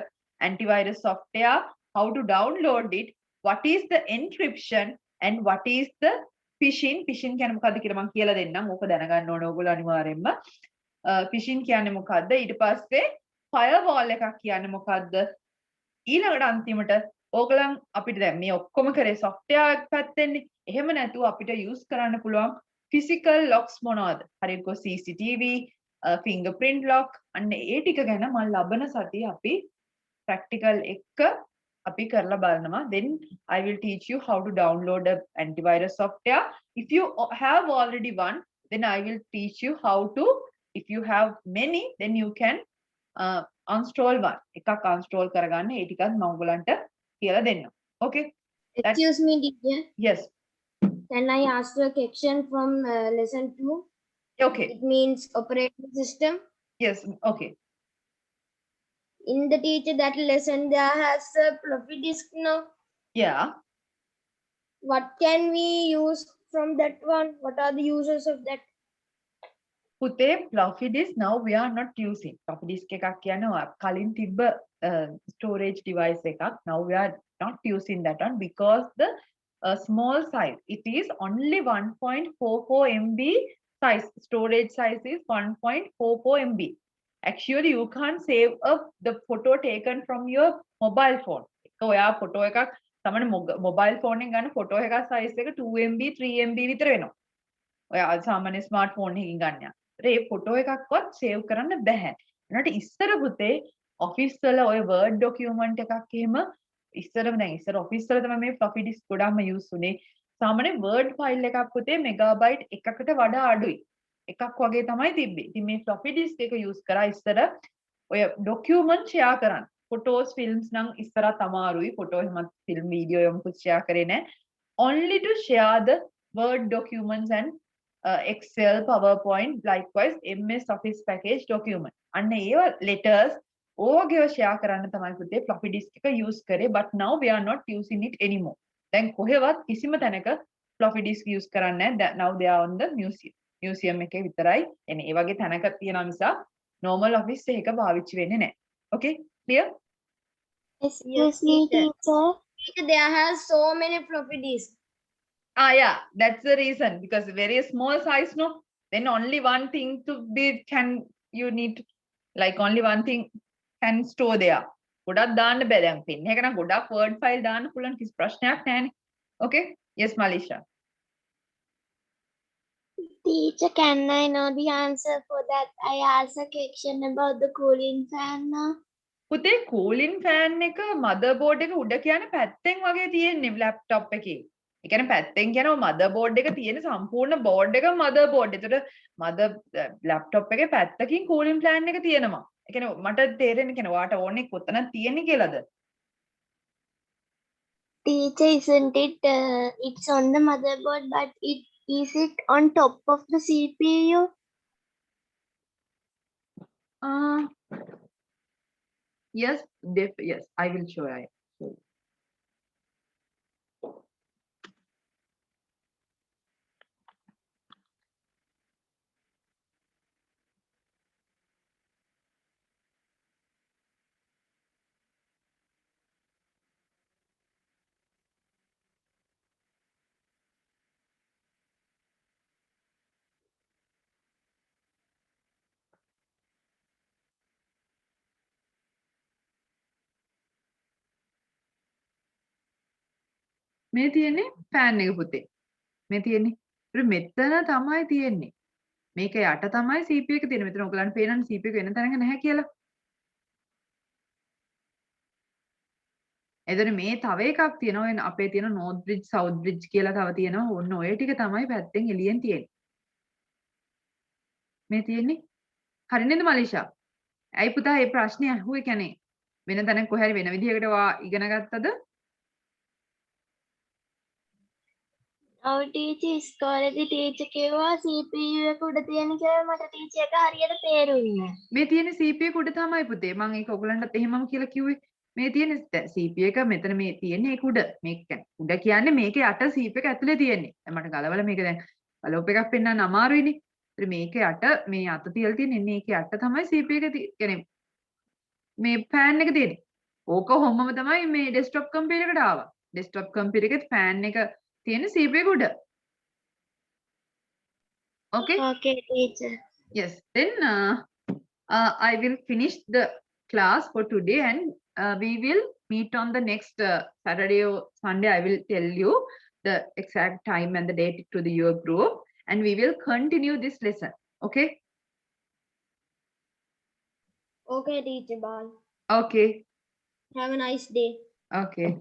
antivirus software, how to download it, what is the encryption and what is the phishing. Phishing කියන්නේ මොකද්ද කියලා මම කියලා දෙන්නම්. ඕක දැනගන්න ඕනේ ඕගොල්ලෝ අනිවාර්යෙන්ම. phishing කියන්නේ මොකද්ද? ඊට පස්සේ firewall එකක් කියන්නේ මොකද්ද? ඊළඟට අන්තිමට ඕගලන් අපිට දැන් මේ ඔක්කොම කරේ software එක පැත්තෙන්නේ. එහෙම නැතුව අපිට use කරන්න පුළුවන් physical locks මොනවද? හරියට CCTV, fingerprint lock අන්න ඒ ටික ගැන මම ලබන සතියේ අපි practical එක අපි කරලා බලනවා. Then I will teach you how to download a antivirus software. If you have already one, then I will teach you how to, if you have many, then you can uninstall one. එකක් uninstall කරගන්න ඒ ටිකත් මම ඔයගලන්ට කියලා දෙන්නම්. Okay? Excuse me, teacher. Yes. Can I ask you a question from lesson 2? Okay. It means operating system. Yes. Okay. In the teacher that lesson there has a floppy disk now. Yeah. What can we use from that one? What are the uses of that? පුතේ floppy disk now we are not using. Floppy disk එකක් කියන්නේ කලින් තිබ්බ storage device එකක්. Now we are not using that one because the small size. It is only 1.44 MB size. Storage size is 1.44 MB. Actually, you can't save up the photo taken from your mobile phone. ඔයා photo එකක් තමයි mobile phone එකෙන් ගන්න photo එකක් size එක 2 MB 3 MB විතර වෙනවා. ඔයා සාමාන්‍ය smartphone එකකින් ගන්න. ඒ photo එකක්වත් save කරන්න බෑ. ඒනට ඉස්සර පුතේ office වල ඔය word document එකක් එහෙම ඉස්සර office වල තමයි මේ floppy disk ගොඩක්ම use උනේ. සාමාන්‍ය word file එකක් පුතේ megabyte එකකට වඩා අඩුයි. එකක් වගේ තමයි තිබ්බේ. ඉතින් මේ floppy disk එක use කරා ඉස්සර ඔය document share කරන්න. photos films නම් ඉස්සරත් අමාරුයි. photo එහෙමත් film video යමුකුත් share කරේ නැහැ. Only to share the word documents and Excel, PowerPoint, likewise MS Office package document. And ඒවා letters ඕවගේ share කරන්න තමයි පුතේ floppy disk එක use කරේ, but now we are not using it anymore. දැන් කොහෙවත් කිසිම තැනක floppy disk use කරන්නේ නැහැ. Now they are on the museum එකේ විතරයි. එනේ ඒ වගේ තැනක තියෙන නිසා normal office එකක පාවිච්චි වෙන්නේ නැහැ. Okay, clear? Excuse me, teacher. There has so many floppy disks. Yeah, that's the reason, because very small size, no, then only one thing to be you need to, like only one thing can store there. ගොඩක් දාන්න බෑ දැන් pin එක නම් ගොඩක් word file දාන්න පුළුවන් කිසි ප්‍රශ්නයක් නැහැනේ. Okay, yes Malisha. Teacher, can I know the answer for that? I asked a question about the cooling fan now. පුතේ cooling fan එක motherboard එක උඩ කියන්නේ පැත්තෙන් වගේ තියෙන්නේ laptop එකේ. ඒ කියන්නේ පැත්තෙන් කියනවා motherboard එක තියෙන සම්පූර්ණ board එක motherboard. ඒතර mother laptop එකේ පැත්තකින් cooling fan එක තියෙනවා. ඒ කියන්නේ මට තේරෙන්නේ කියන්නේ ඔයාට ඕනේ කොතනද තියෙන්නේ කියලාද? Teacher, isn't it? It's on the motherboard, but is it on top of the CPU? Yes, yes, I will show you. මේ තියෙන්නේ fan එක පුතේ. මේ තියෙන්නේ. ඒක මෙතන තමයි තියෙන්නේ. මේක යට තමයි CPU එක තියෙන්නේ. මෙතන ඔයගලන්ට පේනන්නේ CPU එක වෙන තැනක නැහැ කියලා. එතන මේ තව එකක් තියෙනවා. ඔය අපේ තියෙන North Bridge, South Bridge කියලා තව තියෙනවා. ඔන්න ඔය ටික තමයි පැත්තෙන් එළියෙන් තියෙන්නේ. මේ තියෙන්නේ. හරි නේද මලීෂා? ඇයි පුතා මේ ප්‍රශ්නේ අහුවේ කියන්නේ? වෙන තැනක කොහේ හරි වෙන විදිහකට ඔයා ඉගෙන ගත්තද? Our teacher ඉස්කෝලේදී teacher කිව්වා CPU එක උඩ තියෙන කියලා මට teacher එක හරියට තේරුන්නේ නැහැ. මේ තියෙන CPU එක උඩ තමයි පුතේ. මම ඒක ඔයගලන්ටත් එහෙමම කියලා කිව්වේ. මේ තියෙන CPU එක මෙතන මේ තියෙන්නේ ඒක උඩ. මේක උඩ කියන්නේ මේකේ යට CPU එක ඇතුලේ තියෙන්නේ. දැන් මට ගලවලා මේක දැන් ගලවප එකක් පෙන්වන්න අමාරුයිනේ. ඉතින් මේක යට මේ අත තියලා තියෙන්නේ මේක යට තමයි CPU එක කියන්නේ මේ fan එක තියෙන්නේ. ඕක කොහොමම තමයි මේ desktop computer එකට ආවා. desktop computer එකේ fan එක තියෙන CPU එක උඩ. Okay? Okay, teacher. Yes, then I will finish the class for today, and we will meet on the next Saturday or Sunday. I will tell you the exact time and the date to your group, and we will continue this lesson. Okay? Okay, teacher, bye. Okay. Have a nice day. Okay.